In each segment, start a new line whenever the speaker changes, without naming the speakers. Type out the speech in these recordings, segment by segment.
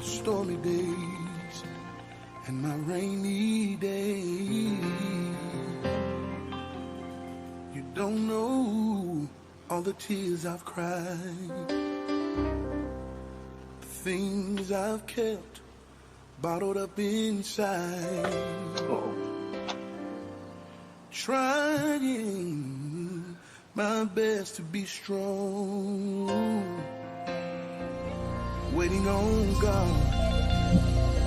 stormy days and my rainy days. You don't know all the tears I've cried, the things I've kept bottled up inside. Trying my best to be strong, waiting on God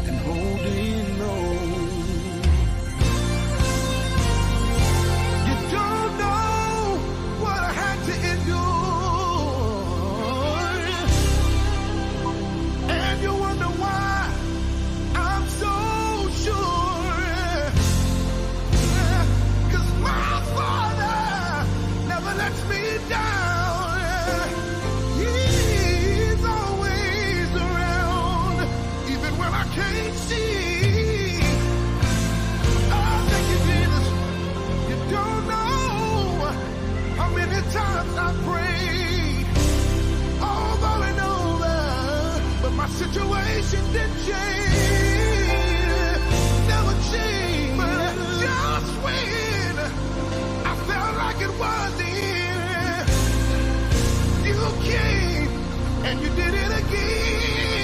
and holding on. You don't know what I had to endure, and you wonder why I'm so sure. 'Cause my Father never lets me down. He's always around, even when I can't see. Oh, thank you, Jesus. You don't know how many times I prayed over and over, but my situation didn't change, never change. But just when I felt like it was the end, you came and you did it again.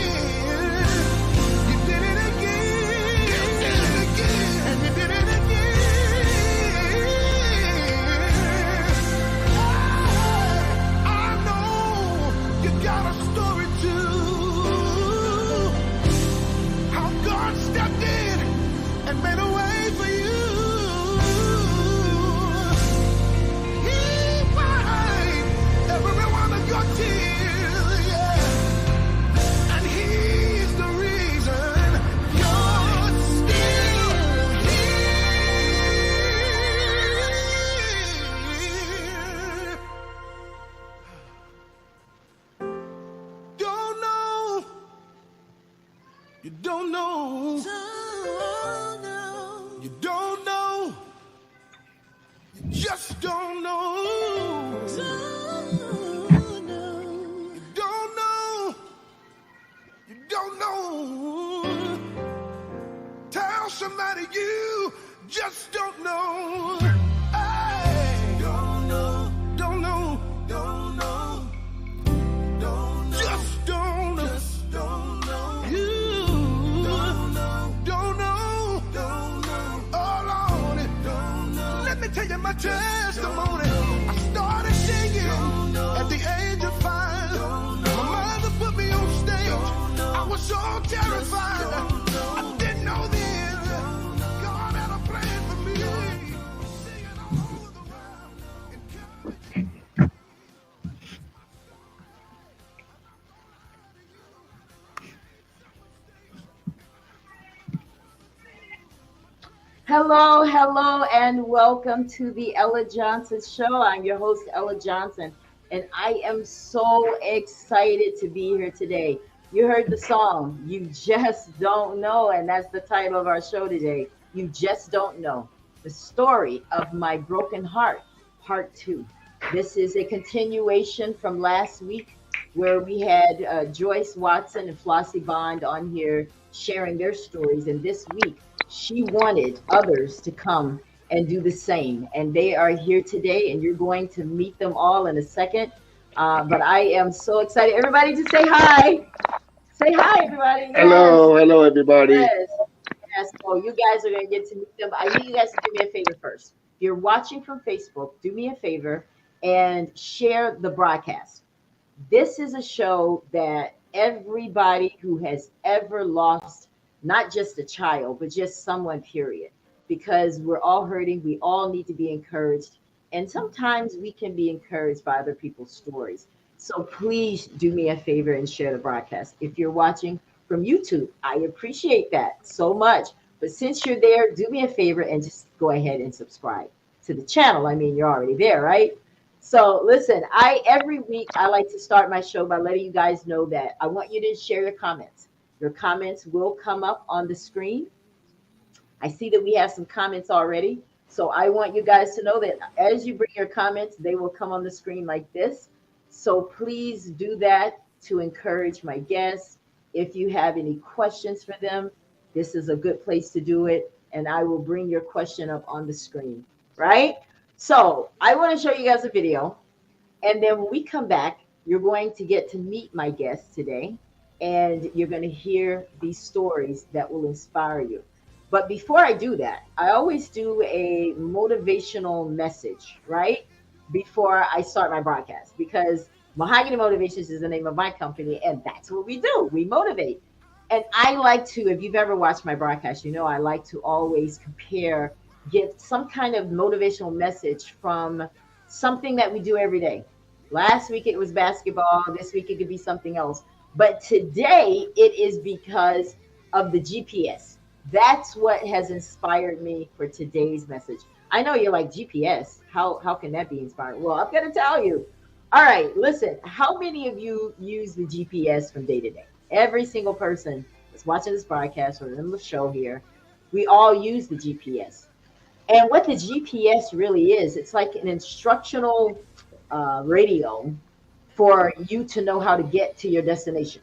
You did it again. You did it again. And you did it again. I know you got a story too. How God stepped in and made a way for you. He wiped every one of your tears, yeah. And He's the reason you're still here. Don't know. You don't know. You don't know. You just don't know. You don't know. You don't know. Tell somebody you just don't know. Hey. Don't know. Don't know. Don't know. Don't know. Just don't know. Just don't know. You don't know. Don't know. Don't know. All on it. Don't know. Let me tell you my testimony. I started singing at the age of 5. My mother put me on stage. I was so terrified. I didn't know then God had a plan for me. Singing all over the world and kept me.
Hello, hello, and welcome to the Ella Johnson Show. I'm your host, Ella Johnson, and I am so excited to be here today. You heard the song, You Just Don't Know, and that's the title of our show today. You Just Don't Know, the story of my broken heart, part 2. This is a continuation from last week where we had Joyce Watson and Flossie Bond on here sharing their stories, and this week, she wanted others to come and do the same. And they are here today, and you're going to meet them all in a second. But I am so excited. Everybody just say hi. Say hi, everybody. Yes.
Hello, everybody.
Yes. Yes. Oh, you guys are going to get to meet them. I need you guys to do me a favor first. If you're watching from Facebook, do me a favor and share the broadcast. This is a show that everybody who has ever lost not just a child, but just someone, period, because we're all hurting. We all need to be encouraged. And sometimes we can be encouraged by other people's stories. So please do me a favor and share the broadcast. If you're watching from YouTube, I appreciate that so much. But since you're there, do me a favor and just go ahead and subscribe to the channel. I mean, you're already there, right? So listen, every week I like to start my show by letting you guys know that I want you to share your comments. Your comments will come up on the screen. I see that we have some comments already. So I want you guys to know that as you bring your comments, they will come on the screen like this. So please do that to encourage my guests If you have any questions for them, this is a good place to do it. And I will bring your question up on the screen, right? So I want to show you guys a video. And then when we come back, you're going to get to meet my guest today. And you're going to hear these stories that will inspire you. But before I do that, I always do a motivational message, right? Before I start my broadcast, because Mahogany Motivations is the name of my company, and that's what we do. We motivate. And I like to, if you've ever watched my broadcast, you know I like to always give some kind of motivational message from something that we do every day. Last week it was basketball. This week it could be something else. But today it is because of the GPS. That's what has inspired me for today's message. I know you're like, GPS, how can that be inspiring? Well, I'm going to tell you. All right, listen, how many of you use the GPS from day to day? Every single person that's watching this broadcast or in the show here, we all use the GPS. And what the GPS really is, it's like an instructional radio for you to know how to get to your destination.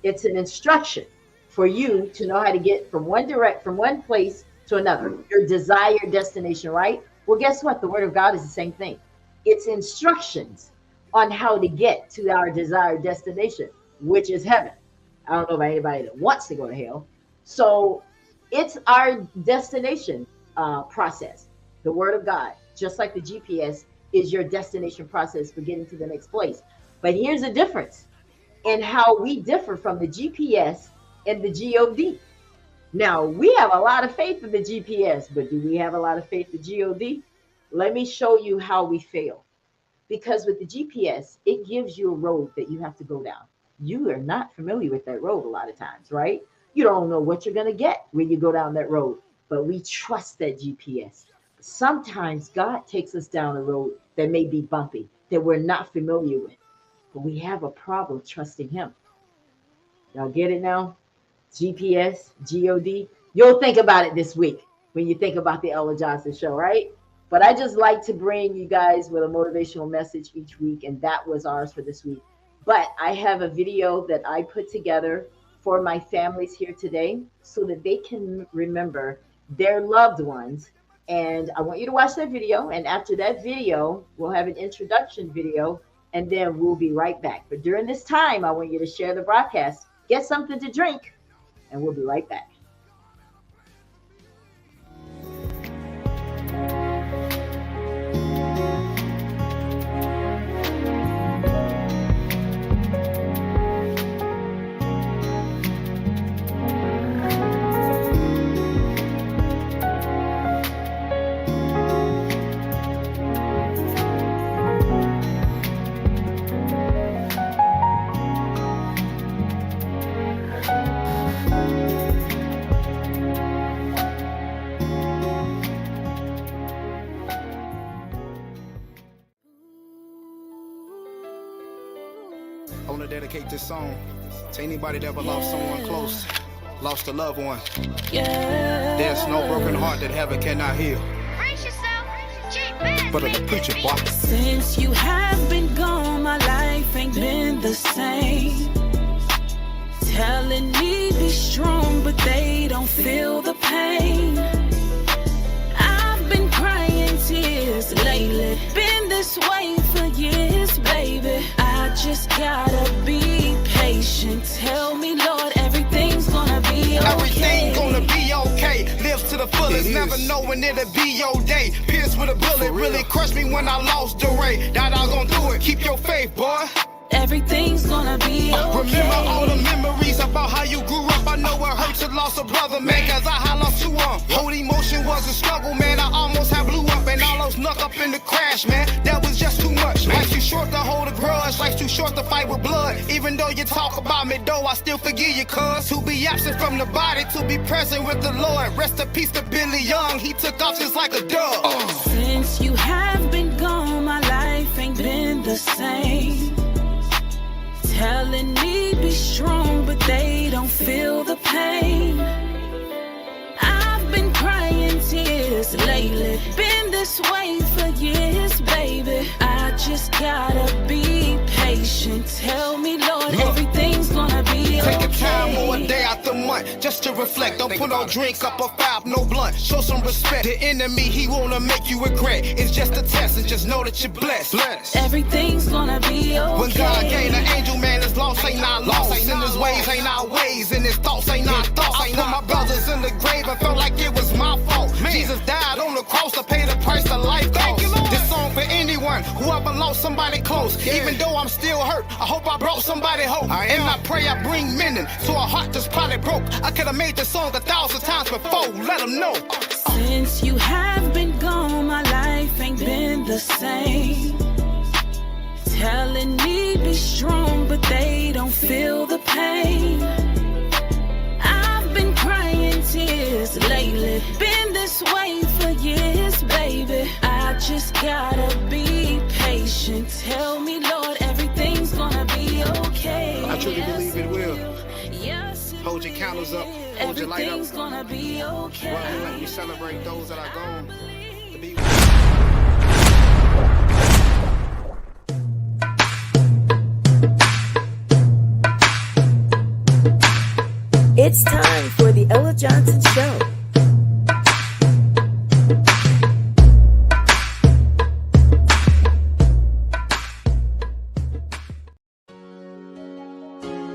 It's an instruction for you to know how to get from one place to another, your desired destination, right? Well, guess what? The Word of God is the same thing. It's instructions on how to get to our desired destination, which is heaven. I don't know about anybody that wants to go to hell. So it's our destination process. The Word of God, just like the GPS, is your destination process for getting to the next place. But here's the difference in how we differ from the GPS and the God. Now, we have a lot of faith in the GPS, but do we have a lot of faith in God? Let me show you how we fail. Because with the GPS, it gives you a road that you have to go down. You are not familiar with that road a lot of times, right? You don't know what you're going to get when you go down that road, but we trust that GPS. Sometimes God takes us down a road that may be bumpy, that we're not familiar with, but we have a problem trusting Him. Y'all get it now? GPS, God. You'll think about it this week when you think about the Ella Johnson Show, right? But I just like to bring you guys with a motivational message each week, and that was ours for this week. But I have a video that I put together for my families here today so that they can remember their loved ones. And I want you to watch that video. And after that video, we'll have an introduction video, and then we'll be right back. But during this time, I want you to share the broadcast, get something to drink, and we'll be right back.
I want to dedicate this song to anybody that ever lost someone close, lost a loved one. There's no broken heart that heaven cannot heal. But the preacher, boy.
Since you have been gone, my life ain't been the same. Telling me be strong, but they don't feel the pain. I've been crying tears lately, been this way for years, baby. I just gotta be patient. Tell me, Lord, everything's gonna be okay.
Everything gonna be okay. Live to the fullest, never knowing it'll be your day. Pierced with a bullet, really crushed me when I lost the way. That I gon' do it. Keep your faith, boy.
Everything's gonna be okay.
Remember all the memories about how you grew up. I know it hurts to lost a brother, man, cause I lost two of them. Whole emotion was a struggle, man. I almost had blew up and all those snuck up in the crash, man. That was just too much. Life's too short to hold a grudge. Life's too short to fight with blood. Even though you talk about me, though, I still forgive you, cuz. To be absent from the body, to be present with the Lord. Rest in peace to Billy Young. He took off just like a dove.
Since you have been gone, my life ain't been the same. Telling me be strong, but they don't feel the pain. I've been crying tears lately, been this way for years, baby. I just gotta be patient. Tell me, Lord, everything's gonna be okay.
Take a stunt just to reflect. Don't put no drink up a foul, no blunt. Show some respect. The enemy, he wanna make you regret. It's just a test, and just know that you're blessed.
Everything's gonna be okay.
When God gave the angel, man, his lost ain't not lost. And his ways ain't our ways, and his thoughts ain't our thoughts. I put my brothers in the grave and felt like it was my fault. Jesus died on the cross to pay the price of life cost. This song for anyone who ever lost somebody close. Even though I'm still hurt, I hope I brought somebody hope. And I pray I bring meaning to a heart that's probably broke. I could have made this song 1,000 times before. Let them know.
Since you have been gone, my life ain't been the same. Telling me be strong, but they don't feel the pain. I've been crying tears lately. Been this way for years, baby. I just gotta be patient. Tell me, Lord, everything's gonna be okay.
I truly believe it will.
Yes,
Hold your candles up. Hold your light up.
everything's gonna be okay.
Let me celebrate those that are gone. To be
It's time for the Ella Johnson Show.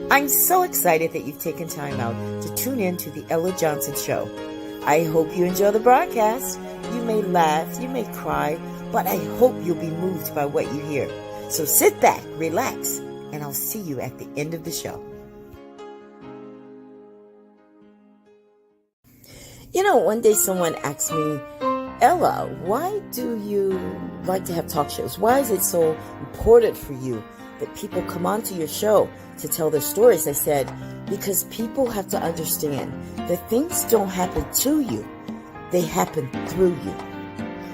I'm so excited that you've taken time out to tune in to the Ella Johnson Show. I hope you enjoy the broadcast. You may laugh, you may cry, but I hope you'll be moved by what you hear. So sit back, relax, and I'll see you at the end of the show. You know, one day someone asked me, Ella, why do you like to have talk shows? Why is it so important for you that people come onto your show to tell their stories? I said, because people have to understand that things don't happen to you. They happen through you.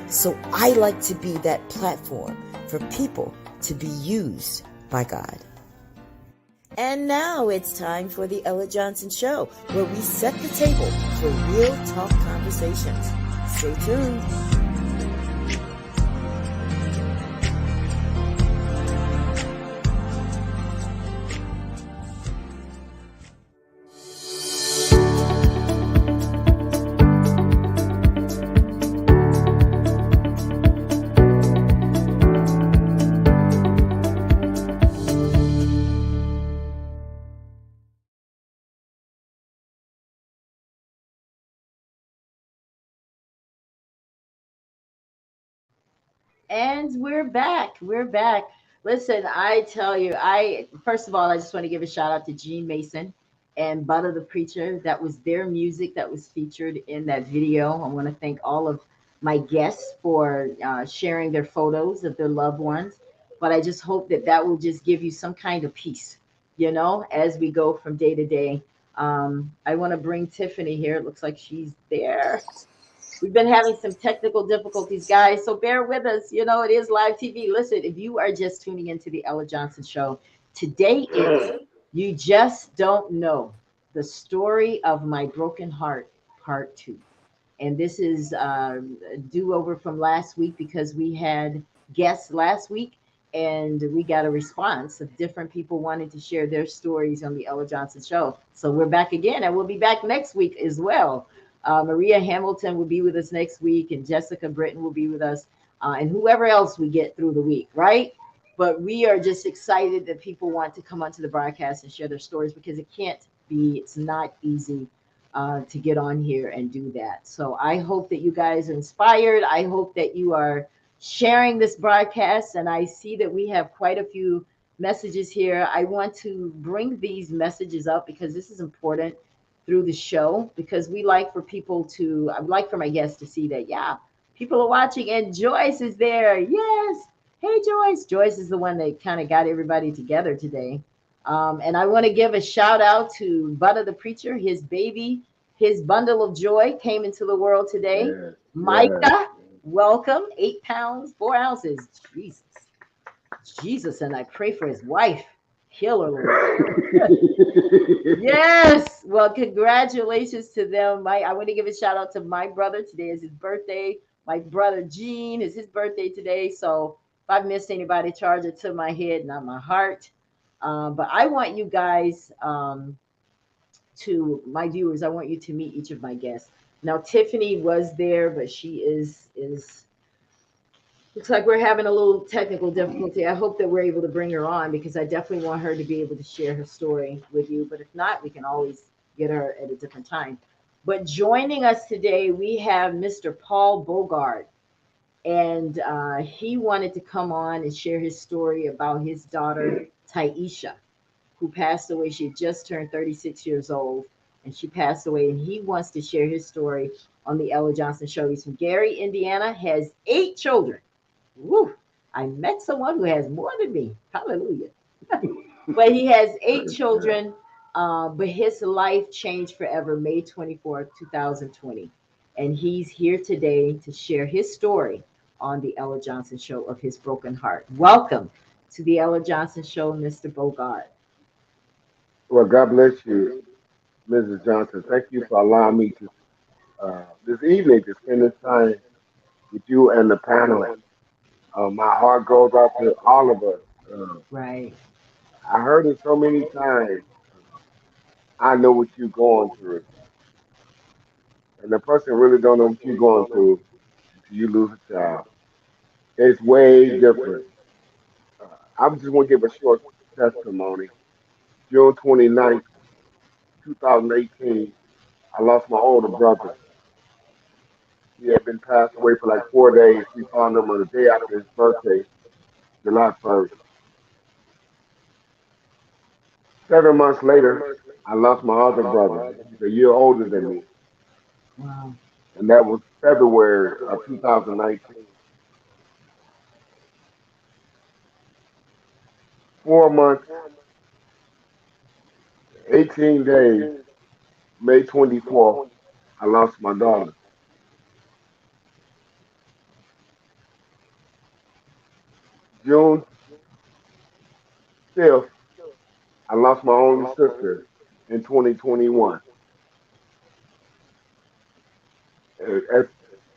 So I like to be that platform for people to be used by God. And now it's time for the Ella Johnson Show, where we set the table for real talk conversations. Stay tuned.
And we're back. We're back. Listen, I tell you, first of all, I just want to give a shout out to Gene Mason and Butter the Preacher. That was their music that was featured in that video. I want to thank all of my guests for sharing their photos of their loved ones. But I just hope that that will just give you some kind of peace, as we go from day to day. I want to bring Tiffany here. It looks like she's there. We've been having some technical difficulties, guys, so bear with us. It is live TV. Listen, if you are just tuning into the Ella Johnson Show, today is You Just Don't Know, the story of my broken heart, part 2. And this is a do-over from last week because we had guests last week, and we got a response of different people wanting to share their stories on the Ella Johnson Show. So we're back again, and we'll be back next week as well. Maria Hamilton will be with us next week, and Jessica Britton will be with us, and whoever else we get through the week, right? But we are just excited that people want to come onto the broadcast and share their stories, because it's not easy to get on here and do that. So I hope that you guys are inspired. I hope that you are sharing this broadcast, and I see that we have quite a few messages here. I want to bring these messages up because this is important through the show, because I'd like for my guests to see that, yeah, people are watching, and Joyce is there. Yes. Hey, Joyce. Joyce is the one that kind of got everybody together today. And I want to give a shout out to Butter the Preacher. His baby, his bundle of joy came into the world today. Yeah. Micah, welcome. 8 pounds, 4 ounces. Jesus. And I pray for his wife. Kill her, Lord. Yes. Well, congratulations to them. I want to give a shout out to my brother. Today is his birthday. My brother Gene is his birthday today. So if I've missed anybody, charge it to my head, not my heart. But I want you guys to my viewers, I want you to meet each of my guests. Now, Tiffany was there, but she is looks like we're having a little technical difficulty. I hope that we're able to bring her on because I definitely want her to be able to share her story with you. But if not, we can always get her at a different time. But joining us today, we have Mr. Paul Bogart, and he wanted to come on and share his story about his daughter Taisha, who passed away. She had just turned 36 years old, and she passed away. And he wants to share his story on the Ella Johnson Show. He's from Gary, Indiana, has 8 children. Woo! I met someone who has more than me. Hallelujah. But he has 8 children. But his life changed forever May 24th, 2020. And he's here today to share his story on the Ella Johnson Show of his broken heart. Welcome to the Ella Johnson Show, Mr. Bogart.
Well, God bless you, Mrs. Johnson. Thank you for allowing me to this evening to spend this time with you and the panel. My heart goes out to all of us. Uh,
Right.
I heard it so many times. I know what you're going through, and the person really don't know what you're going through until you lose a child. It's way different. I just want to give a short testimony. June 29th, 2018, I lost my older brother. He had been passed away for like 4 days. We found him on the day after his birthday, July 1st. 7 months later, I lost my other brother. He's a year older than me,
Wow.
and that was February of 2019. 4 months, 18 days, May 24th, I lost my daughter. June 5th, I lost my only sister in 2021. As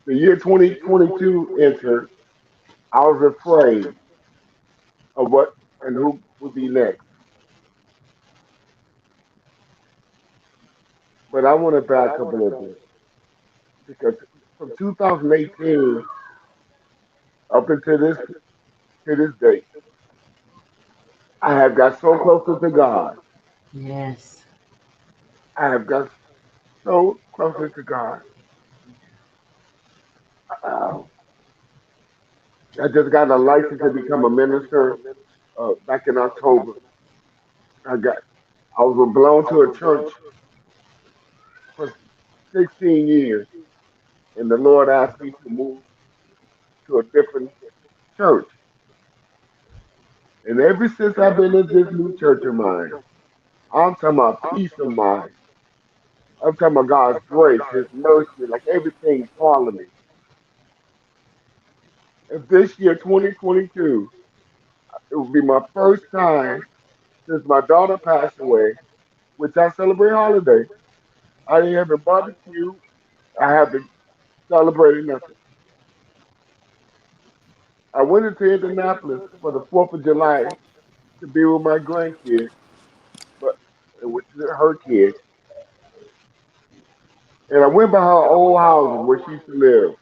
the year 2022 entered, I was afraid of what and who would be next. But I want to back up a little bit because from 2018 up until this to this date, I have got so closer to God.
Yes.
I have got so closer to God. Uh, I just got a license to become a minister back in October. I got I was belonged to a church for 16 years, and the Lord asked me to move to a different church. And ever since I've been in this new church of mine, I'm talking about peace of mind. I'm talking about God's grace, His mercy, like everything following me. And this year, 2022, it will be my first time since my daughter passed away, which I celebrate holiday. I didn't have a barbecue. I haven't celebrated nothing. I went into Indianapolis for the 4th of July to be with my grandkids, but with her kids. And I went by her old house where she used to live.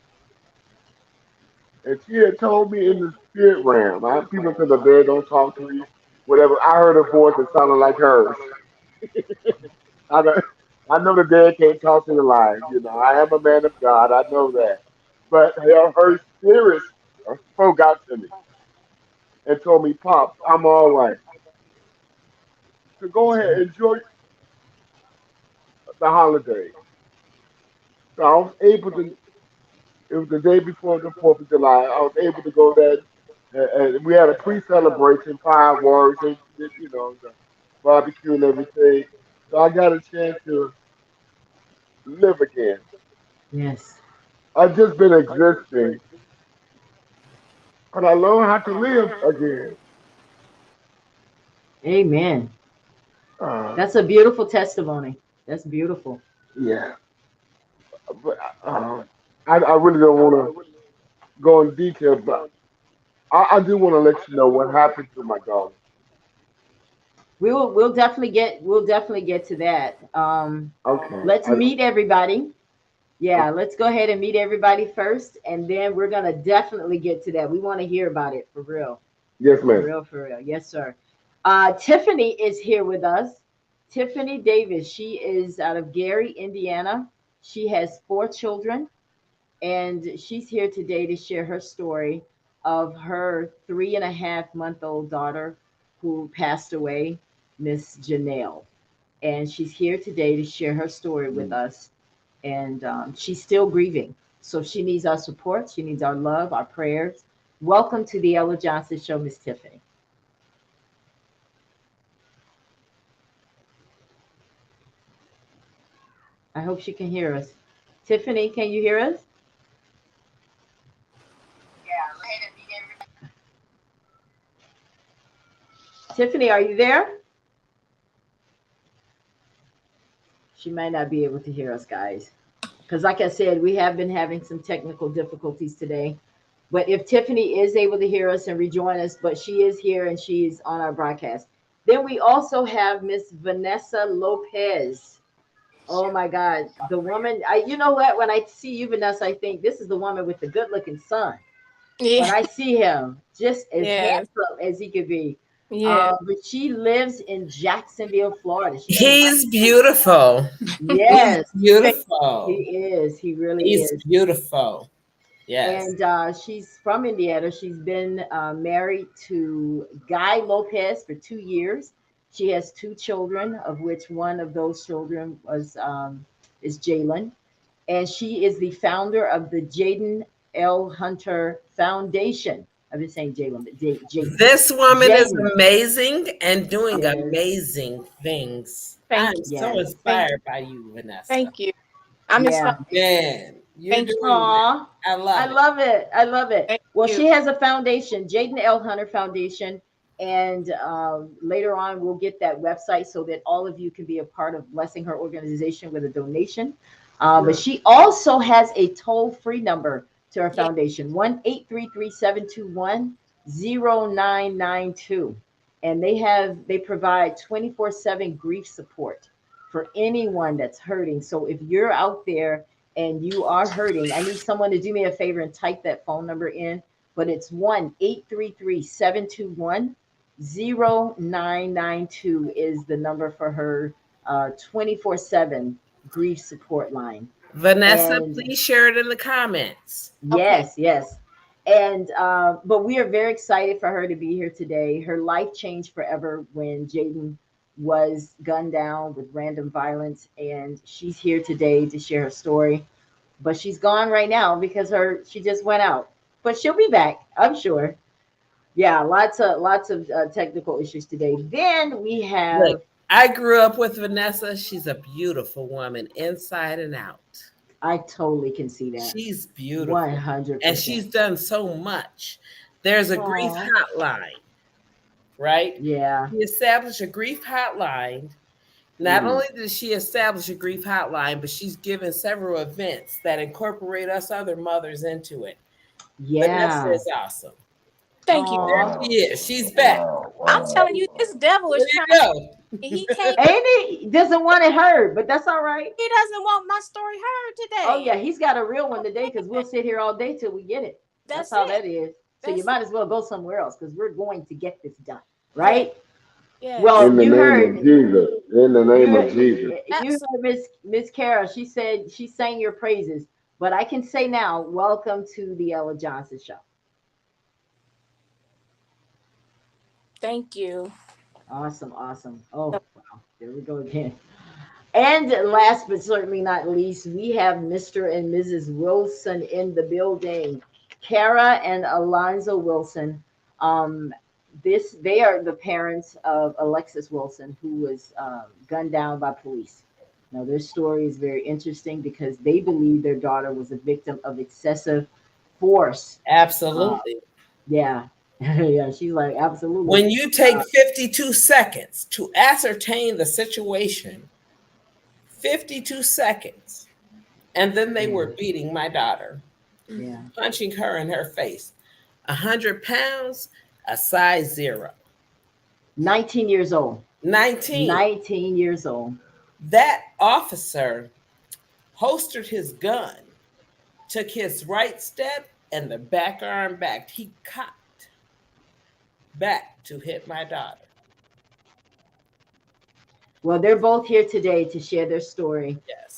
And she had told me in the spirit realm, people said the dead don't talk to you, whatever. I heard a voice that sounded like hers. I know, I know the dead can't talk to the alive. I am a man of God. I know that. But her spirit spoke out to me and told me, Pop, I'm all right. So go ahead, enjoy the holiday. So I was able to, it was the day before the 4th of July. I was able to go there, and we had a pre-celebration, fireworks, and the barbecue and everything. So I got a chance to live again.
Yes.
I've just been existing, but I learned how to live again.
Amen.
Uh,
That's a beautiful testimony. That's beautiful.
yeah, but I really don't want to go in detail, but I do want to let you know what happened to my daughter.
We'll definitely get to that.
Okay.
Let's meet everybody. Yeah, let's go ahead and meet everybody first, and then we're gonna definitely get to that. We want to hear about it for real.
Yes,
For
ma'am.
real, for real. Yes, sir. Tiffany is here with us. Tiffany Davis. She is out of Gary, Indiana. She has 4 children, and she's here today to share her story of her 3.5-month-old daughter who passed away, Miss Janelle. And she's here today to share her story with us. And she's still grieving. So she needs our support. She needs our love, our prayers. Welcome to the Ella Johnson Show, Miss Tiffany. I hope she can hear us. Tiffany, can you hear us? Tiffany, are you there? She might not be able to hear us, guys. Because like I said, we have been having some technical difficulties today. But if Tiffany is able to hear us and rejoin us, but she is here and she's on our broadcast. Then we also have Miss Vanessa Lopez. Oh my God, the woman. You know what? When I see you, Vanessa, I think this is the woman with the good-looking son. When I see him, just as handsome as he could be. But she lives in Jacksonville, Florida.
He's beautiful.
Yes,
He's beautiful.
he is. He really
He's
is.
beautiful. Yes.
And she's from Indiana. She's been married to Guy Lopez for 2 years. She has 2 children, of which one of those children was is Jalen, and she is the founder of the Jaden L. Hunter Foundation. I've been saying Jalen, but Jaden.
This woman is
Jaden.
amazing and doing
Yes.
amazing things.
Thank
I'm
you.
so
Yes.
inspired by you, Vanessa.
Thank you. I'm
Yeah.
inspired.
Man, you're
Thank you.
doing it.
Aw,
I love
I
it.
love it. I love it.
Thank
Well,
you.
she has a foundation, Jaden L. Hunter Foundation. And later on, we'll get that website so that all of you can be a part of blessing her organization with a donation. But she also has a toll-free number to her foundation, 1-833-721-0992. And they provide 24/7 grief support for anyone that's hurting. So if you're out there and you are hurting, I need someone to do me a favor and type that phone number in. But it's 1-833-721-0992 is the number for her 24/7 grief support line.
Vanessa,
And-
please share it in the comments.
Yes, yes. And but we are very excited for her to be here today. Her life changed forever when Jaden was gunned down with random violence, and she's here today to share her story. But she's gone right now because she just went out. But she'll be back, I'm sure. Yeah, lots of technical issues today. Then we have.
Look, I grew up with Vanessa. She's a beautiful woman inside and out.
I totally can see that.
She's beautiful.
100%.
And she's done so much. There's a grief
Aw.
hotline, right?
Yeah.
She established a grief hotline. Not only did she establish a grief hotline, but she's given several events that incorporate us other mothers into it.
Yeah.
Vanessa is awesome.
Thank you.
Aw.
There she is. She's back.
I'm telling you, this devil is
There you
trying.
go.
He can't.
Ain't he doesn't want it heard, but that's all right.
He doesn't want my story heard today.
Oh yeah, he's got a real one today because we'll sit here all day till we get it. That's how
it.
that is. So you
That's
might as well go somewhere else because we're going to get this done, right?
Yeah.
Well,
In the
you
name
heard.
of Jesus. In the name of Jesus.
You heard Miss Kara. She said she sang your praises, but I can say now, welcome to the Ella Johnson Show.
Thank you.
Awesome, awesome. Oh wow, there we go again. And last but certainly not least, we have Mr. and Mrs. Wilson in the building. Kara and Alonzo Wilson. They are the parents of Alexis Wilson, who was gunned down by police. Now, their story is very interesting because they believe their daughter was a victim of excessive force.
Absolutely.
Yeah. Yeah, she's like, absolutely.
When you take 52 seconds to ascertain the situation, 52 seconds, and then they were beating my daughter,
Yeah.
punching her in her face. 100 pounds, a size 0.
19 years old.
19.
19 years old.
That officer holstered his gun, took his right step, and the back arm back. He cocked back to hit my daughter.
Well, they're both here today to share their story
Yes.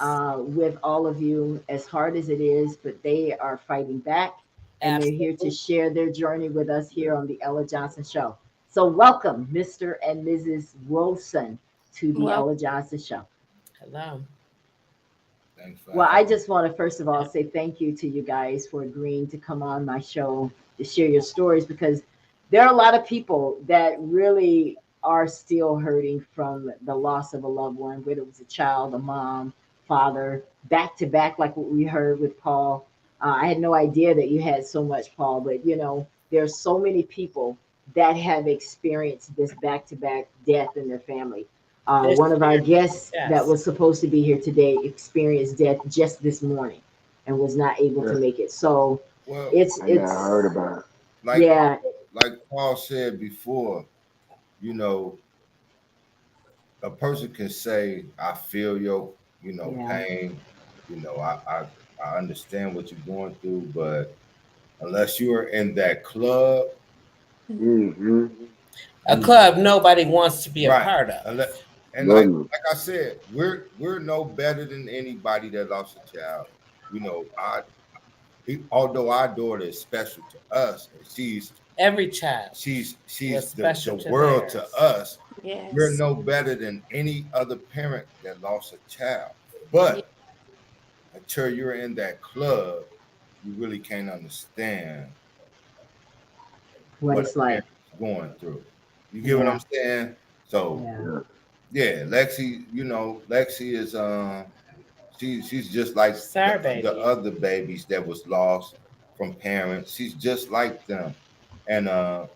with all of you, as hard as it is, but they are fighting back, and they're here to share their journey with us here on the Ella Johnson Show. So welcome, Mr. and Mrs. Wilson, to the Ella Johnson Show.
Hello.
Thanks for
Well, I just want to first of all say thank you to you guys for agreeing to come on my show to share your stories, because there are a lot of people that really are still hurting from the loss of a loved one, whether it was a child, a mom, father, back to back, like what we heard with Paul. I had no idea that you had so much, Paul, but you know, there's so many people that have experienced this back to back death in their family. One of our guests that was supposed to be here today experienced death just this morning and was not able to make it. So it's
I heard about it.
Like Paul said before, you know, a person can say, I feel your, pain. You know, I understand what you're going through, but unless you are in that club,
a club nobody wants to be a part of.
And like I said, we're no better than anybody that lost a child. You know, although our daughter is special to us, and she's
every child.
She's the world to us.
Yes.
We're no better than any other parent that lost a child. But until you're in that club, you really can't understand
what it's like
going through. You get what I'm saying? So Lexi, Lexi is she's just like the other babies that was lost from parents. She's just like them. And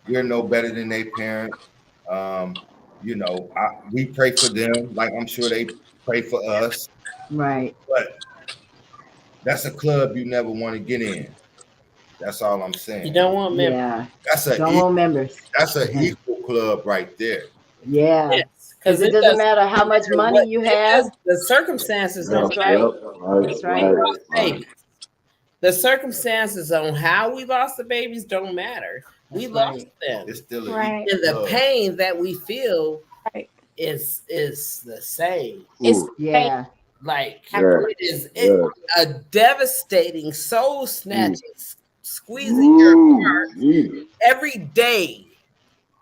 we're no better than their parents. We pray for them, like I'm sure they pray for us.
Right.
But that's a club you never want to get in. That's all I'm saying.
You don't want members.
Yeah.
Don't
want members.
That's an equal club right there.
Yeah. Because it doesn't matter how much money you have.
The circumstances don't
That's right.
Babies. The circumstances on how we lost the babies don't matter. We lost them.
It's still
Right.
And the pain that we feel is the same.
Yeah.
Like it is a devastating, soul snatching, squeezing your heart every day.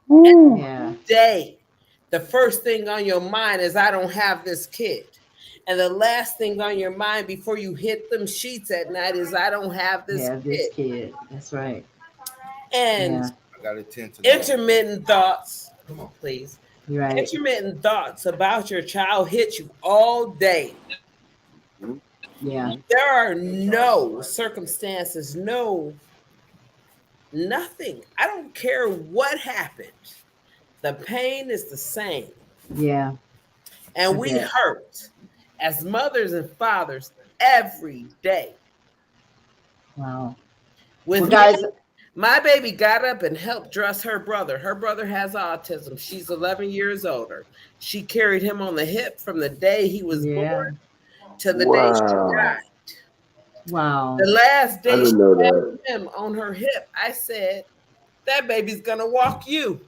Every day. The first thing on your mind is, I don't have this kid. And the last thing on your mind before you hit them sheets at night is, I don't have this
kid. That's right.
And
I gotta tend to
intermittent thoughts. Come on, please.
Right.
Intermittent thoughts about your child hit you all day.
Yeah.
There are no circumstances, nothing. I don't care what happened. The pain is the same.
Yeah.
And we hurt as mothers and fathers every day.
Wow.
With
guys,
my baby got up and helped dress her brother. Her brother has autism. She's 11 years older. She carried him on the hip from the day he was born to the day she died.
Wow.
The last day she had him on her hip, I said, that baby's going to walk you.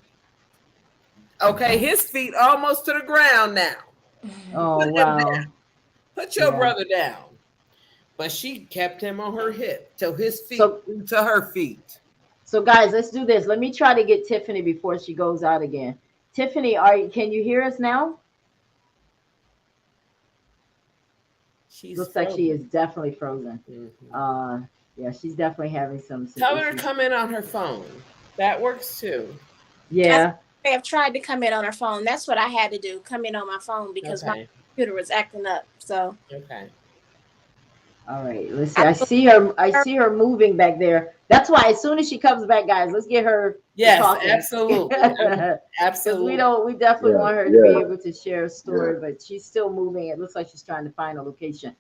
Okay, his feet almost to the ground now.
Oh, wow.
Put your brother down. But she kept him on her hip till his feet to her feet.
So guys, let's do this. Let me try to get Tiffany before she goes out again. Tiffany, can you hear us now? Looks like she is definitely frozen. Yeah, she's definitely having some
Tell her to
issues.
come in on her phone. That works too.
Yeah.
I have tried to come in on her phone. That's what I had to do. Come in on my phone because my computer was acting up. So
All right. Let's see. I see her moving back there. That's why as soon as she comes back, guys, let's get her.
Yes,
talking.
absolutely. Absolutely.
We definitely want her to be able to share a story, but she's still moving. It looks like she's trying to find a location.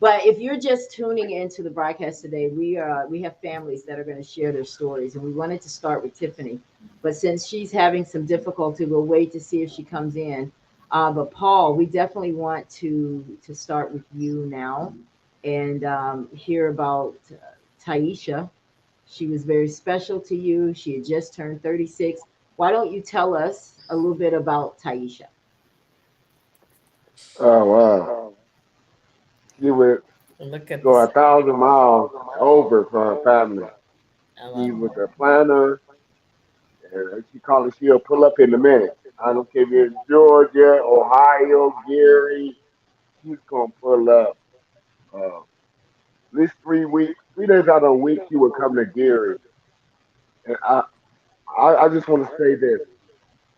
But if you're just tuning into the broadcast today, we have families that are going to share their stories, and we wanted to start with Tiffany, but since she's having some difficulty, we'll wait to see if she comes in. But Paul, we definitely want to start with you now, and hear about Taisha. She was very special to you. She had just turned 36. Why don't you tell us a little bit about Taisha?
Oh wow. She would go 1,000 miles over for her family. She was a planner, and she called it. She'll pull up in a minute. I don't care if you're in Georgia, Ohio, Gary. She's gonna pull up. At least 3 weeks, 3 days out of a week, she would come to Gary. And I just want to say this: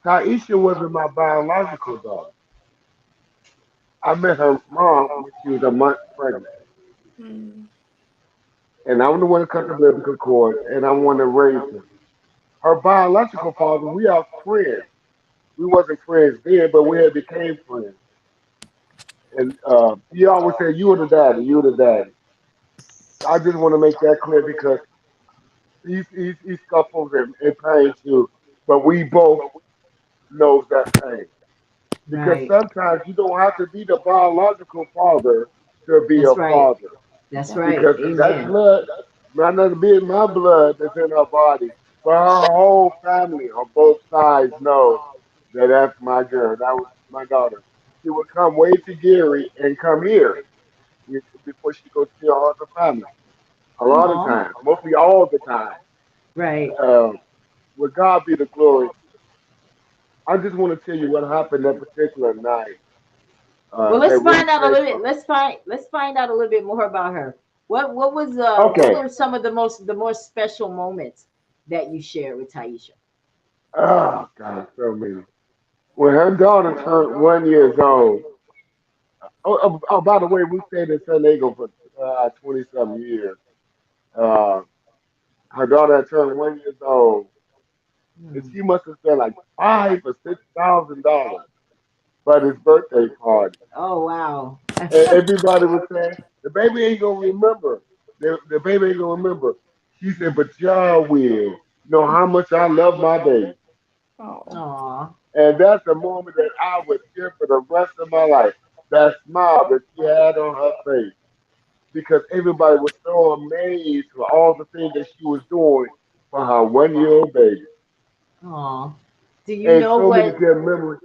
Taisha wasn't my biological daughter. I met her mom when she was a month pregnant. And I'm the one that cut the umbilical cord, and I'm the one that raised her. Her biological father, we are friends. We wasn't friends then, but we had became friends. And he always said, "You were the daddy. You were the daddy." I just want to make that clear because he scuffles and pain too, but we both knows that pain. Because
Right.
sometimes you don't have to be the biological father to be
That's
a
right.
father.
That's right.
Because that
Amen.
blood might not be in my blood that's in her body, but her whole family on both sides know that that's my girl. That was my daughter. She would come way to Gary and come here before she goes see her other family. A lot of
Aw.
times, mostly all the time.
Right.
Uh, with God be the glory. I just want to tell you what happened that particular night.
Well, let's
That really
find out a
changed
little
my.
bit. Let's find out a little bit more about her. What
Okay.
were some of the more special moments that you shared with Taisha?
Oh God, so many. When her daughter turned 1 years old. Oh, by the way, we stayed in San Diego for 20 some years. Uh, her daughter had turned 1 years old, and
Hmm.
she must have spent like $5,000 or $6,000 for this birthday party.
Oh wow.
And everybody was saying, the baby ain't gonna remember. The baby ain't gonna remember. She said, but y'all will. You know how much I love my baby.
Aw.
And that's a moment that I would share for the rest of my life. That smile that she had on her face. Because everybody was so amazed for all the things that she was doing for her 1 year old baby.
Aw. Do you
And
know
so many
what?
good memories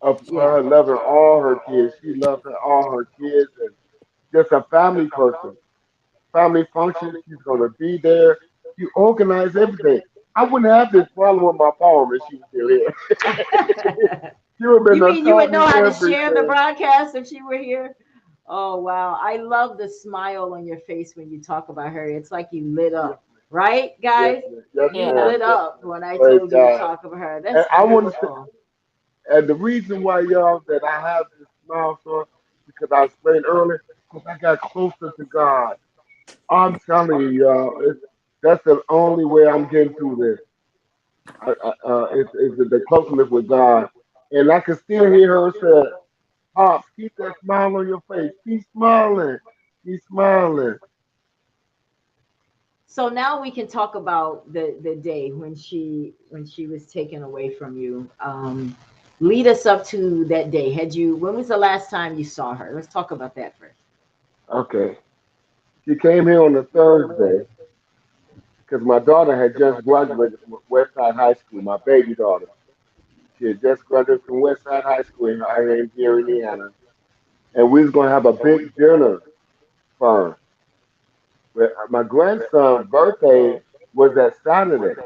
of
Yeah.
her loving all her kids. She loved all her kids and just a family person. Family function, she's gonna be there. She organized everything. I wouldn't have this problem with my phone if she was still here. She would have been
You
done
mean you
taught
would
me
know how to share the
everything.
broadcast if she were here? Oh wow. I love the smile on your face when you talk about her. It's like you lit
Yes,
up. Right,
yes,
guys?
ma'am. Yes,
You
ma'am.
lit
Yes,
up
ma'am.
when I
Praise
told you to
God.
talk about her.
And
That's
I want to
beautiful.
And the reason why, y'all, that I have this smile, so because I explained earlier, because I got closer to God. I'm telling you, y'all, that's the only way I'm getting through this. Is the closeness with God, and I can still hear her say, "Pops, keep that smile on your face. Keep smiling. Keep smiling."
So now we can talk about the day when she was taken away from you. Lead us up to that day. When was the last time you saw her? Let's talk about that first.
Okay, she came here on a Thursday because my daughter had just graduated from Westside High School. My baby daughter. She had just graduated from Westside High School here in Gary, Indiana. And we was gonna have a big dinner for her. But my grandson's birthday was that Saturday.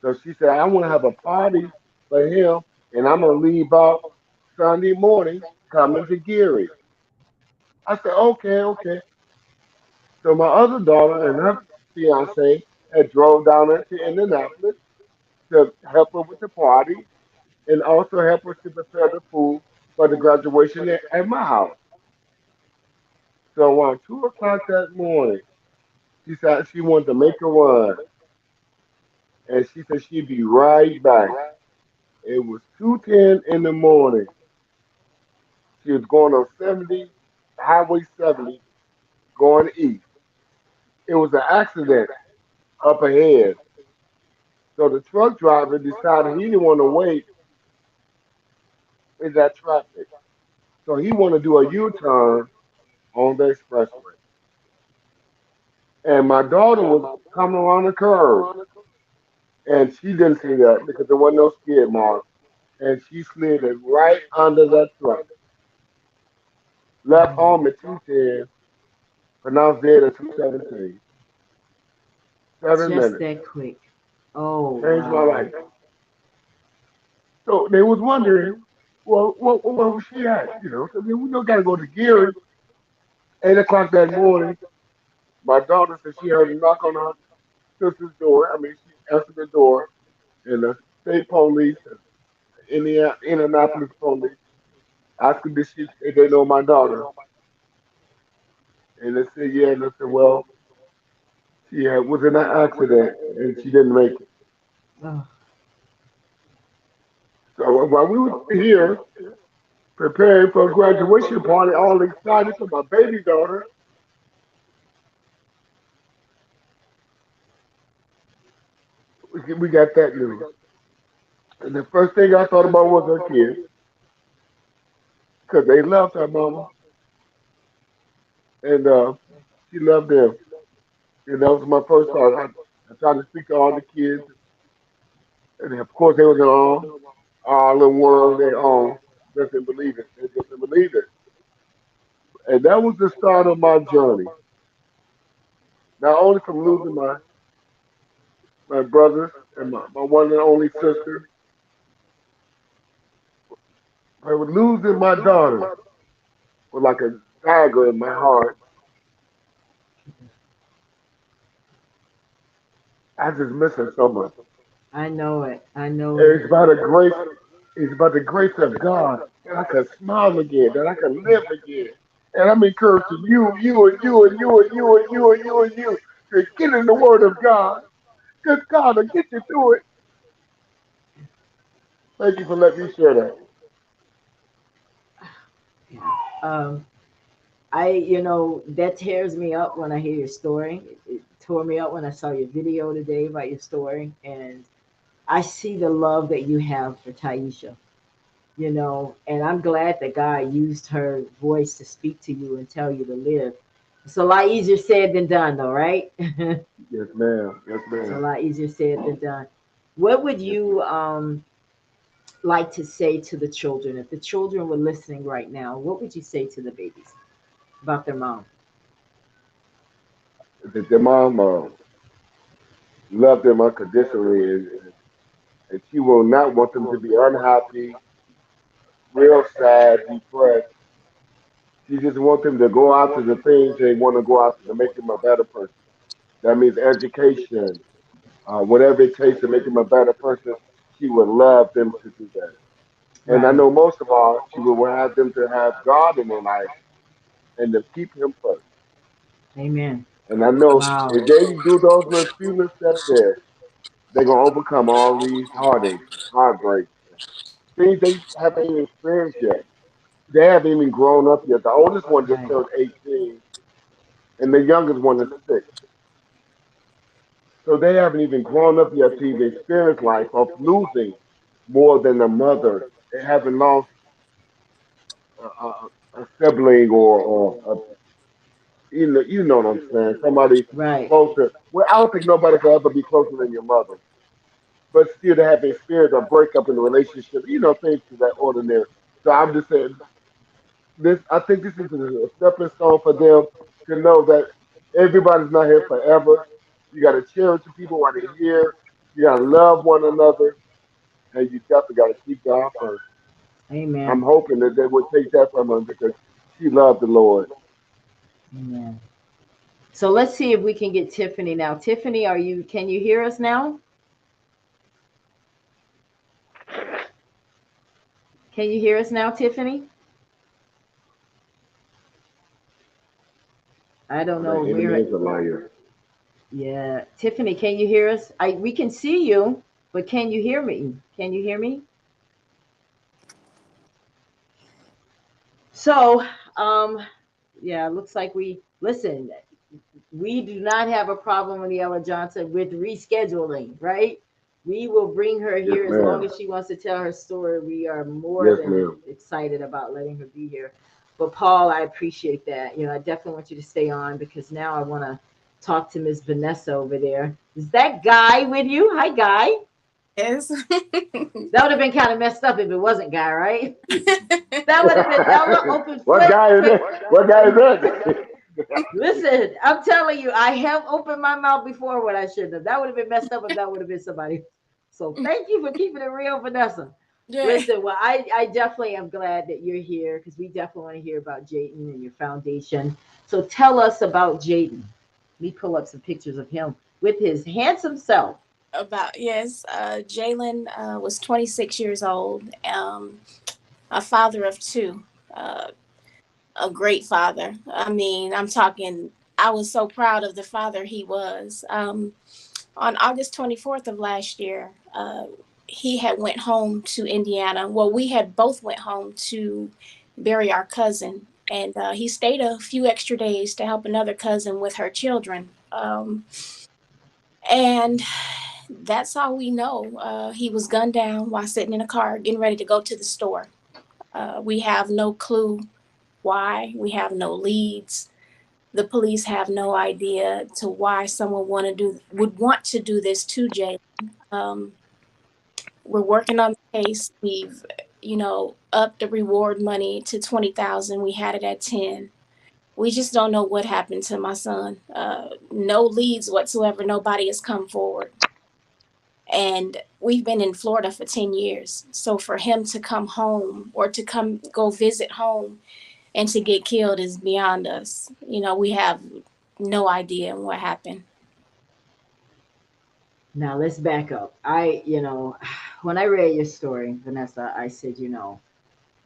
So she said, I want to have a party for him, and I'm gonna leave out Sunday morning coming to Gary. I said, okay, okay. So my other daughter and her fiance had drove down into Indianapolis to help her with the party and also help her to prepare the food for the graduation at my house. So around 2 o'clock that morning, she said she wanted to make a run, and she said she'd be right back. It was 2:10 in the morning. She was going on 70 Highway 70 going east. It was an accident up ahead. So the truck driver decided he didn't want to wait in that traffic. So he wanted to do a U-turn on the expressway. And my daughter was coming around the curve, and she didn't see that because there wasn't no skid mark. And she slid it right under that truck. Left home at 2:10, pronounced dead at 2:17. 7 minutes.
Just that quick. Oh,
Changed my
wow.
life. So they was wondering, well, where was she at? You know, so then we don't got to go to Geary. 8 o'clock that morning, my daughter said she heard a knock on her sister's door. I mean, she answered the door, and the state police, Indianapolis police, asked her if they know my daughter. And they said, yeah. And I said, well, she was in an accident, and she didn't make it.
Oh,
So while we were here preparing for a graduation party, all excited for my baby daughter, we got that news. And the first thing I thought about was her kids, because they loved her mama, and she loved them. And that was my first thought. I tried to speak to all the kids, and of course they was in all the world they own. Just didn't believe it. They just didn't believe it. And that was the start of my journey. Not only from losing my brothers and my one and only sister, but with losing my daughter was like a dagger in my heart. I just miss her so much.
I know it. I know
And it's
it.
about the grace. It's about the grace of God that I can smile again, that I can live again. And I'm encouraging you, and you, and you, and you, and you, and you, and you to get in the Word of God. Because God will get you through it. Thank you for letting me share that.
Um, that tears me up when I hear your story. It tore me up when I saw your video today about your story. And I see the love that you have for Taisha, and I'm glad that God used her voice to speak to you and tell you to live. It's a lot easier said than done, though, right? It's
Yes, ma'am. Yes,
a
ma'am.
lot easier said than done. What would
Yes,
you
ma'am.
like to say to the children? If the children were listening right now, what would you say to the babies about their mom?
That their mom loved them unconditionally, and she will not want them to be unhappy, real sad, depressed. She just wants them to go after the things they want to go after to make them a better person. That means education, whatever it takes to make them a better person. She would love them to do that. And I
Right.
know most of all, she would have them to have God in their life and to keep Him first.
Amen.
And I know
Wow.
if they do those little few little steps there, they're gonna overcome all these heartaches and heartbreaks, things they haven't even experienced yet. They haven't even grown up yet. The oldest one just
Right.
turned 18, and the youngest one is 6. So they haven't even grown up yet to even experience life of losing more than a mother. They haven't lost a sibling or you know what I'm saying. Somebody
Right.
closer. Well, I don't think nobody can ever be closer than your mother. But still, they have experienced a breakup in the relationship. You know, things to that ordinary. So I'm just saying this. I think this is a stepping stone for them to know that everybody's not here forever. You got to cherish the people while they're here. You got to love one another, and you definitely got to keep God first. I'm
Amen.
hoping that they would take that from her because she loved the Lord.
Amen. So let's see if we can get Tiffany now. Tiffany, can you hear us now? Can you hear us now, Tiffany? I don't
The
know.
enemy is a liar.
Yeah. Tiffany, can you hear us? We can see you, but can you hear me? Can you hear me? So, um, Yeah, it looks like we listen. We do not have a problem with Ella Johnson with rescheduling, right? We will bring her here as long as she wants to tell her story. We are more than excited about letting her be here. But Paul, I appreciate that. You know, I definitely want you to stay on because now I want to talk to Miss Vanessa over there. Is that Guy with you? Hi, Guy.
Yes.
That would have been kind of messed up if it wasn't Guy, right? That would have been Ella open.
What guy is that? What guy is that?
Listen, I'm telling you, I have opened my mouth before when I shouldn't have. That would have been messed up if that would have been somebody. So thank you for keeping it real, Vanessa. Yeah. Listen, well, I definitely am glad that you're here because we definitely want to hear about Jaden and your foundation. So tell us about Jaden. Let me pull up some pictures of him with his handsome self.
Jalen was 26 years old, a father of two, a great father. I mean, I was so proud of the father he was. On August 24th of last year, he had went home to Indiana. Well, we had both went home to bury our cousin, and he stayed a few extra days to help another cousin with her children. And that's all we know. He was gunned down while sitting in a car, getting ready to go to the store. We have no clue why. We have no leads. The police have no idea to why someone would want to do this to Jalen. We're working on the case. We've, upped the reward money to $20,000. We had it at 10. We just don't know what happened to my son. No leads whatsoever. Nobody has come forward. And we've been in Florida for 10 years. So for him to come home or to go visit home and to get killed is beyond us. We have no idea what happened.
Now let's back up. When I read your story, Vanessa, I said,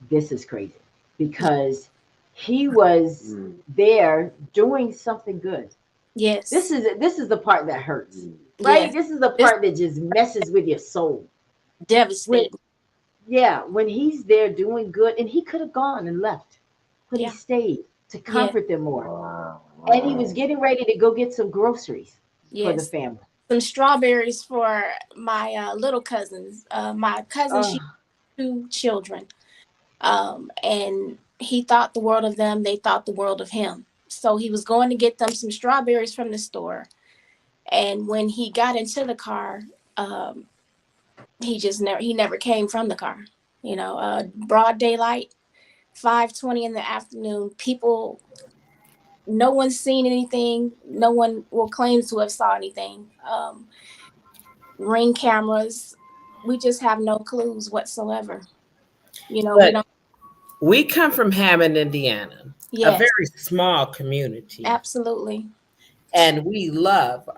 this is crazy because he was there doing something good.
Yes.
This is the part that hurts, right? Yes. This is the part that just messes with your soul.
Devastating.
When he's there doing good, and he could have gone and left, but he stayed to comfort them more. Wow. And he was getting ready to go get some groceries for the family.
Some strawberries for my little cousins. My cousin, she has 2 children. And he thought the world of them. They thought the world of him. So he was going to get them some strawberries from the store. And when he got into the car, he never came from the car. Broad daylight, 5:20 in the afternoon. No one's seen anything. No one claims to have saw anything. Ring cameras. We just have no clues whatsoever.
We come from Hammond, Indiana, a very small community.
Absolutely.
And we love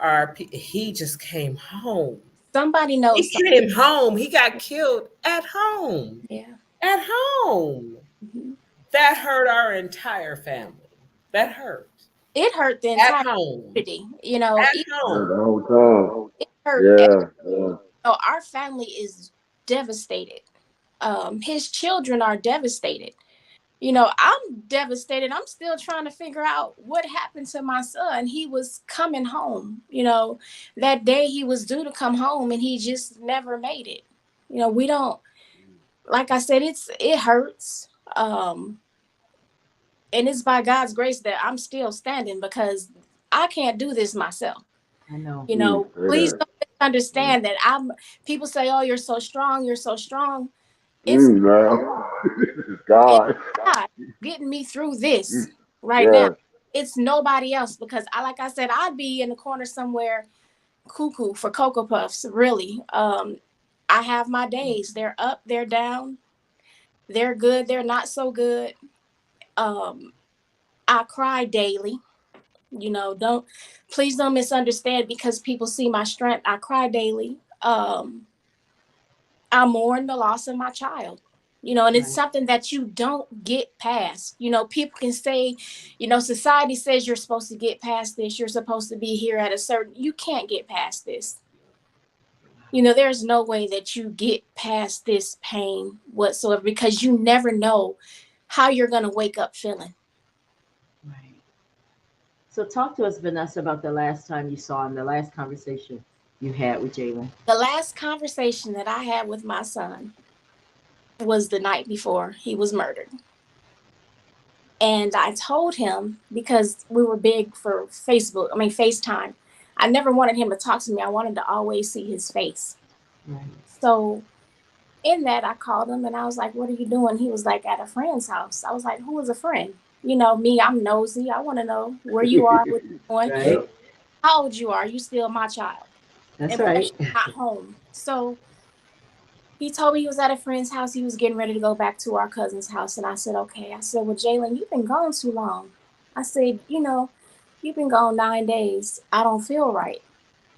he just came home.
Somebody knows.
He came home. He got killed at home.
Yeah.
At home. Mm-hmm. That hurt our entire family. That hurt.
It hurt the entire community.
At home.
The whole time.
It hurt.
Yeah.
Our family is devastated. His children are devastated. I'm devastated. I'm still trying to figure out what happened to my son. He was coming home, that day he was due to come home and he just never made it. We don't, like I said, it hurts. And it's by God's grace that I'm still standing because I can't do this myself.
I know.
Please don't understand that people say, oh, you're so strong. You're so strong. It's
God
getting me through this now. It's nobody else because like I said, I'd be in the corner somewhere cuckoo for Cocoa Puffs. Really. I have my days. They're up, they're down. They're good. They're not so good. I cry daily. Please don't misunderstand because people see my strength. I cry daily. I mourn the loss of my child, and it's something that you don't get past. People can say, society says you're supposed to get past this. You're supposed to be here at you can't get past this. There's no way that you get past this pain whatsoever because you never know how you're going to wake up feeling.
So talk to us, Vanessa, about the last time you saw him, the last conversation you had with Jalen.
The last conversation that I had with my son was the night before he was murdered. And I told him, because we were big for FaceTime. I never wanted him to talk to me. I wanted to always see his face.
Right.
So in that, I called him and I was like, what are you doing? He was like, at a friend's house. I was like, who is a friend? You know, me, I'm nosy. I want to know where you are, what you're doing,
Right.
how old you are. You still my child.
That's
and
right.
Not home. So he told me he was at a friend's house. He was getting ready to go back to our cousin's house. And I said, okay. I said, well, Jalen, you've been gone too long. I said, you know, you've been gone 9 days. I don't feel right.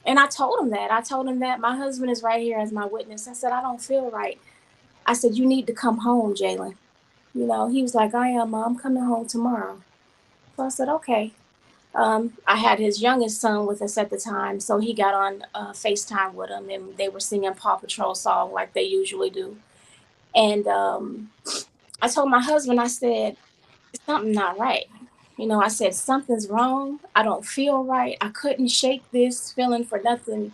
And I told him that. I told him that my husband is right here as my witness. I said, I don't feel right. I said, you need to come home, Jalen. You know, he was like, I am, Mom. I'm coming home tomorrow. So I said, okay. I had his youngest son with us at the time, so he got on FaceTime with him, and they were singing Paw Patrol song like they usually do. And I told my husband, I said, something not right. You know, I said, something's wrong. I don't feel right. I couldn't shake this feeling for nothing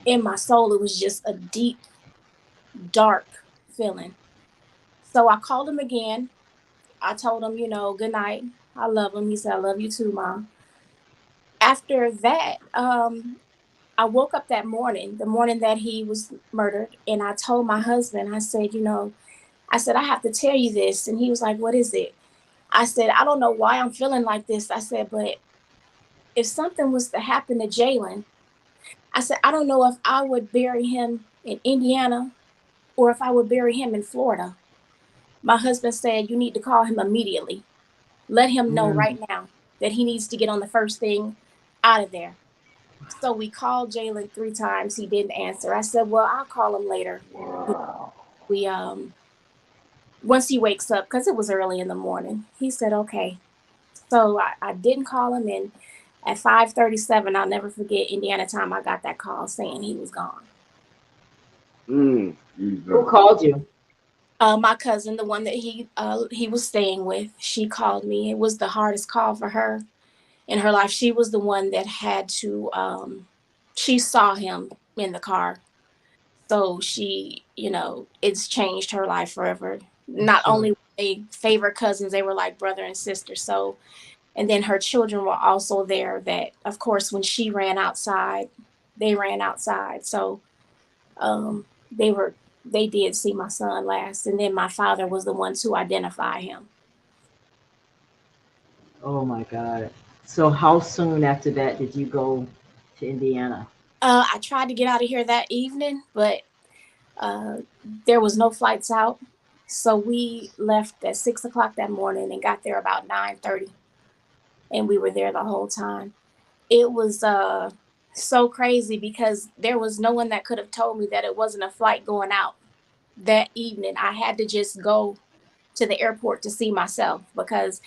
in my soul. It was just a deep, dark feeling. So I called him again. I told him, you know, good night. I love him. He said, I love you too, Mom. After that, I woke up that morning, the morning that he was murdered, and I told my husband, I said, you know, I said, I have to tell you this. And he was like, what is it? I said, I don't know why I'm feeling like this. I said, but if something was to happen to Jalen, I said, I don't know if I would bury him in Indiana or if I would bury him in Florida. My husband said, you need to call him immediately. Let him know right now that he needs to get on the first thing out of there. So we called Jalen 3 times. He didn't answer. I said, well, I'll call him later.
Wow.
We, once he wakes up, because it was early in the morning, he said, okay. So I didn't call him. And at 5:37, I'll never forget Indiana time, I got that call saying he was gone.
Who called you?
My cousin, the one that he was staying with, she called me. It was the hardest call for her in her life. She was the one that had to, she saw him in the car. So she, you know, it's changed her life forever. Not only were they favorite cousins, they were like brother and sister. So, and then her children were also there that, of course, when she ran outside, they ran outside. So they did see my son last. And then my father was the one to identify him.
Oh my God. So how soon after that did you go to Indiana?
I tried to get out of here that evening, but there was no flights out. So we left at 6 o'clock that morning and got there about 9:30. And we were there the whole time. It was so crazy because there was no one that could have told me that it wasn't a flight going out that evening. I had to just go to the airport to see myself, because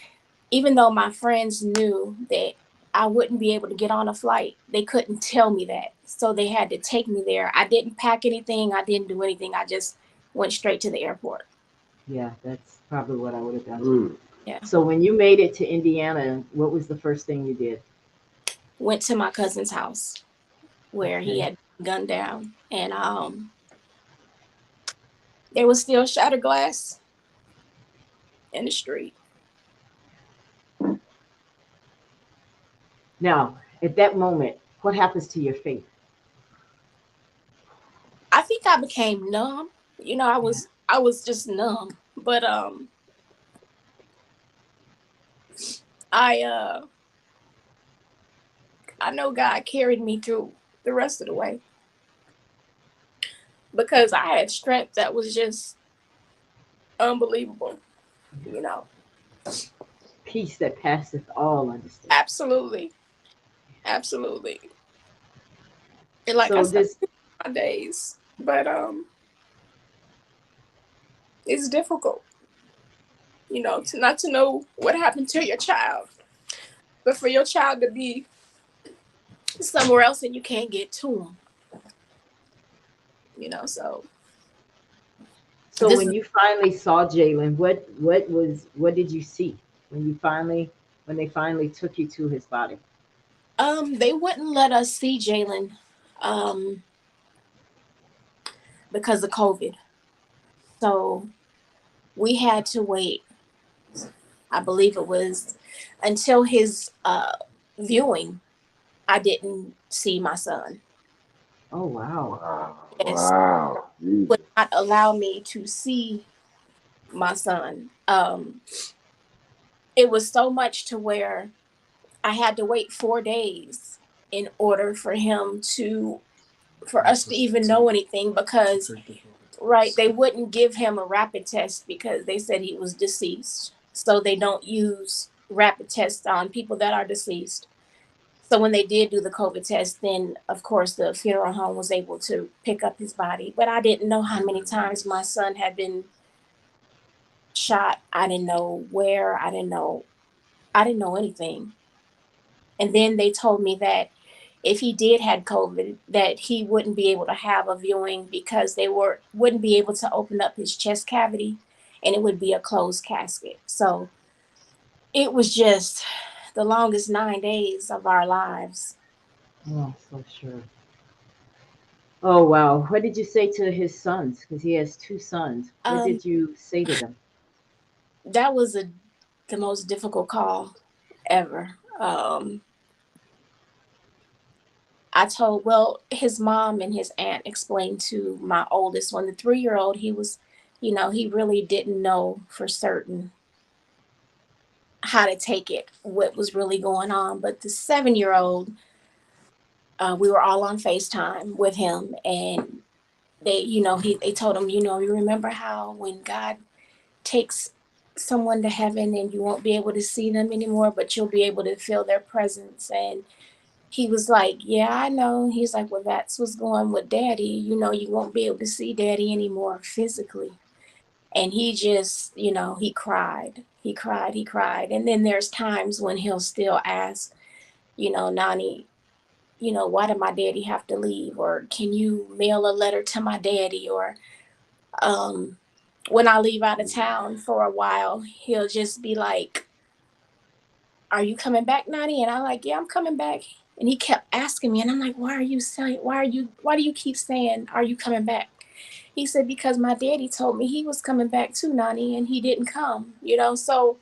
even though my friends knew that I wouldn't be able to get on a flight, they couldn't tell me that. So they had to take me there. I didn't pack anything. I didn't do anything. I just went straight to the airport.
Yeah, that's probably what I would have done.
Yeah.
So when you made it to Indiana, what was the first thing you did?
Went to my cousin's house where he had gunned down, and there was still shattered glass in the street.
Now, at that moment, what happens to your faith?
I think I became numb. You know, I was just numb. But I know God carried me through the rest of the way, because I had strength that was just unbelievable, you know.
Peace that passeth all understanding.
Absolutely. Absolutely. And like
So
I said, my days, but it's difficult, you know, to not to know what happened to your child, but for your child to be somewhere else and you can't get to them, you know. So
when you finally saw Jalen, what did you see when you finally when they finally took you to his body?
They wouldn't let us see Jalen because of COVID. So we had to wait, I believe it was until his viewing. I didn't see my son.
Oh, wow.
Yes.
Wow.
Would not allow me to see my son. It was so much to where I had to wait 4 days in order for us to even know anything, because they wouldn't give him a rapid test because they said he was deceased. So they don't use rapid tests on people that are deceased. So when they did do the COVID test, then of course the funeral home was able to pick up his body. But I didn't know how many times my son had been shot. I didn't know where. I didn't know anything. And then they told me that if he did had COVID, that he wouldn't be able to have a viewing because they wouldn't be able to open up his chest cavity, and it would be a closed casket. So it was just the longest 9 days of our lives.
Oh, so sure. Oh, wow. What did you say to his sons? Because he has 2 sons. What did you say to them?
That was the most difficult call ever. His mom and his aunt explained to my oldest one, the 3-year-old, he was, he really didn't know for certain how to take it, what was really going on. But the 7-year-old, we were all on FaceTime with him, and they told him, you remember how when God takes someone to heaven and you won't be able to see them anymore, but you'll be able to feel their presence. And he was like, yeah, I know. He's like, well, that's what's going with Daddy. You won't be able to see Daddy anymore physically. And he just, he cried. He cried. And then there's times when he'll still ask, Nani, why did my daddy have to leave? Or can you mail a letter to my daddy? Or when I leave out of town for a while, he'll just be like, are you coming back, Nani? And I'm like, yeah, I'm coming back. And he kept asking me, and I'm like, why do you keep saying, are you coming back? He said, because my daddy told me he was coming back too, Nani, and he didn't come, So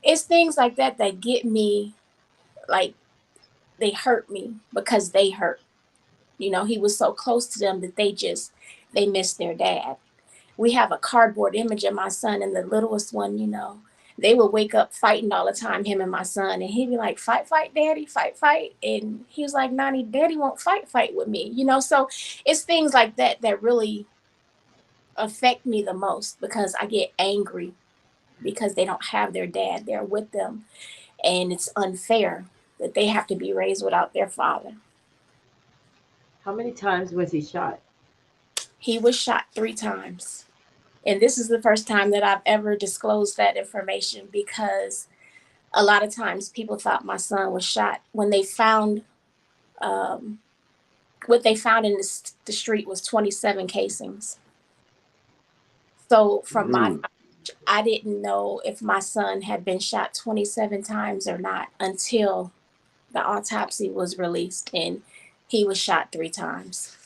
it's things like that that get me, like, they hurt me because they hurt. He was so close to them that they missed their dad. We have a cardboard image of my son, and the littlest one, they would wake up fighting all the time, him and my son, and he'd be like, fight, Daddy, fight. And he was like, Nani, Daddy won't fight with me, So it's things like that that really affect me the most, because I get angry because they don't have their dad there with them. And it's unfair that they have to be raised without their father.
How many times was he shot?
He was shot 3 times. And this is the first time that I've ever disclosed that information, because a lot of times people thought my son was shot when they found what they found in the street was 27 casings. So from my knowledge, I didn't know if my son had been shot 27 times or not until the autopsy was released, and he was shot 3 times.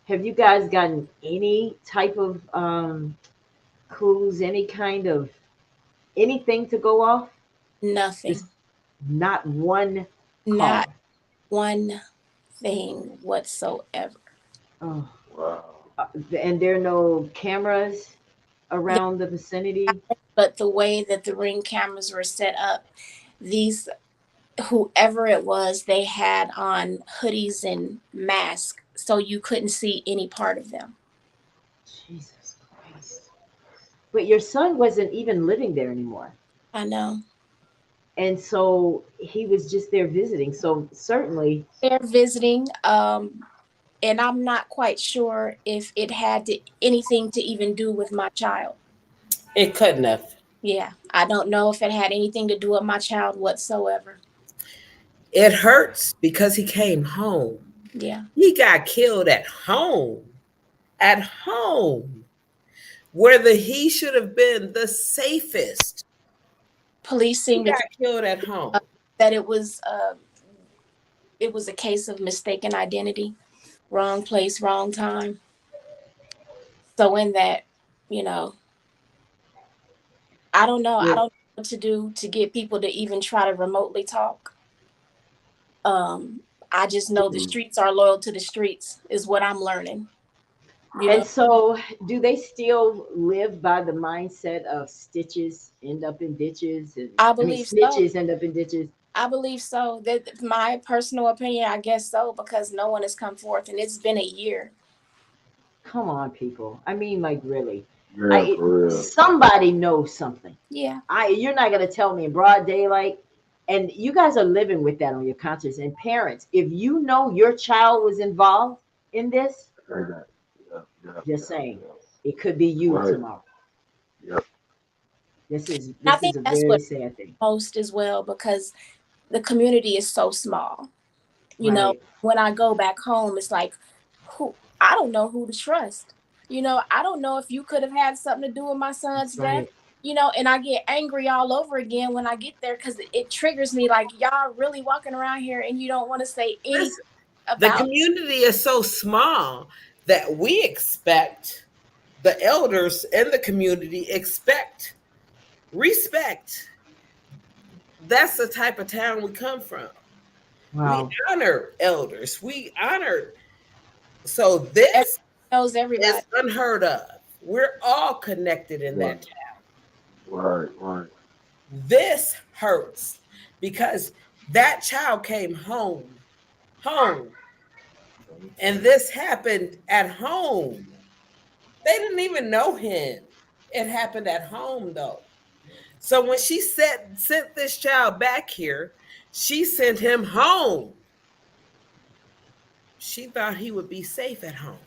Have you guys gotten any type of clues, any kind of anything to go off?
Nothing.
Just not one call.
Not one thing whatsoever.
Oh, wow. And there are no cameras around the vicinity?
But the way that the Ring cameras were set up, whoever it was, they had on hoodies and masks, so you couldn't see any part of them.
Jesus Christ. But your son wasn't even living there anymore.
I know.
And so he was just there visiting. So certainly
they're visiting. And I'm not quite sure if it had anything to even do with my child.
It couldn't have.
Yeah. I don't know if it had anything to do with my child whatsoever.
It hurts because he came home.
Yeah.
He got killed at home. At home. Where he should have been the safest.
policing
got killed at home.
That it was a case of mistaken identity, wrong place, wrong time. So in that, you know, I don't know. I don't know what to do to get people to even try to remotely talk. I just know the streets are loyal to the streets is what I'm learning.
And so do they still live by the mindset of stitches end up in ditches? And,
I believe
snitches end up in ditches.
I believe so. That my personal opinion, I guess so, because no one has come forth and it's been a year.
Come on, people. I mean, like, really.
Yeah,
somebody knows something.
Yeah.
You're not going to tell me in broad daylight. And you guys are living with that on your conscience. And parents, if you know your child was involved in this, just saying, it could be you tomorrow.
Yep.
This is a very sad thing.
Most as well, because the community is so small. You know, when I go back home, it's like, I don't know who to trust. You know, I don't know if you could have had something to do with my son's death. You know, and I get angry all over again when I get there because it triggers me. Like, y'all really walking around here and you don't want to say anything about
the community is so small that we expect the elders in the community expect respect. That's the type of town we come from.
Wow.
We honor elders. We honor. So this
knows everybody.
Is unheard of. We're all connected in that town.
Right.
This hurts because that child came home, and this happened at home. They didn't even know him. It happened at home, though. So when she sent this child back here, she sent him home. She thought he would be safe at home.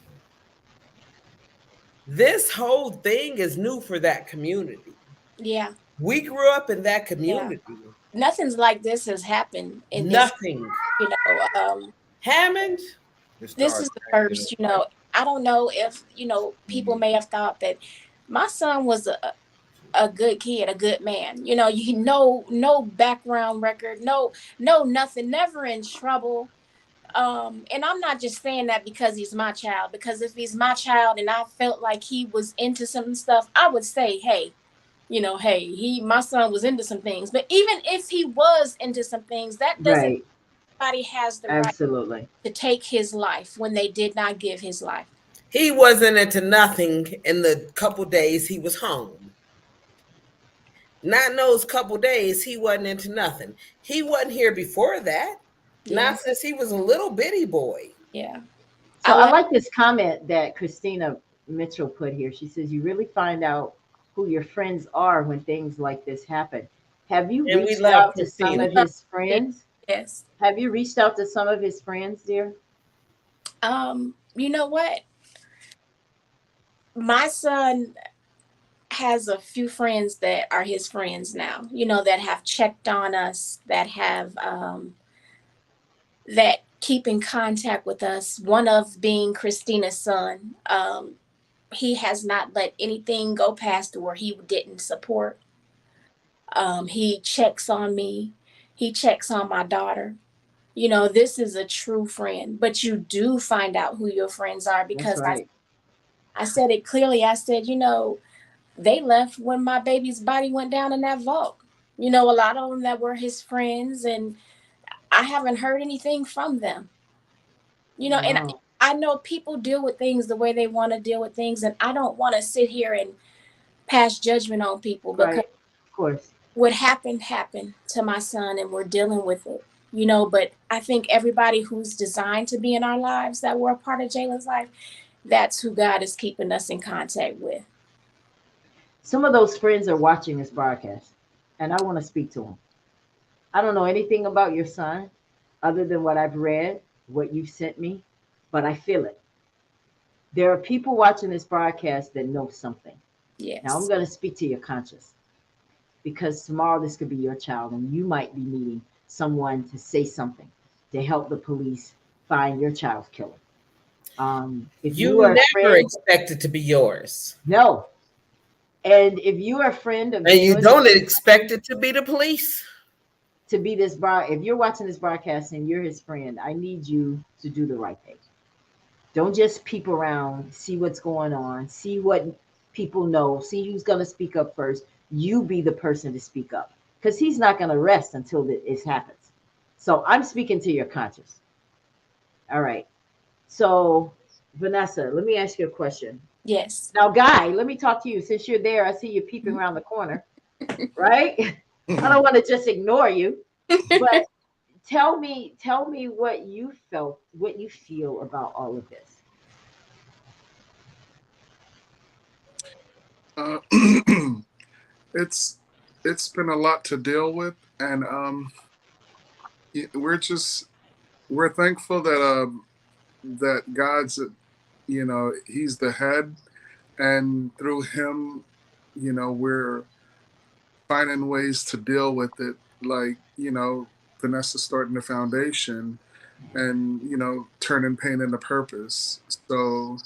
This whole thing is new for that community.
Yeah.
We grew up in that community.
Yeah. Nothing's like this has happened in
nothing.
This, you know,
Hammond.
This is the first, you know. I don't know if, you know, people may have thought that my son was a good kid, a good man. You know, no background record, no nothing, never in trouble. And I'm not just saying that because he's my child, because if he's my child and I felt like he was into some stuff, I would say, hey, you know, my son was into some things. But even if he was into some things, that doesn't, everybody has the right to take his life when they did not give his life.
He wasn't into nothing in the couple days he was home. Not in those couple days, he wasn't into nothing. He wasn't here before that. Yeah. Not since he was a little bitty boy.
Yeah.
So I like this comment that Christina Mitchell put here. She says, you really find out who your friends are when things like this happen. Have you reached out to some of his friends?
Yes.
Have you reached out to some of his friends, dear?
You know what? My son has a few friends that are his friends now, you know, that have checked on us, that have that keep in contact with us. One of being Christina's son. He has not let anything go past where he didn't support. He checks on me. He checks on my daughter. You know, this is a true friend, but you do find out who your friends are because I said it clearly. I said, you know, they left when my baby's body went down in that vault. You know, a lot of them that were his friends, and I haven't heard anything from them. You know, and I know people deal with things the way they want to deal with things, and I don't want to sit here and pass judgment on people because
of course
what happened to my son, and we're dealing with it. You know, but I think everybody who's designed to be in our lives that were a part of Jalen's life, that's who God is keeping us in contact with.
Some of those friends are watching this broadcast, and I want to speak to them. I don't know anything about your son other than what I've read, what you've sent me, but I feel it. There are people watching this broadcast that know something.
Yes.
Now I'm going to speak to your conscience, because tomorrow this could be your child, and you might be needing someone to say something to help the police find your child's killer. If
you are never expected to be yours.
No. And if you are a friend of
and you don't expect it to be the police,
to be this if you're watching this broadcast and you're his friend, I need you to do the right thing. Don't just peep around, see what's going on, see what people know, see who's going to speak up first. You be the person to speak up, because he's not going to rest until it happens. So I'm speaking to your conscience. All right. So Vanessa, let me ask you a question.
Yes.
Now, Guy, let me talk to you. Since you're there, I see you peeping around the corner, right? I don't want to just ignore you, but tell me what you felt, what you feel about all of this.
It's been a lot to deal with, and we're thankful that God's, he's the head, and through him, we're finding ways to deal with it, like, Vanessa starting the foundation and, turning pain into purpose. So,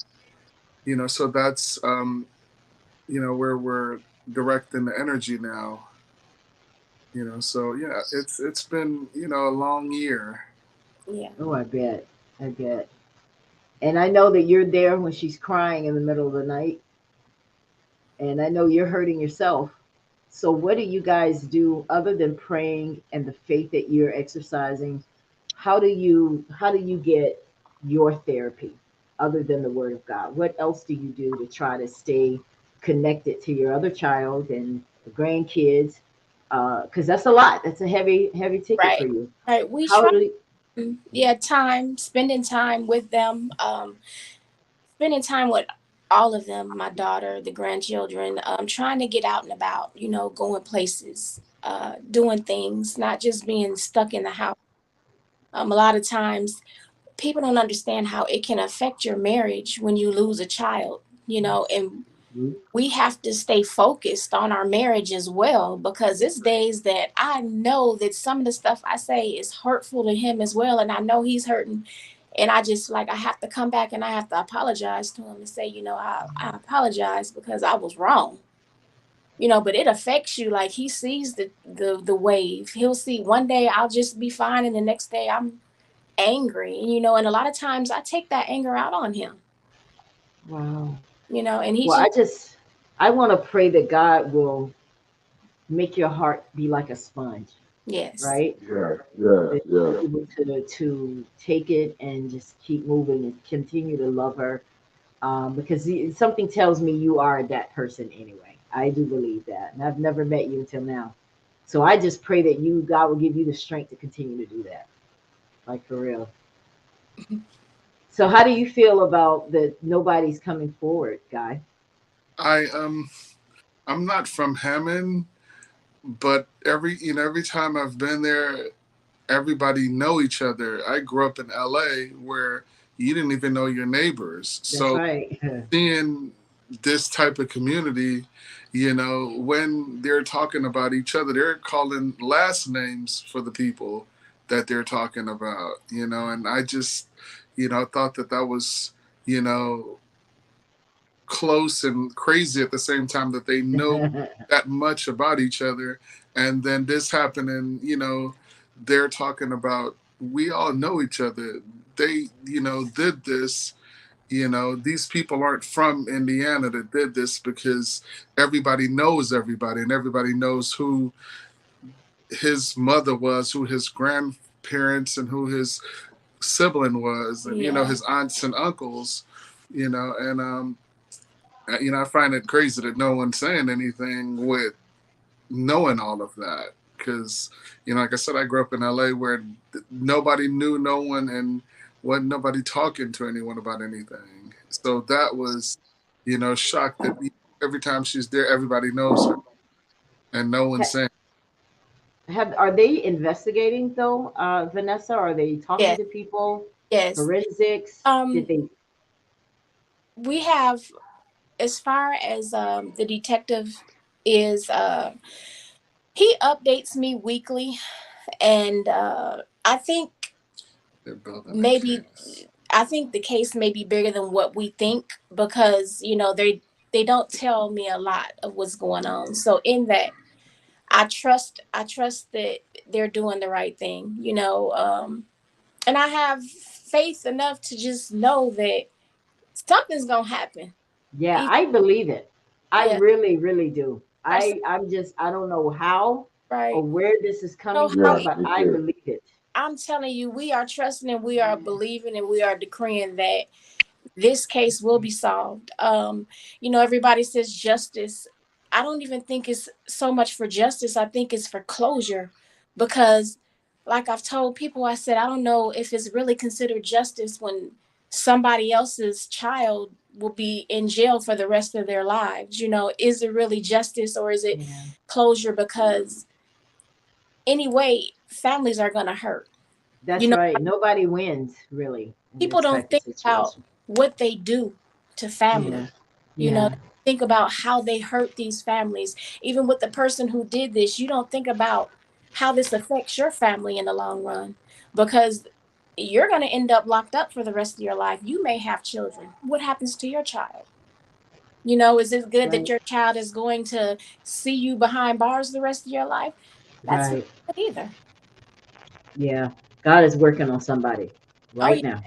so that's, where we're directing the energy now. So yeah, it's been, a long year.
Yeah.
Oh, I bet. And I know that you're there when she's crying in the middle of the night. And I know you're hurting yourself. So what do you guys do other than praying and the faith that you're exercising? How do you get your therapy other than the word of God? What else do you do to try to stay connected to your other child and the grandkids? Because that's a lot. That's a heavy ticket for you.
Right. We spending time with them, spending time with all of them, my daughter, the grandchildren, trying to get out and about, going places, doing things, not just being stuck in the house. A lot of times people don't understand how it can affect your marriage when you lose a child, and we have to stay focused on our marriage as well, because it's days that I know that some of the stuff I say is hurtful to him as well. And I know he's hurting. And I just I have to come back and I have to apologize to him and say, I apologize because I was wrong. But it affects you. Like, he sees the wave. He'll see one day I'll just be fine, and the next day I'm angry. And a lot of times I take that anger out on him.
Wow.
And he.
Well, I want to pray that God will make your heart be like a sponge.
Yes.
Right?
Yeah.
Able to take it and just keep moving and continue to love her. Because something tells me you are that person anyway. I do believe that. And I've never met you until now. So I just pray that God will give you the strength to continue to do that. Like, for real. So how do you feel about that nobody's coming forward, Guy?
I'm not from Hammond, but every time I've been there, everybody know each other. I grew up in LA where you didn't even know your neighbors.
That's
so
right.
Seeing this type of community, when they're talking about each other, they're calling last names for the people that they're talking about, and I just, thought that was, close and crazy at the same time, that they know that much about each other. And then this happened, and they're talking about, we all know each other. They did this. These people aren't from Indiana that did this, because everybody knows everybody, and everybody knows who his mother was, who his grandparents, and who his sibling was, and his aunts and uncles, and I find it crazy that no one's saying anything with knowing all of that, because like I said, I grew up in LA where nobody knew no one, and wasn't nobody talking to anyone about anything. So that was shocked that every time she's there, everybody knows her and no one's saying.
Are they investigating though, Vanessa? Are they talking to people?
Yes.
Forensics?
We have, as far as the detective is, he updates me weekly, and I think the case may be bigger than what we think, because they don't tell me a lot of what's going on. So in that, I trust that they're doing the right thing, you know, and I have faith enough to just know that something's gonna happen.
Yeah, I believe it. I
Yeah.
really, really do. I don't know how or where this is coming from, but I believe it.
I'm telling you, we are trusting and we are believing and we are decreeing that this case will be solved. You know, everybody says justice. I don't even think it's so much for justice. I think it's for closure, because like I've told people, I said, I don't know if it's really considered justice when somebody else's child will be in jail for the rest of their lives. You know, is it really justice or is it closure? Because anyway, families are going to hurt.
That's right. Nobody wins, really.
People don't think about what they do to family. You know, think about how they hurt these families. Even with the person who did this, you don't think about how this affects your family in the long run, because you're going to end up locked up for the rest of your life. You may have children. What happens to your child? You know, is it good that your child is going to see you behind bars the rest of your life? That's not good either.
Yeah. God is working on somebody right now.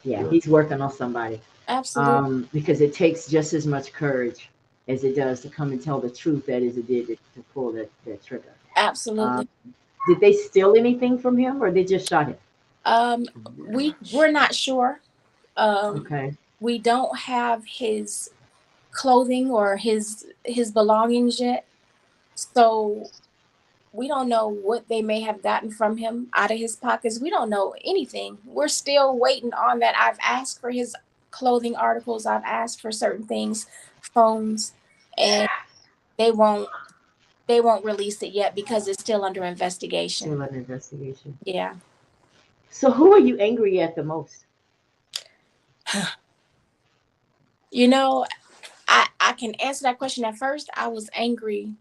Yeah, he's working on somebody.
Absolutely.
Because it takes just as much courage as it does to come and tell the truth that as it did to pull that trigger.
Absolutely.
Did they steal anything from him or they just shot him?
We're not sure.
Okay.
We don't have his clothing or his belongings yet. So we don't know what they may have gotten from him out of his pockets. We don't know anything. We're still waiting on that. I've asked for his clothing articles. I've asked for certain things, phones, and they won't release it yet because it's still under investigation.
Still under investigation.
Yeah.
So who are you angry at the most?
You know, I can answer that question. At first, I was angry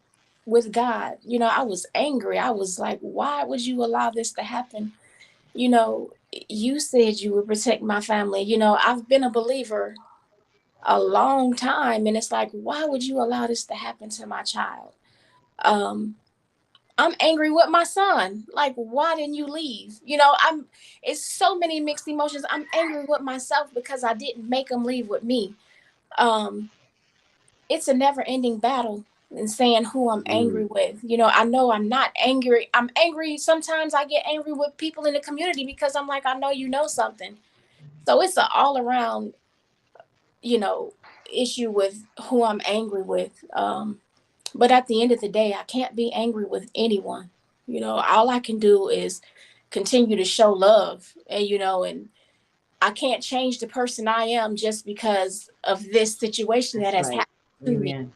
with God. You know, I was angry. I was like, why would you allow this to happen? You know, you said you would protect my family. You know, I've been a believer a long time, and it's like, why would you allow this to happen to my child? I'm angry with my son. Like, why didn't you leave? You know, it's so many mixed emotions. I'm angry with myself because I didn't make him leave with me. It's a never-ending battle in saying who I'm angry with. You know I'm not angry. I'm angry. Sometimes I get angry with people in the community because I'm like, I know you know something. So it's an all around, you know, issue with who I'm angry with. But at the end of the day, I can't be angry with anyone. You know, all I can do is continue to show love, and, you know, and I can't change the person I am just because of this situation that has happened to me.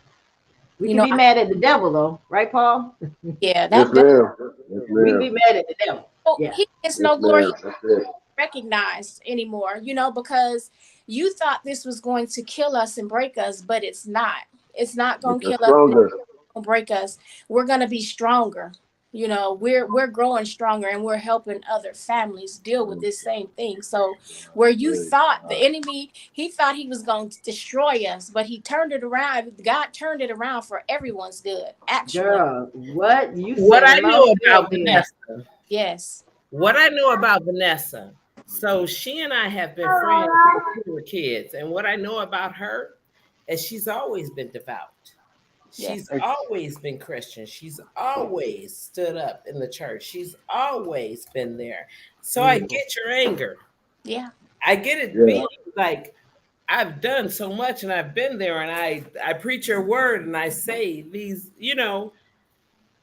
We can be mad at the devil, though, right, Paul?
Yeah,
we can be mad at the devil.
Yeah. He gets no glory recognized anymore, you know, because you thought this was going to kill us and break us, but it's not. It's not going to kill us, break us. We're going to be stronger. You know, we're growing stronger, and we're helping other families deal with this same thing. So where you thought the enemy, he thought he was going to destroy us, but he turned it around. God turned it around for everyone's good. Actually,
girl, what you said?
What I know about Vanessa.
Yes.
What I know about Vanessa. So she and I have been friends since we were kids, and what I know about her is she's always been devout. She's always been Christian. She's always stood up in the church. She's always been there. So I get your anger.
Yeah.
I get it being like, I've done so much and I've been there, and I preach your word and I say these, you know,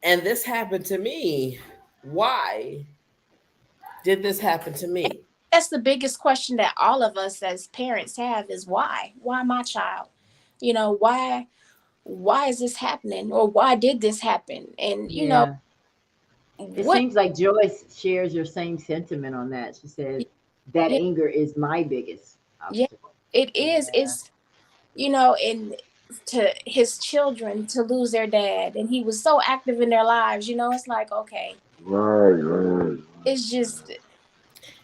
and this happened to me. Why did this happen to me?
That's the biggest question that all of us as parents have is why? Why my child? You know, why is this happening, or why did this happen? And you know,
it seems like Joyce shares your same sentiment on that. She said that anger is my biggest obstacle.
It is. It's, you know, and to his children to lose their dad, and he was so active in their lives, you know, it's like, okay,
right.
It's just,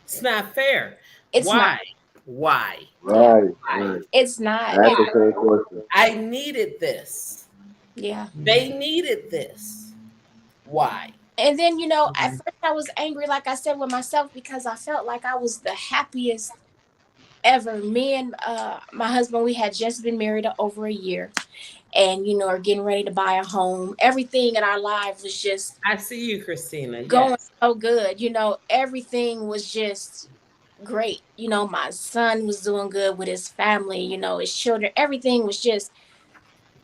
it's not fair.
It's
why?
not.
Why?
Right.
It's not.
That's the same question.
I needed this.
Yeah.
They needed this. Why?
And then, at first I was angry, like I said, with myself because I felt like I was the happiest ever. Me and my husband, we had just been married over a year, and are getting ready to buy a home. Everything in our life was just.
I see you, Christina.
Going
yes.
so good. Everything was just great. My son was doing good with his family. His children. Everything was just.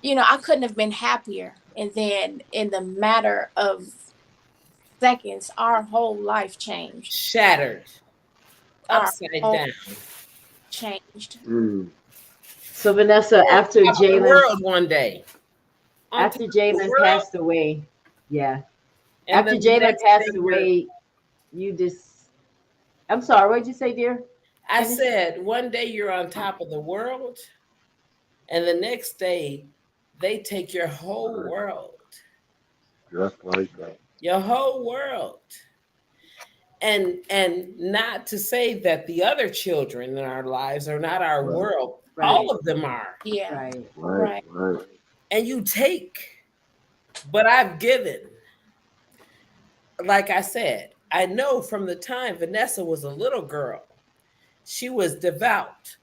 I couldn't have been happier. And then in the matter of seconds, our whole life changed.
Shattered. Upside down.
Changed.
So Vanessa, after Jalen
world one day.
After Jalen passed away, after Jalen passed away, you just I'm sorry, what did you say, dear?
I said one day you're on top of the world, and the next day they take your whole world.
Just like that.
Your whole world. And not to say that the other children in our lives are not our world.
Right.
All of them are.
Yeah.
Right.
And you take, but I've given. Like I said, I know from the time Vanessa was a little girl, she was devout.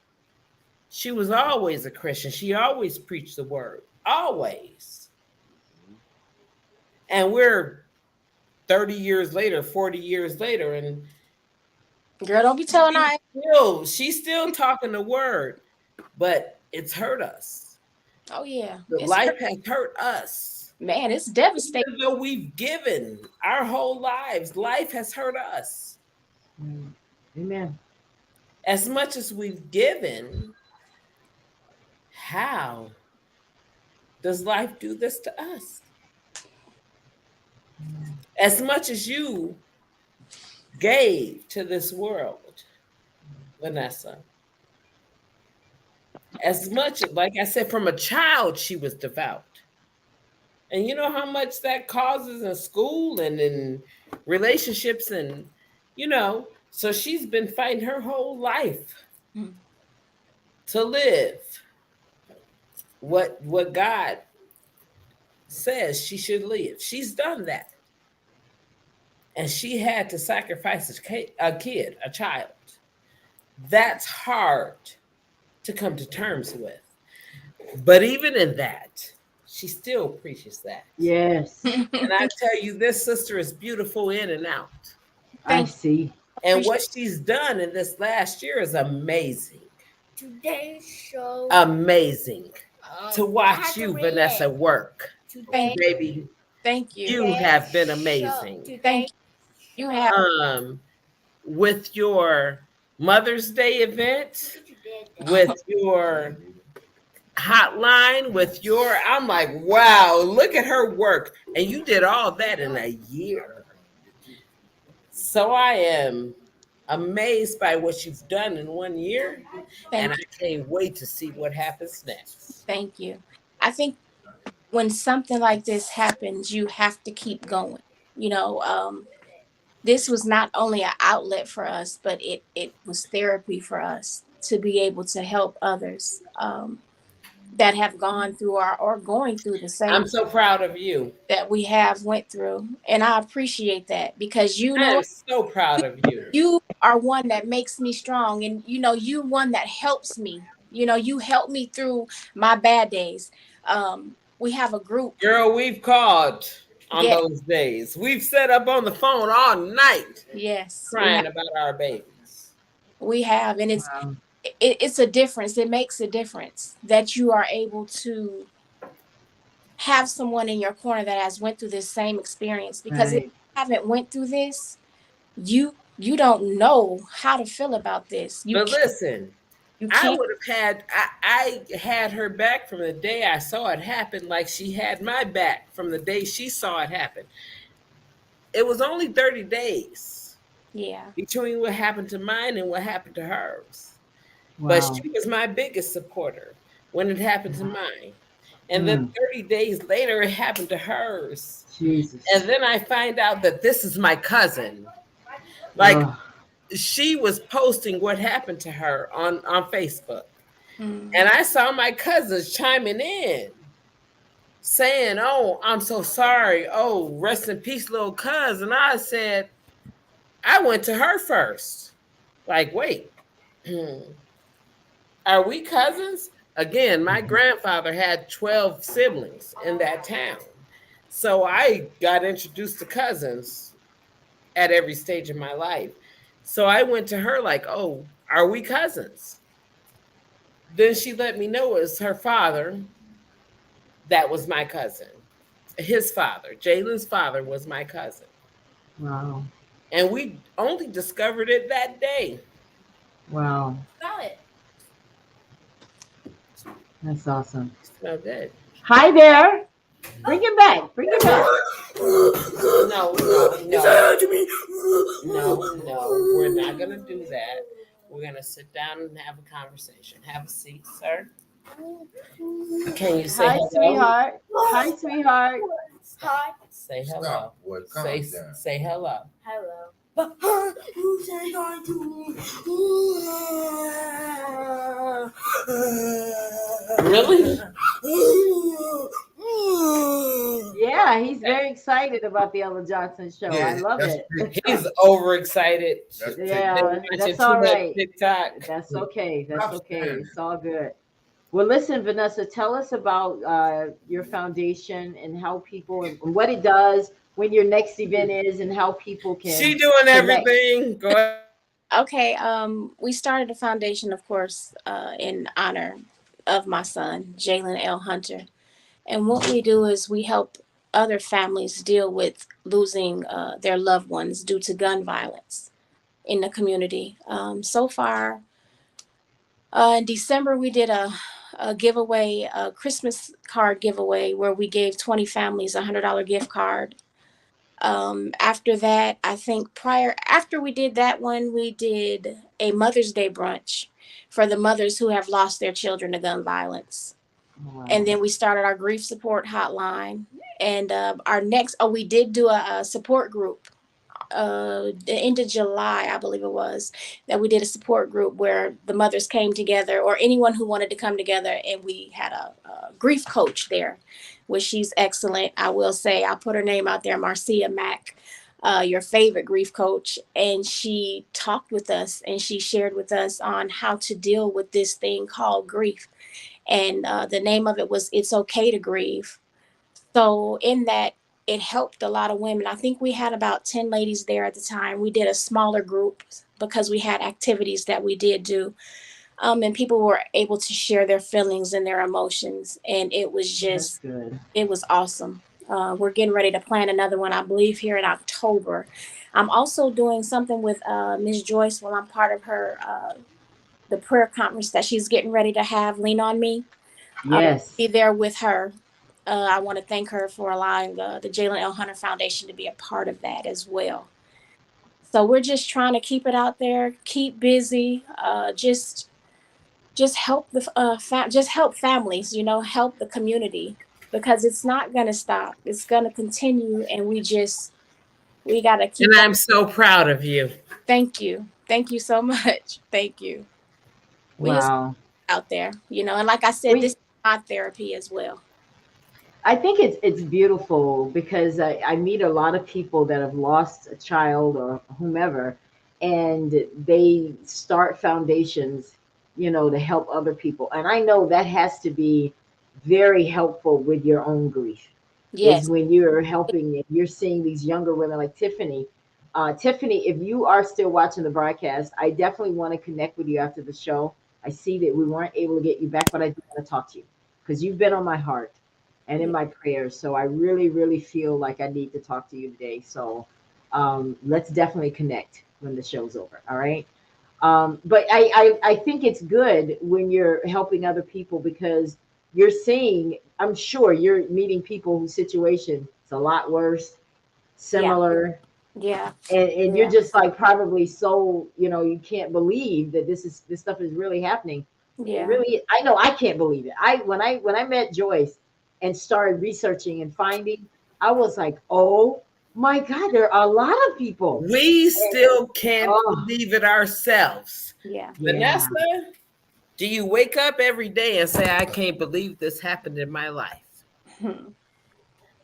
She was always a Christian. She always preached the word. Always. And we're 30 years later, 40 years later, and
girl, don't be telling I.
She's still talking the word, but it's hurt us.
Oh yeah,
life has hurt us.
Man, it's devastating.
Even though we've given our whole lives, life has hurt us.
Amen.
As much as we've given, how does life do this to us? As much as you gave to this world, Vanessa, as much, like I said, from a child, she was devout. And you know how much that causes in school and in relationships and, so she's been fighting her whole life to live what God says she should live. She's done that. And she had to sacrifice a kid, a child. That's hard to come to terms with. But even in that, she still preaches that.
Yes.
And I tell you, this sister is beautiful in and out.
I see.
And what she's done in this last year is amazing.
Today's show.
Amazing to watch you, Vanessa, work.
Thank you.
Baby.
Thank you.
You have been amazing.
Thank you. You have.
With your Mother's Day event, with your hotline, with your, I'm like, wow, look at her work. And you did all that in a year. So I am amazed by what you've done in 1 year. And I can't wait to see what happens next.
Thank you. I think when something like this happens, you have to keep going. This was not only an outlet for us, but it was therapy for us to be able to help others that have gone through or going through the same.
I'm so proud of you
that we have went through, and I appreciate that because
I'm so proud of you.
You are one that makes me strong, and you one that helps me. You help me through my bad days. We have a group.
Girl, we've called on those days. We've sat up on the phone all night.
Yes.
Crying about our babies.
We have, and it's a difference. It makes a difference that you are able to have someone in your corner that has went through this same experience. Because if you haven't went through this, you don't know how to feel about this.
But listen, I would have had, I had her back from the day I saw it happen, like she had my back from the day she saw it happen. It was only 30 days between what happened to mine and what happened to hers. Wow. But she was my biggest supporter when it happened to mine. And then 30 days later, it happened to hers.
Jesus.
And then I find out that this is my cousin. Like, she was posting what happened to her on Facebook. And I saw my cousins chiming in saying, oh, I'm so sorry. Oh, rest in peace, little cuz. And I said, I went to her first. Like, wait, are we cousins? Again, my grandfather had 12 siblings in that town. So I got introduced to cousins at every stage of my life. So I went to her like, oh, are we cousins? Then she let me know it was her father that was my cousin. His father, Jalen's father, was my cousin.
Wow.
And we only discovered it that day.
Wow.
Got it.
That's awesome.
So good.
Hi there. Bring it back. Bring it back.
No, we're not going to do that. We're going to sit down and have a conversation. Have a seat, sir. Can you say
hi,
hello?
Sweetheart. Hi, sweetheart.
Hi.
Say hello. Say hello.
Hello.
You say hi to me.
Really?
Yeah, he's very excited about the Ella Johnson show. I love it.
He's overexcited.
Yeah, that's all right.
TikTok.
That's okay. That's okay. It's all good. Well, listen, Vanessa, tell us about your foundation and how people and what it does, when your next event is, and how people can.
She doing everything. Go ahead.
Okay. We started a foundation, of course, in honor of my son, Jalen L. Hunter. And what we do is we help other families deal with losing their loved ones due to gun violence in the community. So far, in December, we did a giveaway, a Christmas card giveaway, where we gave 20 families a $100 gift card. After that, I think after we did that one, we did a Mother's Day brunch for the mothers who have lost their children to gun violence. Wow. And then we started our grief support hotline. And our next, we did do a support group. The end of July, I believe it was, that we did a support group where the mothers came together, or anyone who wanted to come together, and we had a grief coach there, which she's excellent. I will say, I'll put her name out there, Marcia Mack, your favorite grief coach. And she talked with us and she shared with us on how to deal with this thing called grief. And the name of it was It's Okay to Grieve. So in that, it helped a lot of women. I think we had about 10 ladies there at the time. We did a smaller group because we had activities that we did do. And people were able to share their feelings and their emotions. And it was just, it was awesome. We're getting ready to plan another one, I believe, here in October. I'm also doing something with Ms. Joyce while I'm part of her, the prayer conference that she's getting ready to have, Lean on Me.
Yes.
I'll be there with her. I want to thank her for allowing the Jalen L. Hunter Foundation to be a part of that as well. So we're just trying to keep it out there, keep busy, just help help families, help the community, because it's not going to stop. It's going to continue, and we got to keep.
And I'm so proud of you.
Thank you. Thank you so much. Thank you. We just out there, and like I said, this is my therapy as well.
I think it's beautiful because I meet a lot of people that have lost a child or whomever, and they start foundations, to help other people. And I know that has to be very helpful with your own grief.
Yes.
Is when you're helping, you're seeing these younger women like Tiffany. Tiffany, if you are still watching the broadcast, I definitely want to connect with you after the show. I see that we weren't able to get you back, but I do want to talk to you because you've been on my heart and in my prayers. So I really, really feel like I need to talk to you today. So let's definitely connect when the show's over. All right. But I think it's good when you're helping other people because you're seeing, I'm sure you're meeting people whose situation is a lot worse, similar.
Yeah.
And you're just like probably so, you can't believe that this stuff is really happening.
Yeah.
Really, I know I can't believe it. When I met Joyce and started researching and finding, I was like, oh My God, there are a lot of people.
We still can't believe it ourselves.
Yeah.
Vanessa, do you wake up every day and say, I can't believe this happened in my life?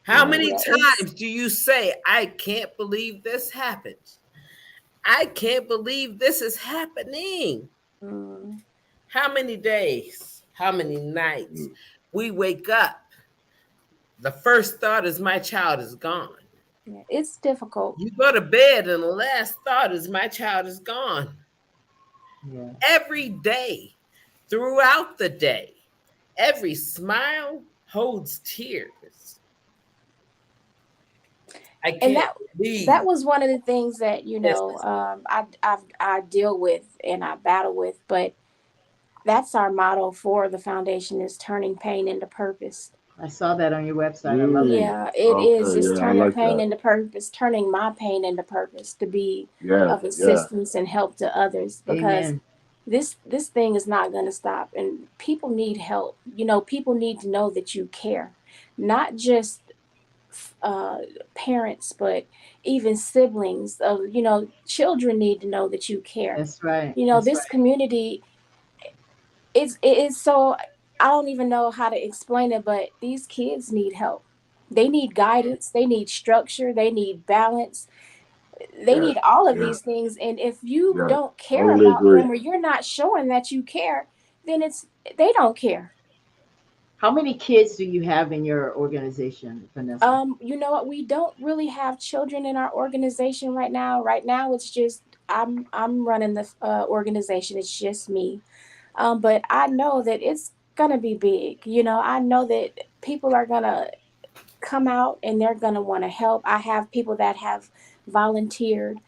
How many times do you say, I can't believe this happened? I can't believe this is happening. How many days, how many nights we wake up, the first thought is my child is gone.
Yeah, it's difficult.
You go to bed and the last thought is my child is gone.
Yeah.
Every day, throughout the day, every smile holds tears.
And that was one of the things that, you know, I deal with and I battle with, but that's our motto for the foundation is turning pain into purpose.
I saw that on your website. I love it.
Yeah, it is. It's turning pain into purpose, turning my pain into purpose to be of assistance and help to others, because this thing is not going to stop, and people need help. You know, people need to know that you care, not just parents, but even siblings of, you know, children need to know that you care.
That's right.
You know, this community, it is so, I don't even know how to explain it, but these kids need help. They need guidance. They need structure. They need balance. They need all of these things. And if you don't care about them, or you're not showing that you care, then they don't care.
How many kids do you have in your organization, Vanessa?
You know what? We don't really have children in our organization right now. Right now, it's just I'm running the organization. It's just me. But I know that it's gonna be big. You know, I know that people are gonna come out and they're gonna want to help. I have people that have volunteered,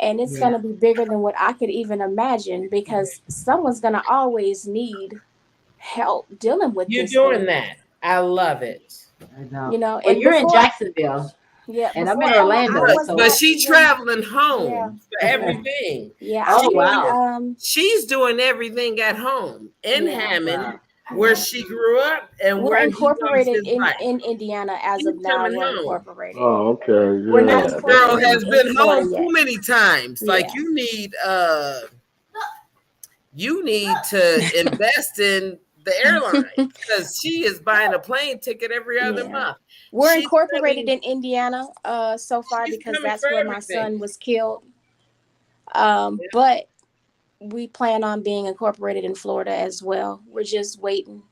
and it's gonna be bigger than what I could even imagine, because someone's gonna always need help dealing with
you're
this
doing
thing.
that. I love it.
I know.
You know,
well,
and
you're in
before,
Jacksonville.
Yeah,
and I'm in Orlando.
But she traveling home for everything.
Oh, wow.
She's doing everything at home in Hammond, where she grew up, and
we're
where
incorporated in Indiana as of now. We're incorporated.
Oh, okay.
We're not
This girl has been home
yet.
too many times. Like you need to invest in the airline, because she is buying a plane ticket every other month.
We're incorporated in Indiana so far, because that's where my son was killed. But we plan on being incorporated in Florida as well. We're just waiting.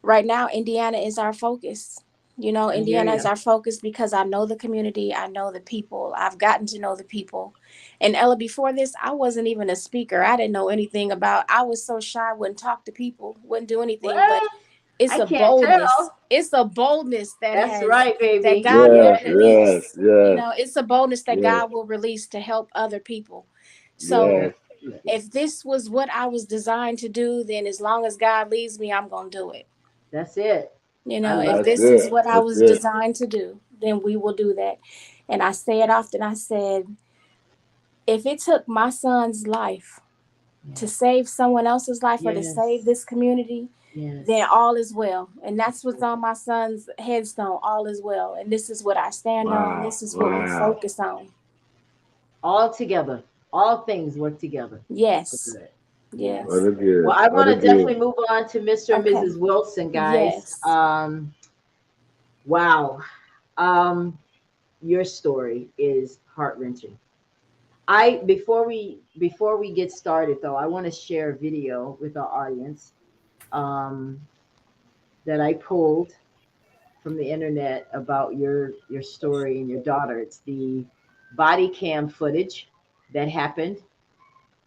Right now, Indiana is our focus. You know, Indiana is our focus because I know the community. I know the people. I've gotten to know the people. And Ella, before this, I wasn't even a speaker. I didn't know anything I was so shy, wouldn't talk to people, wouldn't do anything. But it's a boldness. It's a boldness that
right, baby.
That God will release.
You
know, it's a boldness that God will release to help other people. So if this was what I was designed to do, then as long as God leads me, I'm going to do it.
That's it.
You know, if this is what I was designed to do, then we will do that. And I say it often. I said, if it took my son's life to save someone else's life or to save this community, then all is well. And that's what's on my son's headstone, all is well. And this is what I stand on. And this is what we focus on.
All together. All things work together.
Yes. Yes.
Well, I want to definitely move on to Mr. and Mrs. Wilson, guys.
Yes.
Wow. Your story is heart-wrenching. Before we get started though, I want to share a video with our audience that I pulled from the internet about your story and your daughter. It's the body cam footage that happened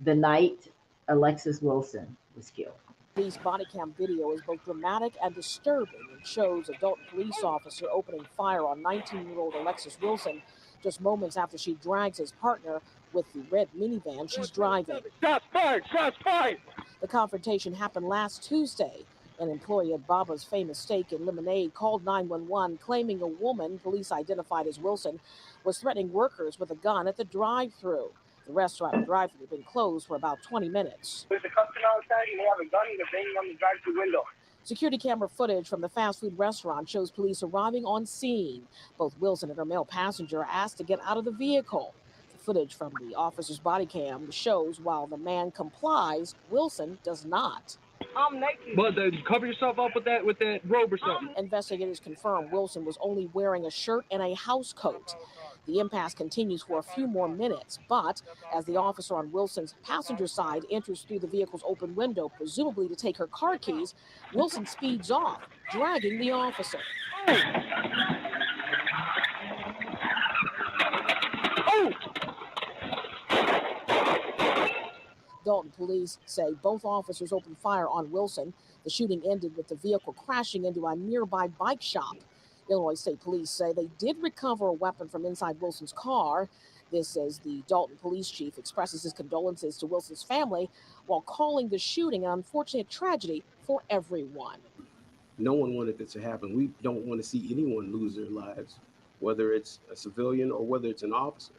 the night Alexis Wilson was killed.
This body cam video is both dramatic and disturbing. It shows adult police officer opening fire on 19-year-old Alexis Wilson just moments after she drags his partner with the red minivan she's driving.
Shots fired! Shots fired!
The confrontation happened last Tuesday. An employee at Baba's Famous Steak in Lemonade called 911, claiming a woman, police identified as Wilson, was threatening workers with a gun at the drive-thru. The restaurant and drive-thru had been closed for about 20 minutes.
There's a customer outside and they have a gun and they're banging on the drive-thru window.
Security camera footage from the fast food restaurant shows police arriving on scene. Both Wilson and her male passenger are asked to get out of the vehicle. The footage from the officer's body cam shows while the man complies, Wilson does not.
I'm naked. But cover yourself up with that robe or something.
Investigators confirm Wilson was only wearing a shirt and a house coat. The impasse continues for a few more minutes, but as the officer on Wilson's passenger side enters through the vehicle's open window, presumably to take her car keys, Wilson speeds off, dragging the officer. Dalton police say both officers opened fire on Wilson. The shooting ended with the vehicle crashing into a nearby bike shop. Illinois State Police say they did recover a weapon from inside Wilson's car. This as the Dalton police chief expresses his condolences to Wilson's family while calling the shooting an unfortunate tragedy for everyone.
No one wanted this to happen. We don't want to see anyone lose their lives, whether it's a civilian or whether it's an officer.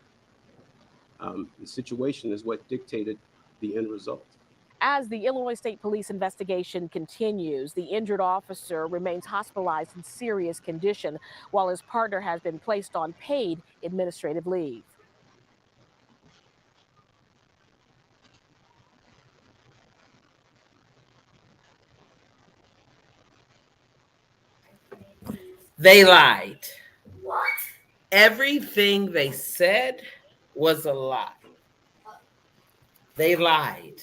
The situation is what dictated the end result.
As the Illinois State Police investigation continues, the injured officer remains hospitalized in serious condition, while his partner has been placed on paid administrative leave.
They lied. What? Everything they said was a lie. They lied.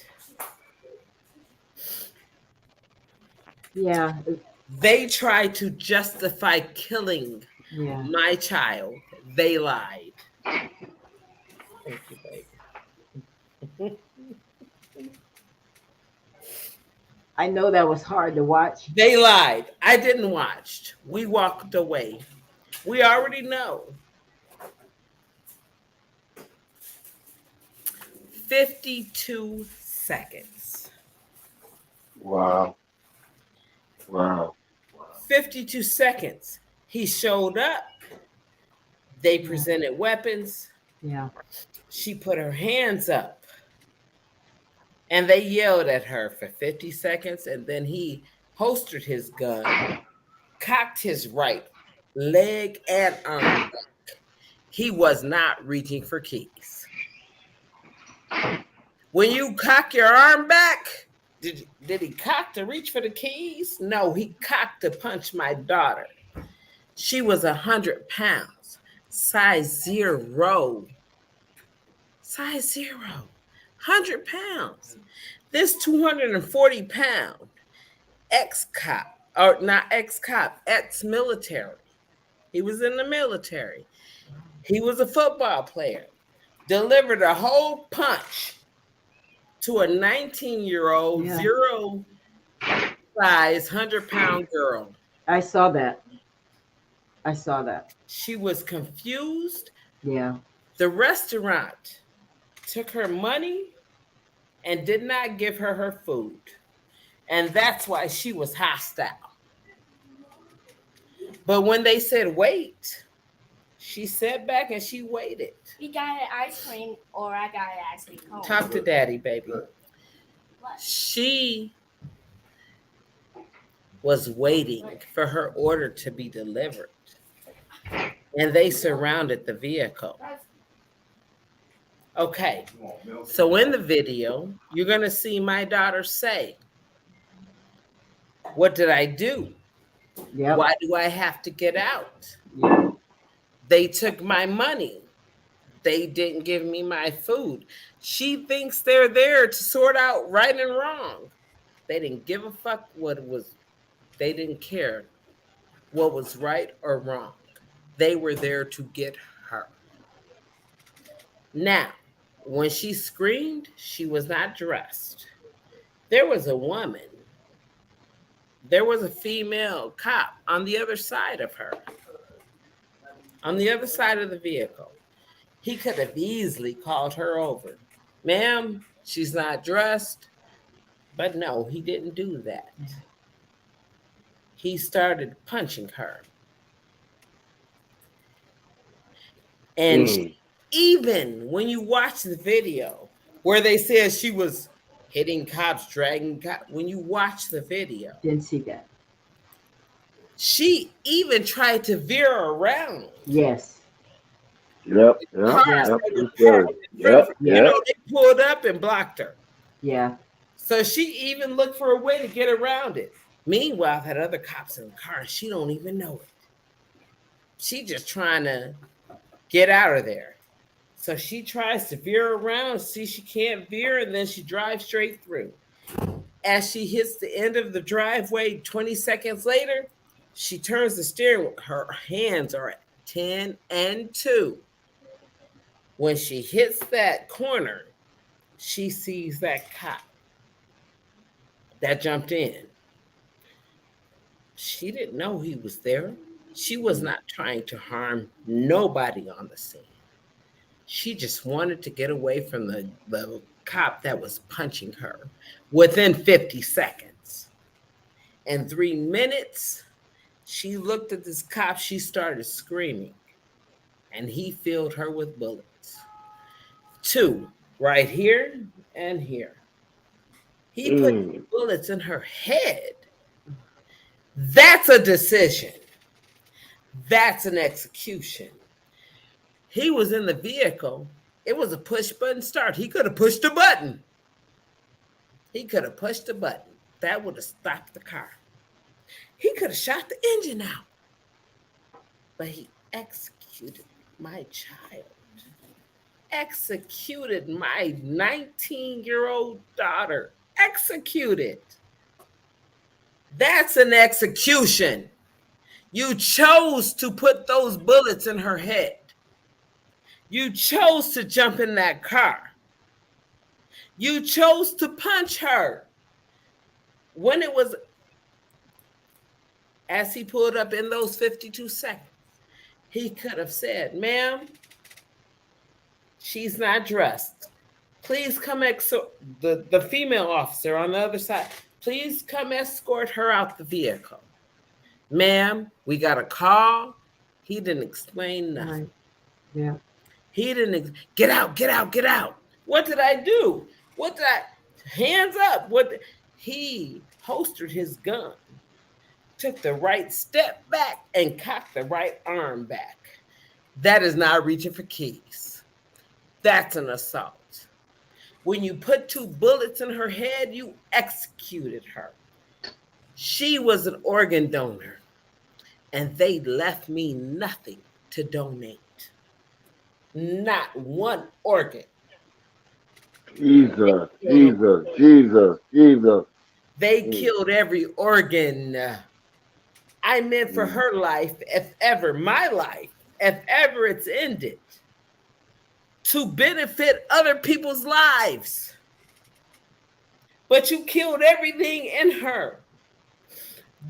Yeah.
They tried to justify killing my child. They lied. Thank you, baby.
I know that was hard to watch.
They lied. I didn't watch. We walked away. We already know. 52 seconds.
Wow. Wow.
52 seconds. He showed up. They presented weapons.
Yeah.
She put her hands up. And they yelled at her for 50 seconds. And then he holstered his gun, cocked his right leg and arm back. He was not reaching for keys. When you cock your arm back, did he cock to reach for the keys? No, he cocked to punch my daughter. She was 100 pounds, size 0. Size 0, 100 pounds. This 240-pound ex-cop, or not ex-cop, ex-military. He was in the military. He was a football player. Delivered a whole punch to a 19-year-old, 0 size, 100-pound girl.
I saw that.
She was confused.
Yeah.
The restaurant took her money and did not give her her food. And that's why she was hostile. But when they said wait, she sat back and she waited.
We got an ice cream, or I got an ice cream cone.
Talk to daddy, baby. She was waiting for her order to be delivered. And they surrounded the vehicle. Okay, so in the video, you're going to see my daughter say, what did I do?
Yep.
Why do I have to get out?
Yep.
They took my money. They didn't give me my food. She thinks they're there to sort out right and wrong. They didn't give a fuck what it was. They didn't care what was right or wrong. They were there to get her. Now, when she screamed, she was not dressed. There was a woman. There was a female cop on the other side of her. On the other side of the vehicle. He could have easily called her over. Ma'am, she's not dressed. But no, he didn't do that. He started punching her. And even when you watch the video where they said she was hitting cops, dragging cops. When you watch the video,
didn't see that.
She even tried to veer around.
Yes.
Yep.
They pulled up and blocked her.
Yeah.
So she even looked for a way to get around it. Meanwhile, that other cops in the car, and she don't even know it. She just trying to get out of there. So she tries to veer around, see she can't veer, and then she drives straight through. As she hits the end of the driveway, 20 seconds later, she turns the steering wheel. Her hands are at 10 and 2. When she hits that corner, she sees that cop that jumped in. She didn't know he was there. She was not trying to harm nobody on the scene. She just wanted to get away from the cop that was punching her within 50 seconds. In 3 minutes, she looked at this cop. She started screaming, and he filled her with bullets. 2 right here and here. He put bullets in her head. That's a decision. That's an execution. He was in the vehicle. It was a push button start. He could have pushed a button. That would have stopped the car. He could have shot the engine out. But he executed my child. Executed my 19-year-old daughter. Executed. That's an execution. You chose to put those bullets in her head. You chose to jump in that car. You chose to punch her. When it was, as he pulled up in those 52 seconds, he could have said, ma'am, she's not dressed. Please come the female officer on the other side, please come escort her out the vehicle. Ma'am, we got a call. He didn't explain nothing.
Right. Yeah.
He didn't get out. What did I do? Hands up. He holstered his gun, took the right step back, and cocked the right arm back. That is not reaching for keys. That's an assault. When you put 2 bullets in her head, you executed her. She was an organ donor, and they left me nothing to donate. Not one organ.
Jesus.
They killed every organ. I meant for her life, if ever, my life, if ever it's ended, to benefit other people's lives. But you killed everything in her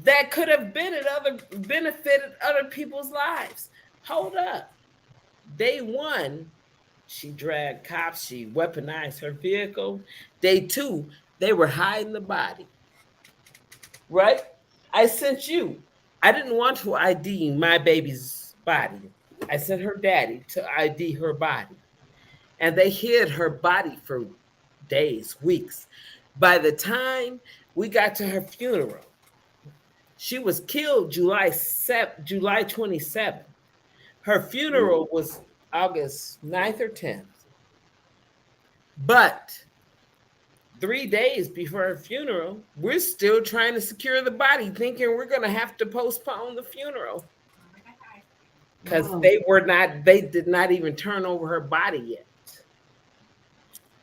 that could have benefited other people's lives. Hold up. Day 1, she dragged cops. She weaponized her vehicle. Day 2, they were hiding the body. Right? I sent you. I didn't want to ID my baby's body. I sent her daddy to ID her body. And they hid her body for days, weeks. By the time we got to her funeral, she was killed July 27th. Her funeral was August 9th or 10th. But 3 days before her funeral, we're still trying to secure the body, thinking we're going to have to postpone the funeral. Because they did not even turn over her body yet.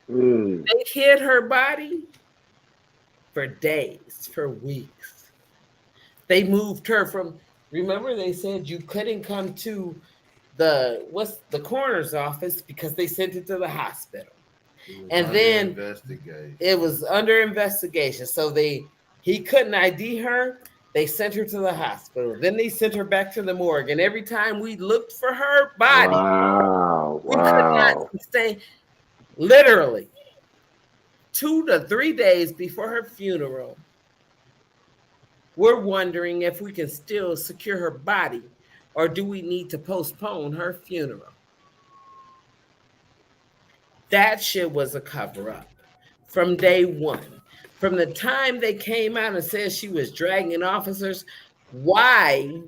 They hid her body for days, for weeks. They moved her from, remember they said you couldn't come to the coroner's office because they sent it to the hospital. And then it was under investigation. So he couldn't ID her. They sent her to the hospital. Then they sent her back to the morgue. And every time we looked for her body, we could not sustain. Literally 2 to 3 days before her funeral, we're wondering if we can still secure her body or do we need to postpone her funeral. That shit was a cover-up from day one. From the time they came out and said she was dragging officers, why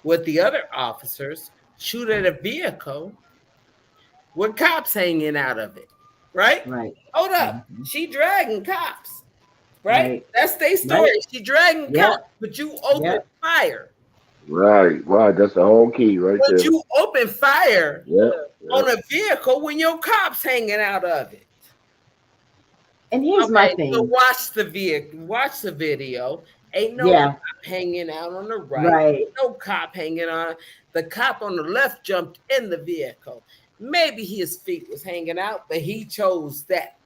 would the other officers shoot at a vehicle with cops hanging out of it? Right?
Right.
Hold up. She dragging cops. Right? That's their story.
Right.
She dragging cops, but you open fire.
Right. Wow, that's the whole key right there.
But you open fire on a vehicle when your cops hanging out of it.
And here's my thing.
So watch the video. Ain't no cop hanging out on the right. No cop hanging on. The cop on the left jumped in the vehicle. Maybe his feet was hanging out, but he chose that.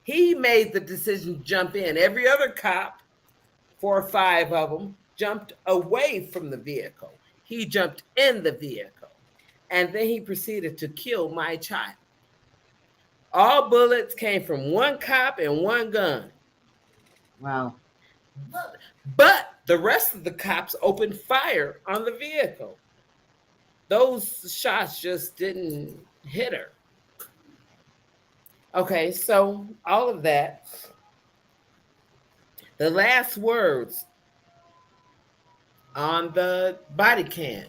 He made the decision to jump in. Every other cop, 4 or 5 of them, jumped away from the vehicle. He jumped in the vehicle. And then he proceeded to kill my child. All bullets came from one cop and one gun.
Wow.
But the rest of the cops opened fire on the vehicle. Those shots just didn't hit her. Okay, so all of that. The last words on the body cam.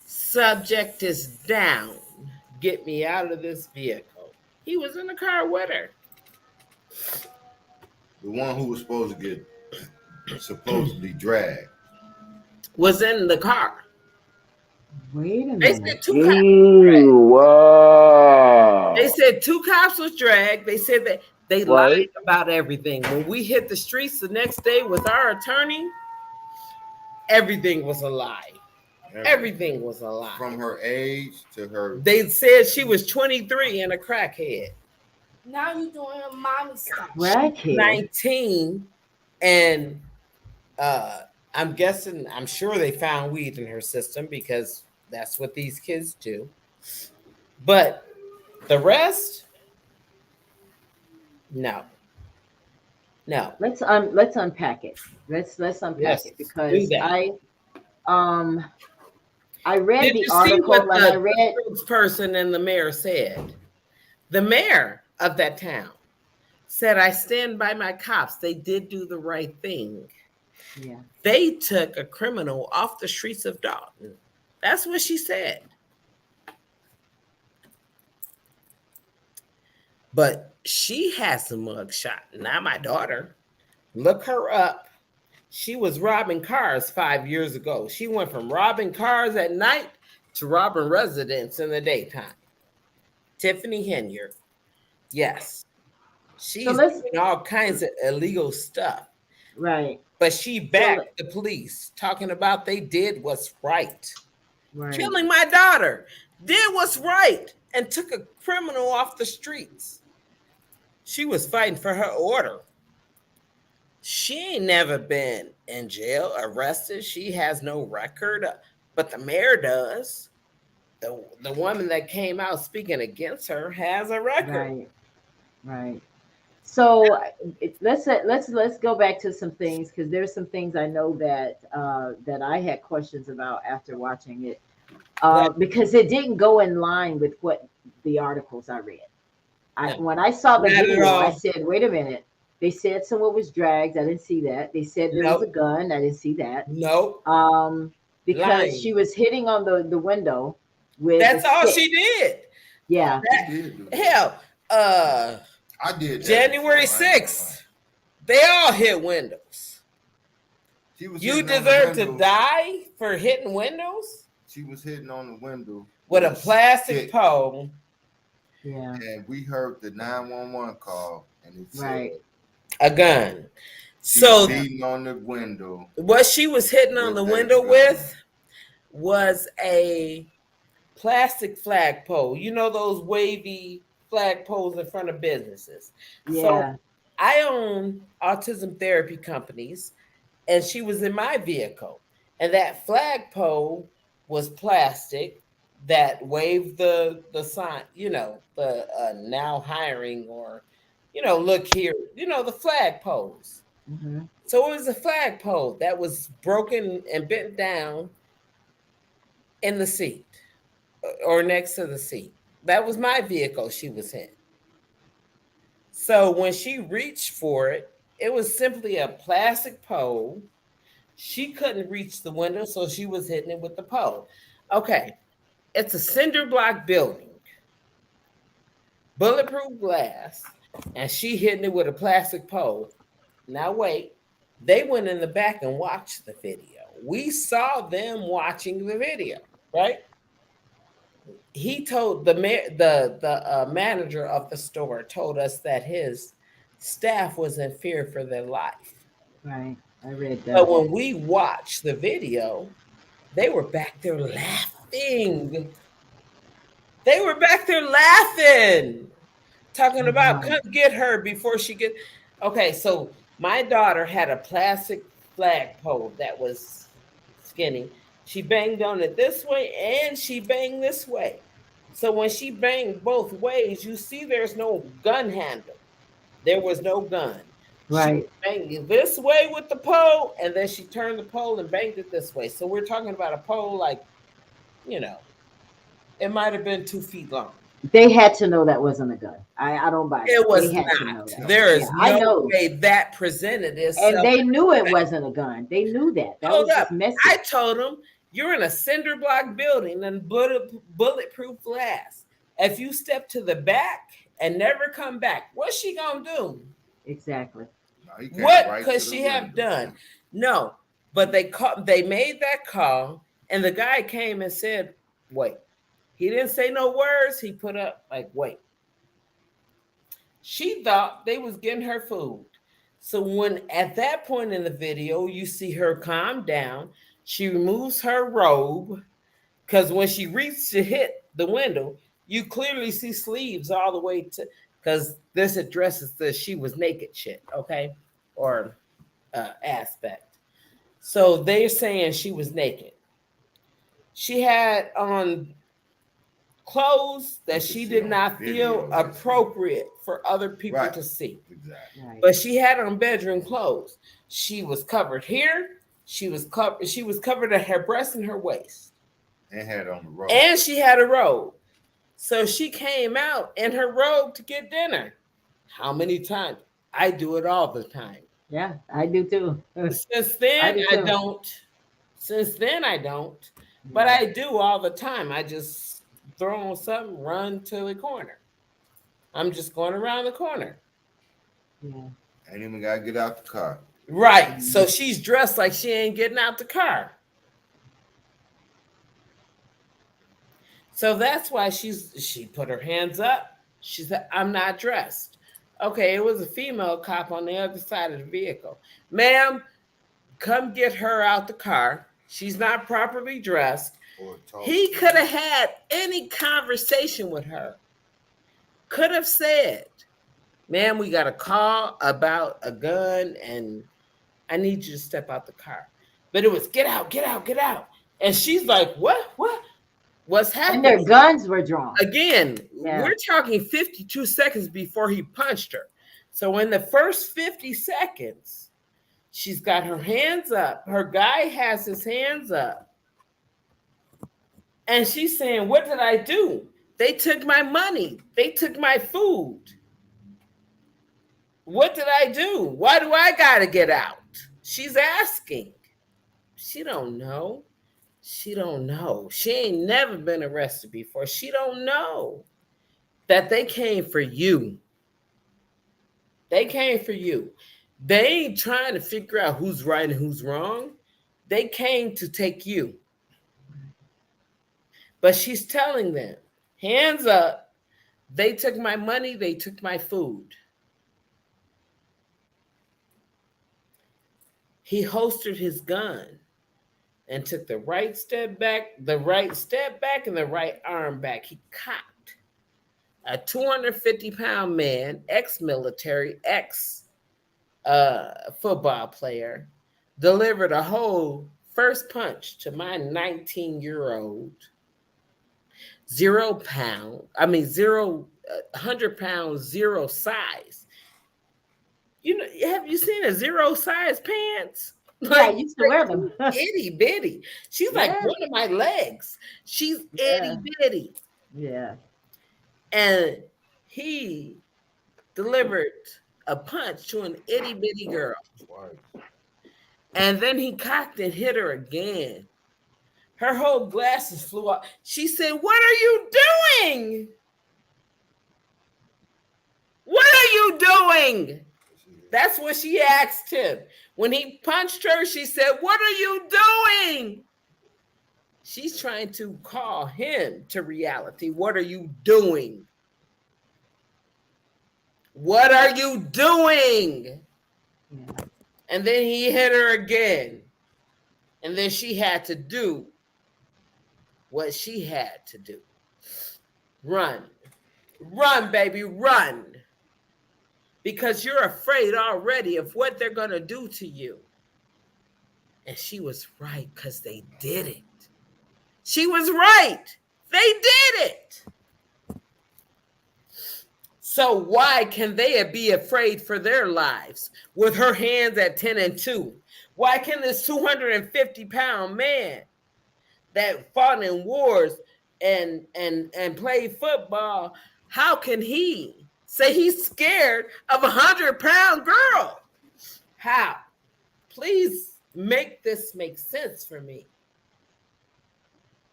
Subject is down. Get me out of this vehicle. He was in the car with her.
The one who was supposed to get supposedly dragged
was in the car.
Wait a minute.
They said 2 cops was dragged.
Wow.
They said 2 cops was dragged. They said that they lied about everything. When we hit the streets the next day with our attorney, everything was a lie. Everything was a lie.
From her age to her.
They said she was 23 and a crackhead.
Now you're doing mommy stuff.
Crackhead.
19, and I'm sure they found weed in her system because that's what these kids do. But the rest, no.
Let's unpack it. Let's unpack it because I read the article and I read
the person and the mayor said. The mayor of that town said, I stand by my cops. They did do the right thing.
Yeah.
They took a criminal off the streets of Dalton. That's what she said. But she has a mugshot, not my daughter. Look her up. She was robbing cars 5 years ago. She went from robbing cars at night to robbing residents in the daytime. Tiffany Henyard. Yes. She's doing all kinds of illegal stuff.
Right.
But she backed the police, talking about they did what's right. Killing my daughter, did what's right, and took a criminal off the streets. She was fighting for her order. She ain't never been in jail, arrested. She has no record, but the mayor does. The woman that came out speaking against her has a record.
Right. So let's go back to some things because there's some things I know that that I had questions about after watching it because it didn't go in line with what the articles I read. When I saw the video, I said, "Wait a minute." They said someone was dragged. I didn't see that. They said there was a gun. I didn't see that.
Nope.
Because she was hitting on the window with.
That's all she did.
Yeah.
Hell,
I did that
January 6th. They all hit windows. You deserve to die for hitting windows?
She was hitting on the window
with a plastic pole.
Yeah.
And we heard the 911 call and it said
a gun.
So beating on the window.
What she was hitting on the window with was a plastic flagpole. You know those wavy flagpoles in front of businesses.
Yeah.
So I own autism therapy companies, and she was in my vehicle, and that flagpole was plastic that waved the sign, the now hiring or, look here, the flagpoles.
Mm-hmm.
So it was a flagpole that was broken and bent down in the seat or next to the seat. That was my vehicle she was in. So when she reached for it, it was simply a plastic pole. She couldn't reach the window, so she was hitting it with the pole. Okay, it's a cinder block building, bulletproof glass, and she hitting it with a plastic pole. Now wait, they went in the back and watched the video. We saw them watching the video, right? He told the manager of the store told us that his staff was in fear for their life.
Right, I read that.
But when we watched the video, they were back there laughing. They were back there laughing, talking about come get her before she get. Okay, so my daughter had a plastic flagpole that was skinny. She banged on it this way and she banged this way. So when she banged both ways, you see there's no gun handle. There was no gun.
Right.
She banged this way with the pole, and then she turned the pole and banged it this way. So we're talking about a pole like, you know, it might have been 2 feet long.
They had to know that wasn't a gun. I don't buy it.
It was
they had
not.
To know that.
There is
I
no
know.
way that presented itself.
And they knew it wasn't a gun. They knew that. That
Hold
was
up.
just messy.
I told them, you're in a cinder block building and bulletproof glass. If you step to the back and never come back, what's she gonna do?
Exactly.
What could she have done? No, but they made that call, and the guy came and said, wait. He didn't say no words. He put up like, wait. She thought they was getting her food. So when at that point in the video, you see her calm down, she removes her robe, because when she reached to hit the window, you clearly see sleeves all the way to, because this addresses the she was naked shit, okay? Or aspect. So they're saying she was naked. She had on clothes that she did not feel appropriate for other people to see.
Exactly.
Right.
But she had on bedroom clothes. She was covered here. She was covered at her breast and her waist.
And had on the robe.
And she had a robe. So she came out in her robe to get dinner. How many times? I do it all the time.
Yeah, I do too.
Since then, I don't. But I do all the time. I just throw on something, run to the corner. I'm just going around the corner.
Yeah.
Ain't even gotta get out the car.
Right. So she's dressed like she ain't getting out the car. So that's why she put her hands up. She said, I'm not dressed. Okay, it was a female cop on the other side of the vehicle. Ma'am, come get her out the car. She's not properly dressed. He could have had any conversation with her. Could have said, ma'am, we got a call about a gun and I need you to step out the car. But it was get out, get out, get out. And she's like, what? What's happening?
And their guns were drawn.
Again, we're talking 52 seconds before he punched her. So in the first 50 seconds, she's got her hands up. Her guy has his hands up. And she's saying, what did I do? They took my money. They took my food. What did I do? Why do I got to get out? She's asking. She don't know. She don't know. She ain't never been arrested before. She don't know that they came for you. They came for you. They ain't trying to figure out who's right and who's wrong. They came to take you. But she's telling them, hands up. They took my money. They took my food. He holstered his gun and took the right step back, and the right arm back. He cocked. A 250-pound man, ex-military, ex-football player, delivered a whole first punch to my 19-year-old, 100 pounds, zero size. You know, have you seen a zero size pants?
Yeah, I used to wear them.
Itty bitty. She's like one of my legs. She's itty bitty.
Yeah.
And he delivered a punch to an itty bitty girl. And then he cocked and hit her again. Her whole glasses flew off. She said, "What are you doing? What are you doing?" That's what she asked him. When he punched her, she said, "What are you doing?" She's trying to call him to reality. What are you doing? What are you doing? Yeah. And then he hit her again. And then she had to do what she had to do. Run. Run, baby, run. Because you're afraid already of what they're going to do to you. And she was right, because they did it. She was right. They did it. So why can they be afraid for their lives with her hands at 10 and 2? Why can this 250-pound man that fought in wars and played football, how can he say he's scared of a 100-pound girl? How? Please make this make sense for me.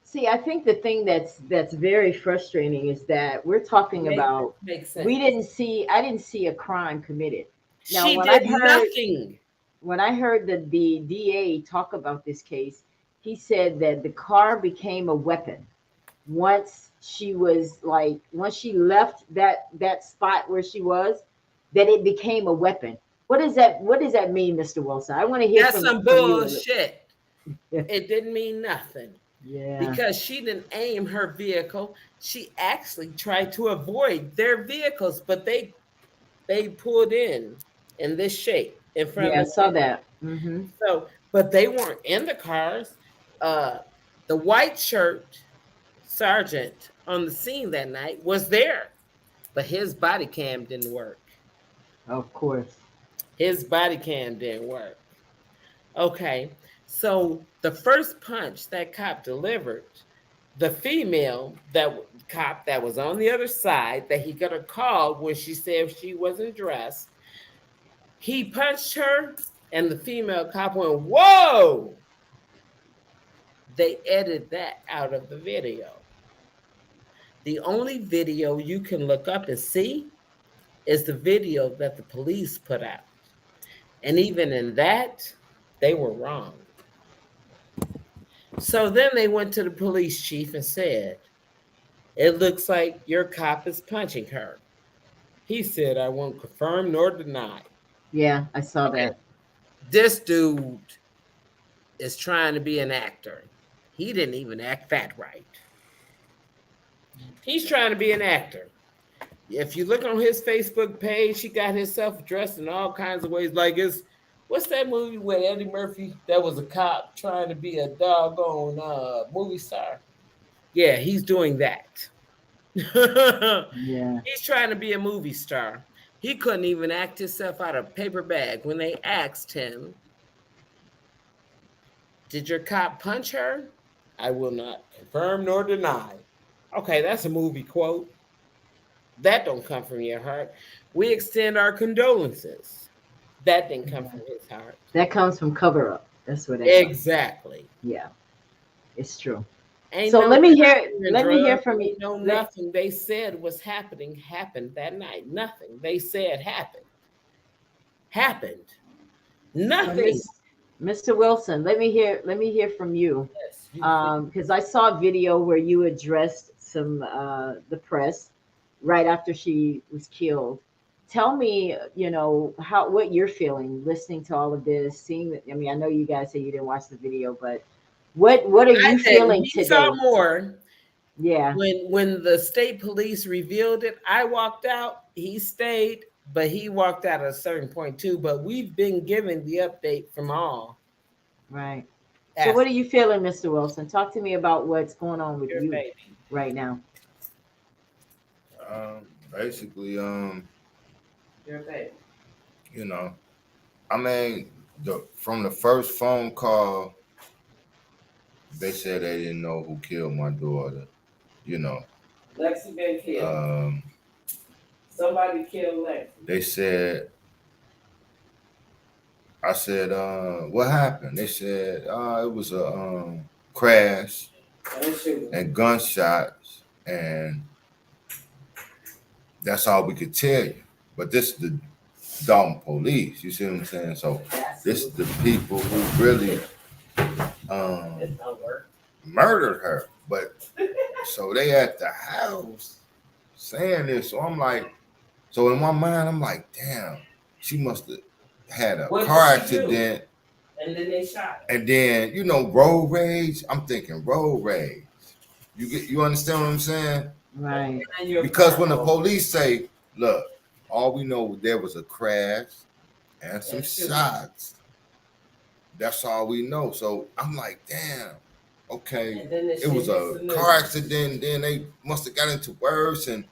See, I think the thing that's very frustrating is that we're talking about I didn't see a crime committed. Now,
she did nothing.
When I heard the DA talk about this case, he said that the car became a weapon once she left that spot where she was, that it became a weapon. What does that mean, Mr. Wilson? I want to hear
that's
from
some bullshit. It didn't mean nothing.
Yeah.
Because she didn't aim her vehicle. She actually tried to avoid their vehicles, but they pulled in this shape in front of
I saw that. Mm-hmm.
So, but they weren't in the cars. The white shirt sergeant on the scene that night was there, but his body cam didn't work.
Of course.
His body cam didn't work. Okay. So the first punch that cop delivered, the female cop that was on the other side that he got a call when she said she wasn't dressed, he punched her and the female cop went, "Whoa!" They edited that out of the video. The only video you can look up and see is the video that the police put out. And even in that, they were wrong. So then they went to the police chief and said, "It looks like your cop is punching her." He said, "I won't confirm nor deny."
Yeah, I saw that.
This dude is trying to be an actor. He didn't even act that right. He's trying to be an actor. If you look on his Facebook page, he got himself dressed in all kinds of ways. Like what's that movie with Eddie Murphy that was a cop trying to be a doggone movie star? Yeah, he's doing that.
Yeah.
He's trying to be a movie star. He couldn't even act himself out of a paper bag when they asked him, "Did your cop punch her?" "I will not confirm nor deny." Okay, that's a movie quote. That don't come from your heart. We extend our condolences. That didn't come from his heart.
That comes from cover up. That's what it
exactly.
Yeah, it's true.
Ain't
so
no
let me hear from you.
No, nothing they said was happening happened that night. Nothing they said happened. Nothing.
Mr. Wilson, let me hear from you.
Yes,
because I saw a video where you addressed some the press right after she was killed. Tell me, what you're feeling listening to all of this, seeing. I mean, I know you guys say you didn't watch the video, but what are you feeling today?
Saw more.
Yeah.
When the state police revealed it, I walked out. He stayed, but he walked out at a certain point too. But we've been given the update from all.
Right. So what are you feeling, Mr. Wilson? Talk to me about what's going on with you right now.
Basically,
Your baby.
I mean, from the first phone call, they said they didn't know who killed my daughter.
Lexi been killed. Somebody killed Lexi.
They said, I said, what happened? They said, it was a crash and gunshots, and that's all we could tell you. But this is the Dalton police, you see what I'm saying? So this is the people who really murdered her. But so they at the house saying this. So I'm like, so in my mind, I'm like, damn, she must have had a car accident.
And then they shot her.
And then, you know, road rage. I'm thinking road rage. You understand what I'm saying?
Right.
Because when the police say, look, all we know there was a crash and some shots. That's all we know. So I'm like, damn, okay. It was a car accident. Then they must have got into worse. And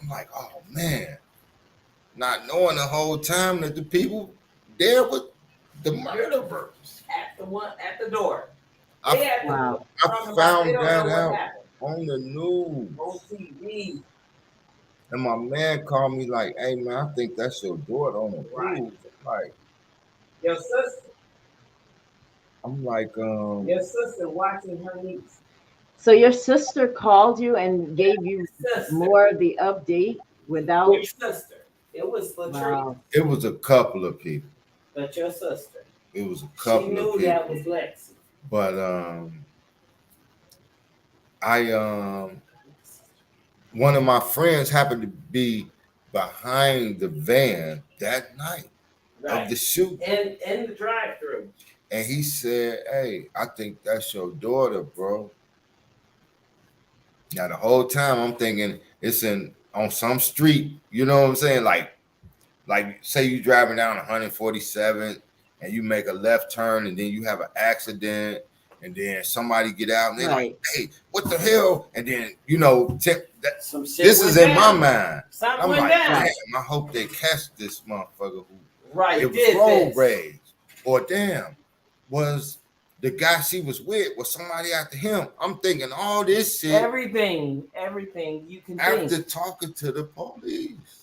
I'm like, oh man, not knowing the whole time that the people there were the murderers
at the door.
I found that out on the news.
On TV.
And my man called me like, hey man, I think that's your daughter on the news. Like,
your sister.
I'm like,
your sister watching her niece.
So your sister called you and gave you more of the update without
your sister. It was Latrice. Wow.
It was a couple of people.
But your sister.
It was a couple
she knew
of people.
That was Lexi.
But one of my friends happened to be behind the van that night of the shoot.
In the drive-thru.
And he said, hey, I think that's your daughter, bro. Now the whole time I'm thinking it's on some street, you know what I'm saying? Like say you driving down 147th and you make a left turn and then you have an accident and then somebody get out and they're like, hey, what the hell? And then, you know, this is in my mind. I'm like, damn, I hope they catch this motherfucker who it was road rage. Or damn, was the guy she was with, was somebody after him? I'm thinking all this shit.
Everything you can think.
After talking to the police.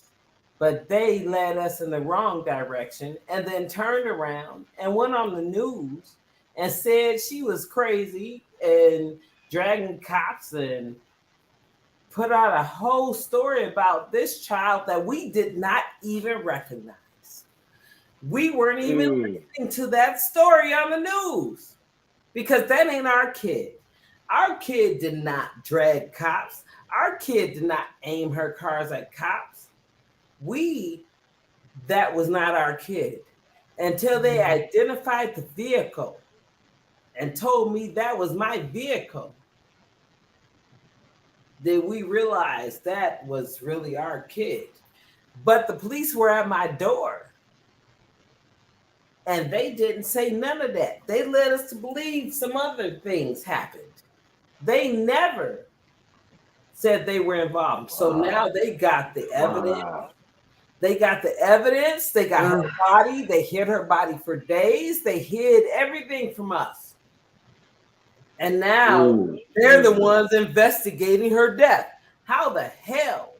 But they led us in the wrong direction and then turned around and went on the news and said she was crazy and dragging cops and put out a whole story about this child that we did not even recognize. We weren't even listening to that story on the news because that ain't our kid. Our kid did not drag cops. Our kid did not aim her cars at cops. That was not our kid until they identified the vehicle and told me that was my vehicle. Then we realized that was really our kid. But the police were at my door and they didn't say none of that. They led us to believe some other things happened. They never said they were involved. So now they got the evidence. They got the evidence. They got her body. They hid her body for days. They hid everything from us. And now they're the ones investigating her death. How the hell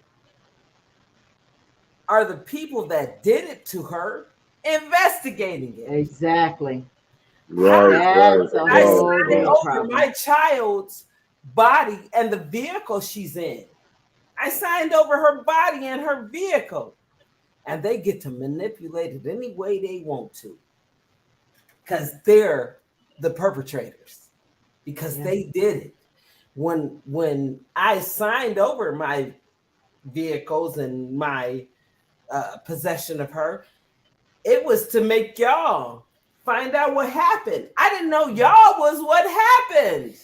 are the people that did it to her investigating it?
Exactly.
Right.
I signed over my child's body and the vehicle she's in. I signed over her body and her vehicle. And they get to manipulate it any way they want to. Because they're the perpetrators. Because they did it. When I signed over my vehicles and my possession of her, it was to make y'all find out what happened. I didn't know y'all was what happened.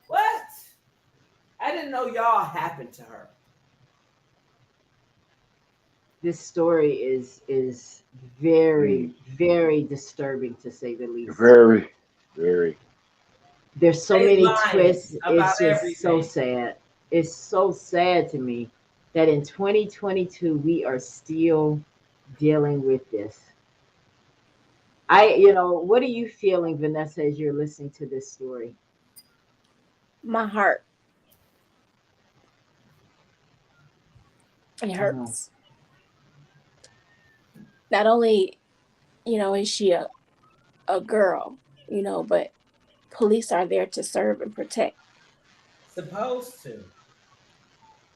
What? I didn't know y'all happened to her.
This story is very, very disturbing to say the least.
Very, very.
There's so many twists.
It's
just so sad. It's so sad to me that in 2022 we are still dealing with this. What are you feeling, Vanessa, as you're listening to this story?
My heart. It hurts. Not only, is she a girl, but police are there to serve and protect.
Supposed to.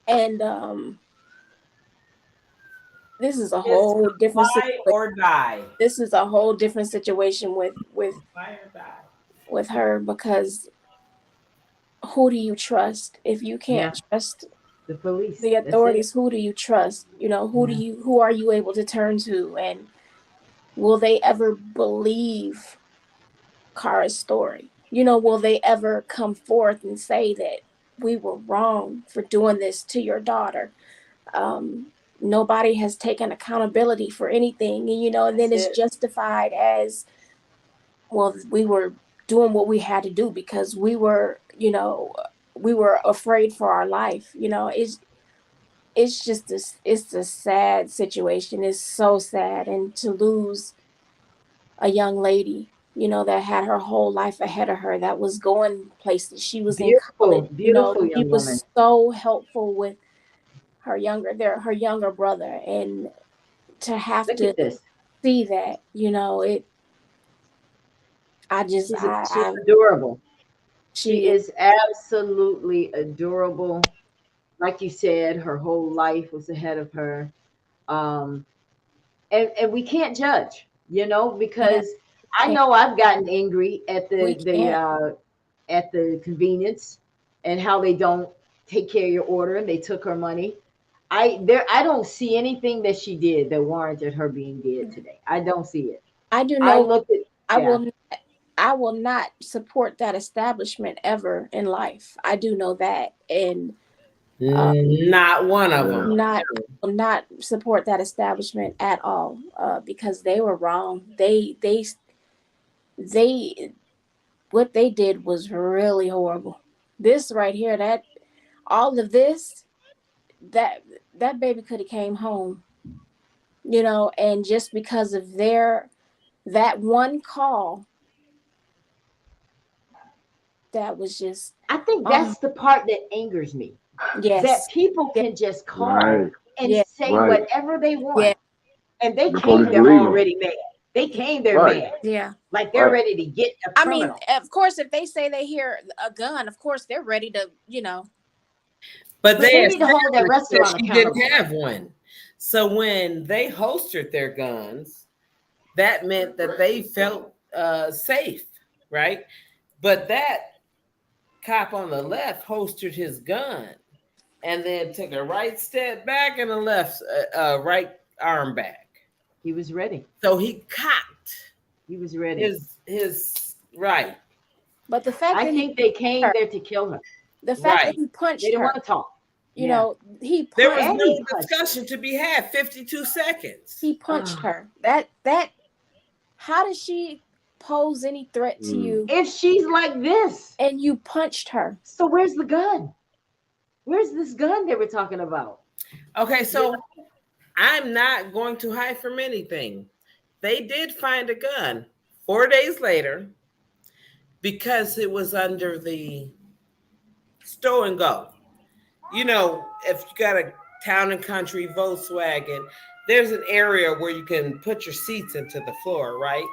And this is a whole different
situation. Or die.
This is a whole different situation with
fire or die.
With her, because who do you trust if you can't trust
the police,
the authorities? Who do you trust? Who are you able to turn to, and will they ever believe Kara's story? Will they ever come forth and say that we were wrong for doing this to your daughter? Nobody has taken accountability for anything, and then it's justified as, well, we were doing what we had to do because we were afraid for our life. It's just this. It's a sad situation. It's so sad, and to lose a young lady, that had her whole life ahead of her, that was going places. She was in college.
Beautiful
He was woman.
So
helpful with her younger brother, and to have to see that, she's
adorable. She is absolutely adorable. Like you said, her whole life was ahead of her. And we can't judge, because I know I've gotten angry at the convenience and how they don't take care of your order, and they took her money. I don't see anything that she did that warranted her being dead today. I don't see it.
I do know. I will not support that establishment ever in life. I do know that, and
not one of them.
Not support that establishment at all, because they were wrong. They what they did was really horrible. This right here, that baby could have came home, and just because of that one call, that was just.
I think that's the part that angers me.
Yes,
that people can just call and say whatever they want, and they came there already mad. They came there mad.
Yeah,
like they're ready to get a criminal.
I mean, of course, if they say they hear a gun, of course they're ready to,
But they
need to hold that restaurant
she didn't have one. So when they holstered their guns, that meant that they felt safe, right? But that cop on the left holstered his gun and then took a right step back and a left right arm back.
He was ready.
So he cocked.
He was ready.
His right.
But the fact
I think they came there to kill her.
The fact that he punched her.
They didn't want to talk.
He punched.
There was no discussion to be had. 52 seconds.
He punched her. That. How does she pose any threat to you
if she's like this
and you punched her?
So where's the gun? Where's this gun they were talking about?
Okay, so I'm not going to hide from anything. They did find a gun 4 days later because it was under the stow and go. If you got a Town and Country Volkswagen, there's an area where you can put your seats into the floor, right?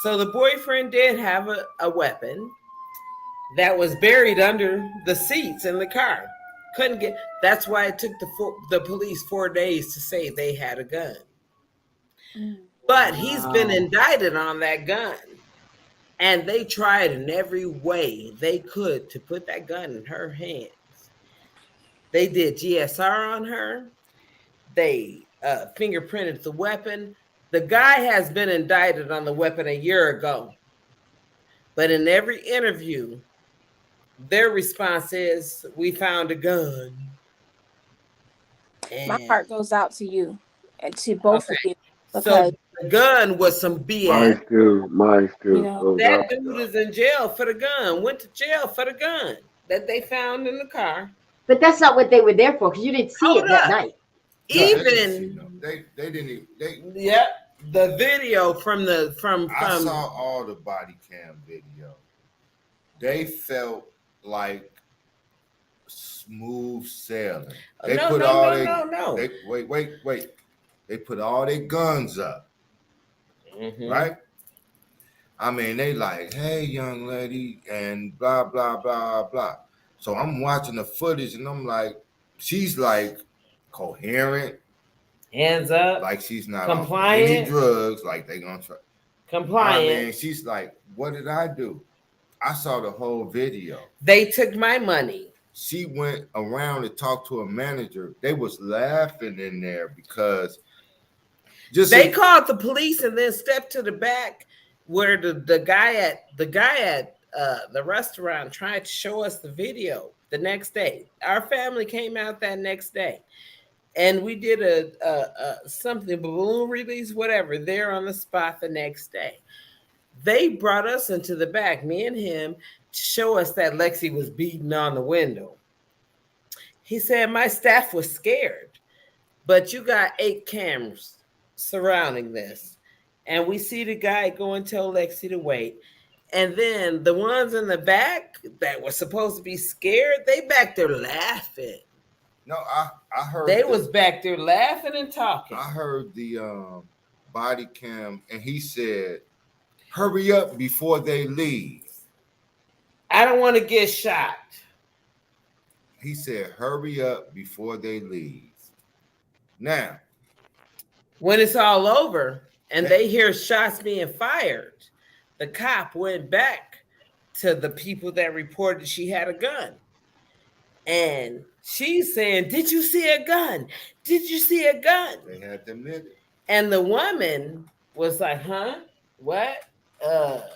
So the boyfriend did have a weapon that was buried under the seats in the car. Couldn't get. That's why it took the police 4 days to say they had a gun. But he's been indicted on that gun, and they tried in every way they could to put that gun in her hands. They did GSR on her. They fingerprinted the weapon. The guy has been indicted on the weapon a year ago. But in every interview, their response is, we found a gun.
And my heart goes out to you and to both of you.
So the gun was some BS.
Mine still.
That dude is in jail for the gun. Went to jail for the gun that they found in the car.
But that's not what they were there for, because you didn't see it that night.
Even they didn't.
The video from
I saw all the body cam video. They felt like smooth sailing.
No.
They put all their guns up, right? I mean, they like, hey, young lady, and blah, blah, blah, blah. So I'm watching the footage, and I'm like, she's like coherent.
Hands up.
Like she's not
compliant.
On any drugs, like they gonna try.
Compliant.
I mean, she's like, what did I do? I saw the whole video.
They took my money.
She went around to talk to a manager. They was laughing in there because
they called the police and then stepped to the back where the guy at the restaurant tried to show us the video the next day. Our family came out that next day, and we did a something balloon release, whatever, there on the spot the next day. They brought us into the back, me and him, to show us that Lexi was beating on the window. He said, my staff was scared, but you got 8 cameras surrounding this. And we see the guy go and tell Lexi to wait. And then the ones in the back that were supposed to be scared, they back there laughing.
No, I heard.
They was back there laughing and talking.
I heard the body cam, and he said, hurry up before they leave.
I don't want to get shot.
He said, hurry up before they leave. Now,
when it's all over and they hear shots being fired, the cop went back to the people that reported she had a gun. And she's saying, did you see a gun? Did you see a gun?
They had to admit it.
And the woman was like, huh? What?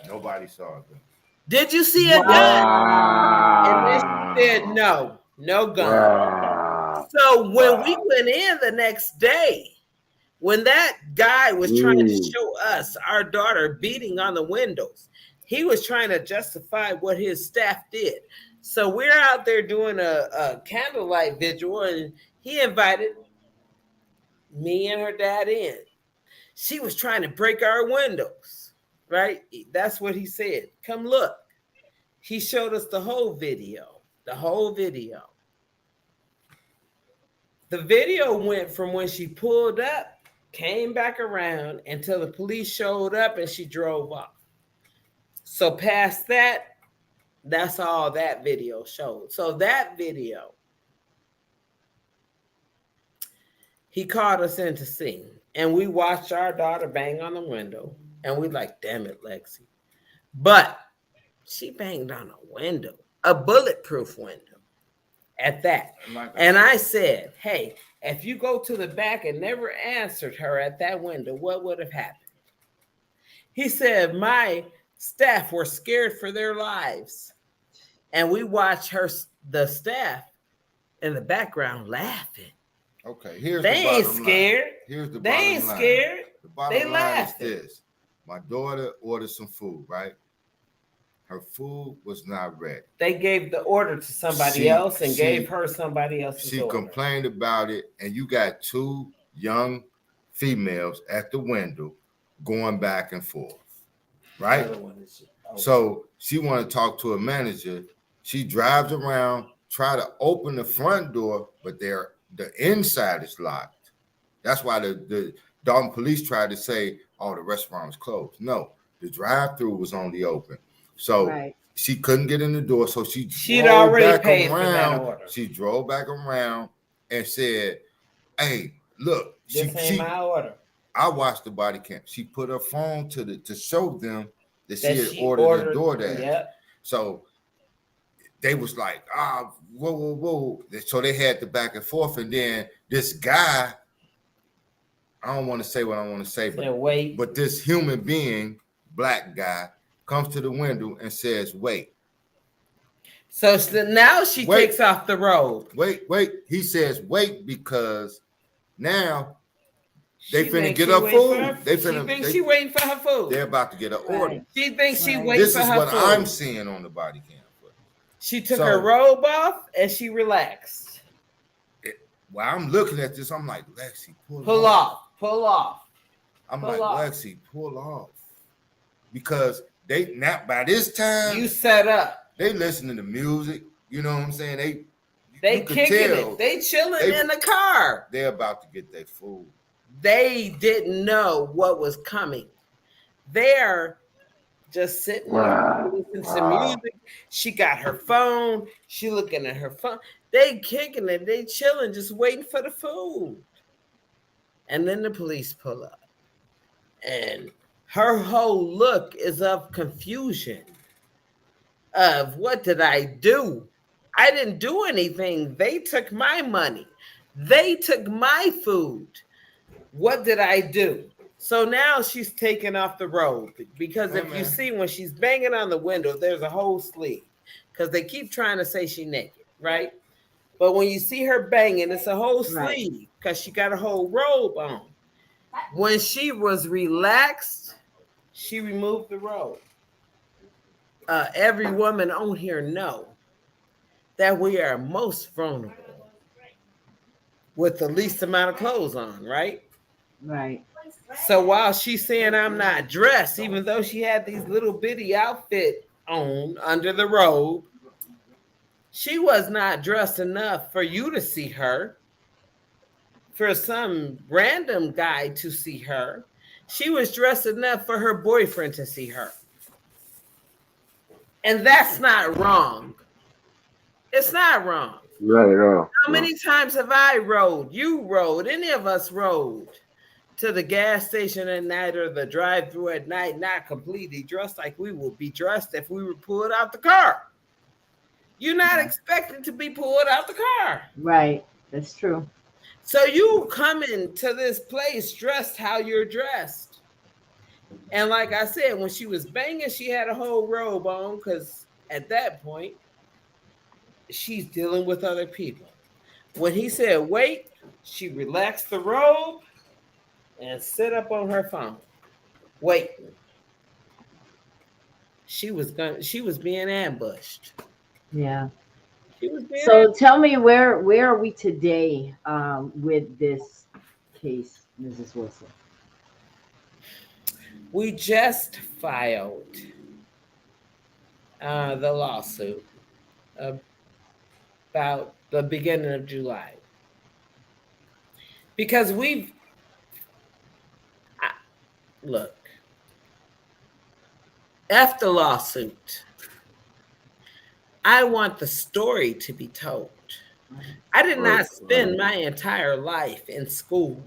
Nobody saw a gun.
Did you see a gun? And then she said, no gun. So when we went in the next day, when that guy was trying to show us our daughter beating on the windows, he was trying to justify what his staff did. So we're out there doing a candlelight vigil, and he invited me and her dad in. She was trying to break our windows, right? That's what he said. Come look. He showed us the whole video. The whole video. The video went from when she pulled up, came back around until the police showed up and she drove off. So past that, that's all that video showed. So that video, he called us in to see, and we watched our daughter bang on the window, and we like, damn it, Lexi. But she banged on a window, a bulletproof window at that. And I said, hey, if you go to the back and never answered her at that window, what would have happened? He said, my staff were scared for their lives. And we watched the staff in the background laughing.
Okay, here's
they
the
ain't
bottom
scared.
Line. Here's the
they
bottom
ain't
line.
scared.
The bottom
they
line
laughing.
is this. My daughter ordered some food, right? Her food was not ready.
They gave the order to somebody else and gave her somebody else's
She
order.
complained about it, and you got 2 young females at the window going back and forth, right? So she wanted to talk to a manager. She drives around, try to open the front door, but the inside is locked. That's why the Dalton police tried to say, oh, the restaurant was closed. No, the drive-through was only open. So she couldn't get in the door. So she'd
already paid for that order.
She drove back around and said, hey, look,
this ain't my order.
I watched the body cam. She put her phone to show them that she had ordered the DoorDash.
Yep.
So they was like, whoa. So they had the back and forth. And then this guy, I don't want to say what I want to say, but this human being, black guy, comes to the window and says, wait.
So now she takes off the robe.
Wait. He says, wait, because now they finna get her food.
She waiting for her food.
They're about to get her order.
She thinks she waiting for her food.
This is what I'm seeing on the body cam.
She took her robe off and she relaxed.
While I'm looking at this, I'm like, Lexi,
pull off.
I'm like, Lexi, pull off. Because by this time,
you set up.
They listening to music. You know what I'm saying?
They kicking it. They chilling in the car.
They're about to get their food.
They didn't know what was coming. They're just sitting there listening to music. She got her phone. She looking at her phone. They kicking it. They chilling, just waiting for the food. And then the police pull up. And her whole look is of confusion. Of what did I do? I didn't do anything. They took my money. They took my food. What did I do? So now she's taken off the road because if you see when she's banging on the window, there's a whole sleeve because they keep trying to say she naked, right? But when you see her banging, it's a whole sleeve because she got a whole robe on. When she was relaxed, she removed the robe. Every woman on here know that we are most vulnerable with the least amount of clothes on, right?
Right.
So while she's saying I'm not dressed, even though she had these little bitty outfit on under the robe, she was not dressed enough for you to see her, for some random guy to see her. She was dressed enough for her boyfriend to see her. And that's not wrong. It's not wrong.
Right at all.
How many times have I rode? You rode. Any of us rode to the gas station at night or the drive-thru at night, not completely dressed like we would be dressed if we were pulled out the car. You're not expected to be pulled out the car.
Right. That's true.
So you come into this place dressed how you're dressed. And like I said, when she was banging, she had a whole robe on because at that point, she's dealing with other people. When he said, wait, she relaxed the robe and sit up on her phone. Wait. She was being ambushed.
Yeah.
She was being
So tell me where are we today with this case, Mrs. Wilson?
We just filed the lawsuit about the beginning of July. Because look, after the lawsuit, I want the story to be told. I did not spend my entire life in school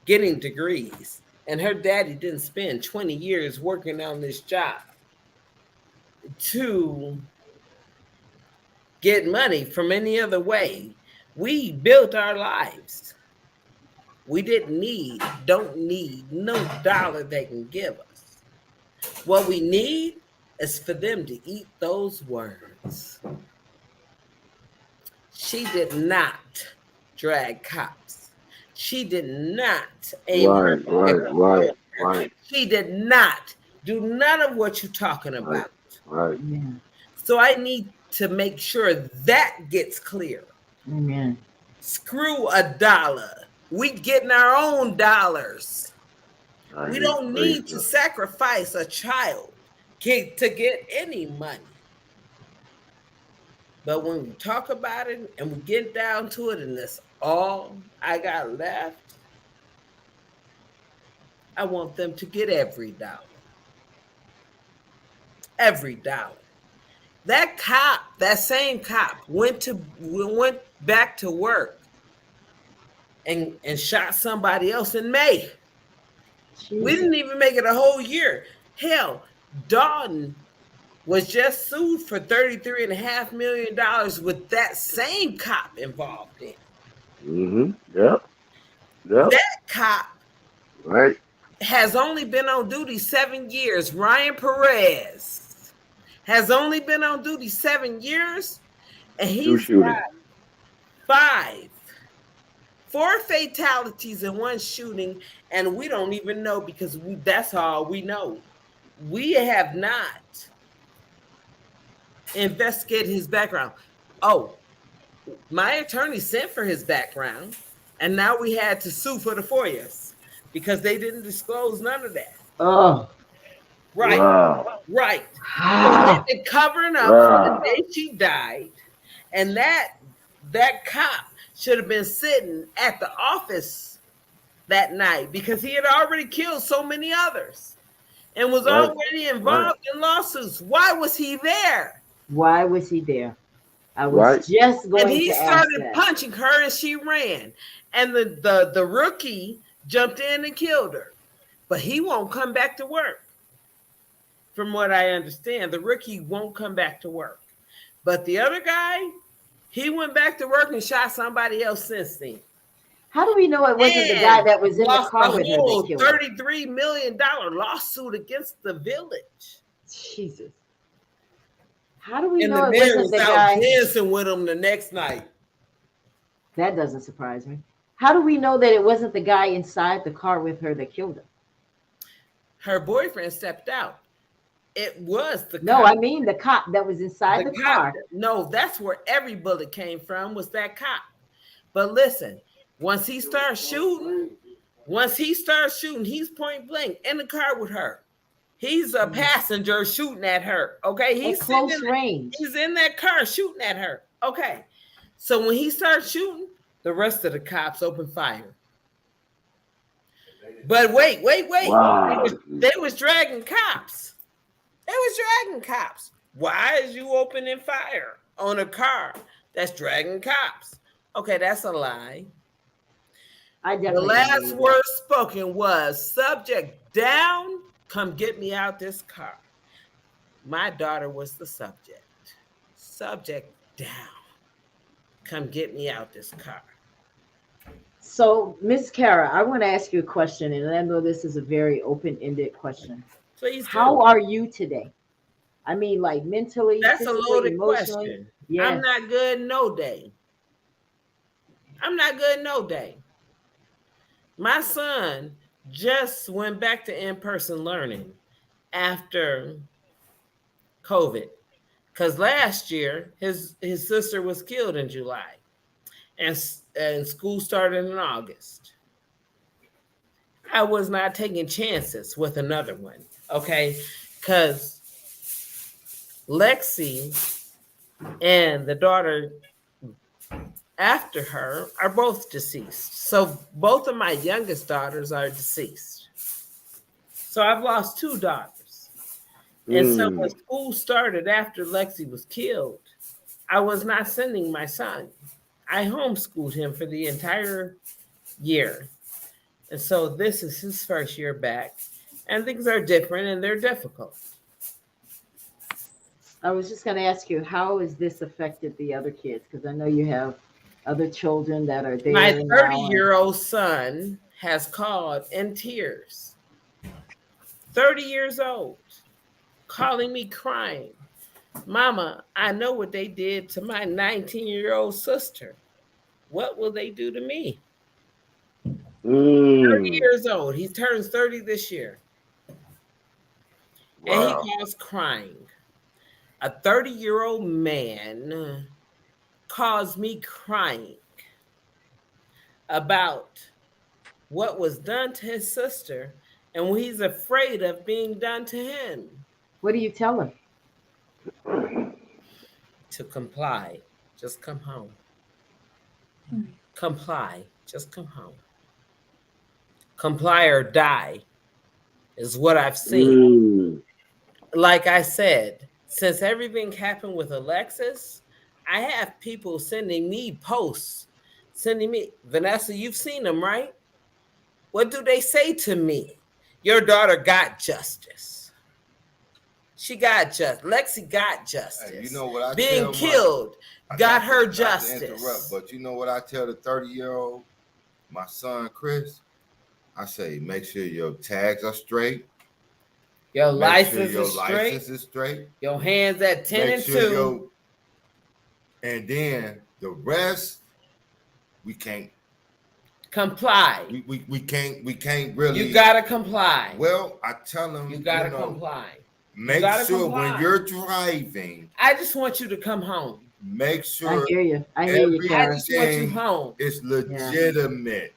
getting degrees, and her daddy didn't spend 20 years working on this job to get money from any other way. We built our lives. We don't need no dollar they can give us. What we need is for them to eat those words. She did not drag cops. She did not aim.
Right.
She did not do none of what you're talking about.
Right.
Yeah.
So I need to make sure that gets clear.
Amen.
Screw a dollar. We getting our own dollars. We don't need to sacrifice a child to get any money. But when we talk about it and we get down to it and that's all I got left, I want them to get every dollar. Every dollar. That cop, that same cop, went back to work and shot somebody else in May. Jeez. We didn't even make it a whole year. Hell, Dalton was just sued for $33.5 million with that same cop involved in.
Mm-hmm. Yep.
That cop
right
has only been on duty 7 years. Ryan Perez has only been on duty 7 years, and he's got 4 fatalities in one shooting, and we don't even know because that's all we know. We have not investigated his background. Oh, my attorney sent for his background, and now we had to sue for the FOIAs because they didn't disclose none of that.
Oh.
Right.
Wow.
Right. So they've been covering up from the day she died, and that that cop should have been sitting at the office that night because he had already killed so many others and was already involved in lawsuits. Why was he there?
Why was he there? I was just going
and he
to
started
ask that.
punching her and she ran. And the rookie jumped in and killed her. But he won't come back to work. From what I understand, the rookie won't come back to work. But the other guy, he went back to work and shot somebody else since then.
How do we know it wasn't the guy that was in the car with her that killed her?
$33 million lawsuit against the village.
Jesus. How do we know
the
it
mayor
wasn't
was
the
out
guy?
dancing with him the next night.
That doesn't surprise me. How do we know that it wasn't the guy inside the car with her that killed her?
Her boyfriend stepped out. It was the
No,
cop.
I mean the cop that was inside the car.
No, that's where every bullet came from, was that cop. But listen, once he starts shooting, he's point blank in the car with her. He's a passenger shooting at her. Okay, he's
close range.
He's in that car shooting at her. Okay, so when he starts shooting, the rest of the cops open fire. But wait.
Wow.
They was dragging cops. Why is you opening fire on a car that's dragging cops? Okay, that's a lie. The last word spoken was, subject down, come get me out this car. My daughter was the subject. Subject down, come get me out this car.
So, Miss Kara, I want to ask you a question, and I know this is a very open-ended question.
Please do.
How are you today? I mean, like mentally,
that's a loaded
emotionally.
question.
Yeah.
I'm not good no day. My son just went back to in-person learning after COVID, because last year his sister was killed in July, and school started in August. I was not taking chances with another one, okay? Because Lexi and the daughter after her are both deceased. So both of my youngest daughters are deceased. So I've lost two daughters. And so when school started after Lexi was killed, I was not sending my son. I homeschooled him for the entire year. And so this is his first year back. And things are different and they're difficult.
I was just going to ask you, how has this affected the other kids? Because I know you have other children that are there.
My 30-year-old son has called in tears. 30 years old, calling me crying. Mama, I know what they did to my 19-year-old sister. What will they do to me? 30 years old. He turns 30 this year. Wow. And he calls crying. A 30-year-old man calls me crying about what was done to his sister and what he's afraid of being done to him.
What do you tell him?
To comply. Just come home. Comply. Just come home. Comply or die is what I've seen. Like I said, since everything happened with Alexis, I have people sending me posts, Vanessa, you've seen them, right? What do they say to me? Your daughter got justice. She got justice. Lexi got justice.
Hey, you know what I
being killed got her justice.
But you know what I tell the 30-year-old, my son Chris? I say, make sure your tags are straight.
Your license
is straight.
Your hands at 10 and 2.
And then the rest, we can't
comply.
We can't really.
You gotta comply.
Well, I tell them
you gotta comply.
Make sure when you're driving.
I just want you to come home.
Make sure.
I hear you. I
just want you home.
It's legitimate. Yeah.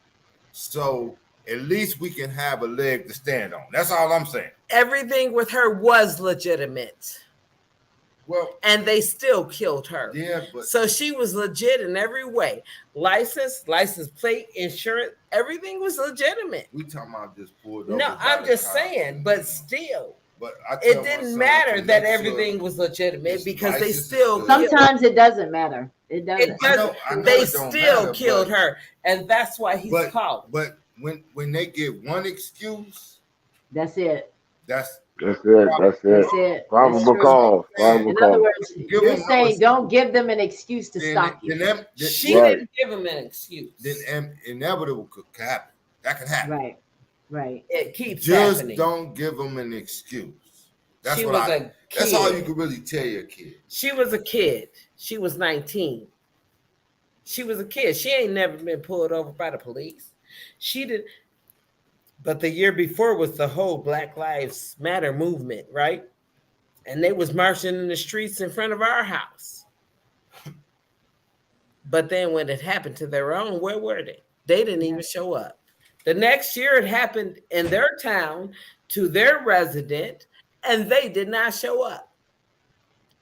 So at least we can have a leg to stand on. That's all I'm saying.
Everything with her was legitimate.
Well,
and they still killed her.
Yeah, but
so she was legit in every way. License plate, insurance, everything was legitimate.
We talking about just pulled
No,
over.
I'm just saying, but still.
But
it didn't matter that everything was legitimate because they still.
Sometimes it doesn't matter. It doesn't.
It doesn't.
I know
they
it don't
still
matter,
killed
but-
her, and that's why he's called.
But when they get one excuse,
That's it.
that's
That's it. Probable cause.
In other words, you're saying don't give them an excuse to stop you.
She didn't give him an excuse.
Then inevitable could happen. That could happen.
Right.
It keeps
Just
happening.
don't give them an excuse. That's
She
what
was a
That's all
kid.
you could really tell your kid.
She was a kid. She was 19. She was a kid. She ain't never been pulled over by the police. She did. But the year before was the whole Black Lives Matter movement, right? And they was marching in the streets in front of our house. But then when it happened to their own, where were they? They didn't even show up. The next year it happened in their town to their resident, and they did not show up.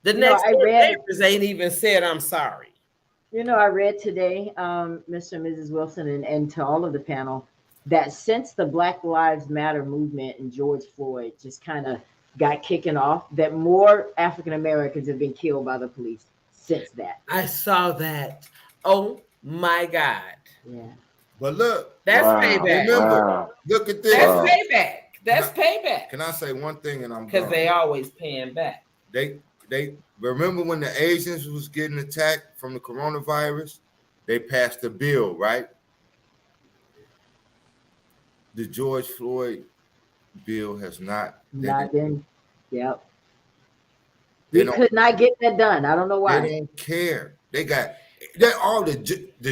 The next door neighbors ain't even said, I'm sorry.
You know, I read today, Mr. and Mrs. Wilson, and to all of the panel, that since the Black Lives Matter movement and George Floyd just kind of got kicking off, that more African Americans have been killed by the police since that.
I saw that. Oh my God.
Yeah.
But look,
that's payback.
Remember, look at this.
That's payback. That's payback.
Can I say one thing and I'm
because
done?
they always paying back.
They remember when the Asians was getting attacked from the coronavirus? They passed a bill, right? The George Floyd bill has not
been. Yep.
They
We could not get that done. I don't know why.
They don't care. They all the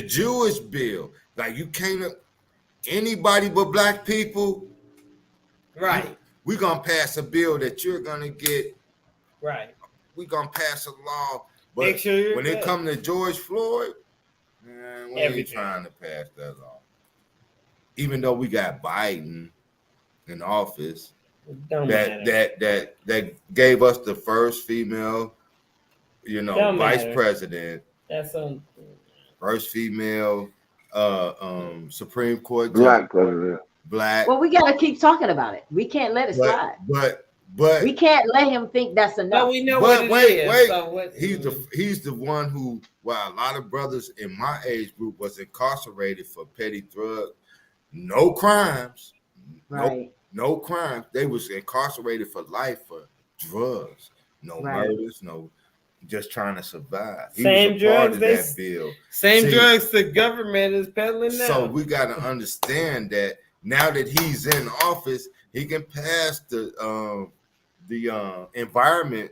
Jewish bill. Like you can't anybody but black people.
Right.
We're gonna pass a bill that you're gonna get.
Right.
We're gonna pass a law. But
Make sure you're
when
good.
it come to George Floyd, man, we ain't
Everything.
trying to pass that law. Even though we got Biden in office, that gave us the first female, vice president.
That's on
first female Supreme Court
Black president.
Black.
Well, we got to keep talking about it. We can't let it slide.
But
we can't let him think that's enough.
But we know
But
what it is.
wait.
So
He's the one who, while a lot of brothers in my age group was incarcerated for petty drug, no crimes,
right?
No crimes. They was incarcerated for life for drugs, no murders, no, just trying to survive. He
Same
was a part
drugs
of
they
that bill.
Same drugs the government is peddling now.
So we got to understand that now that he's in office, he can pass the environment.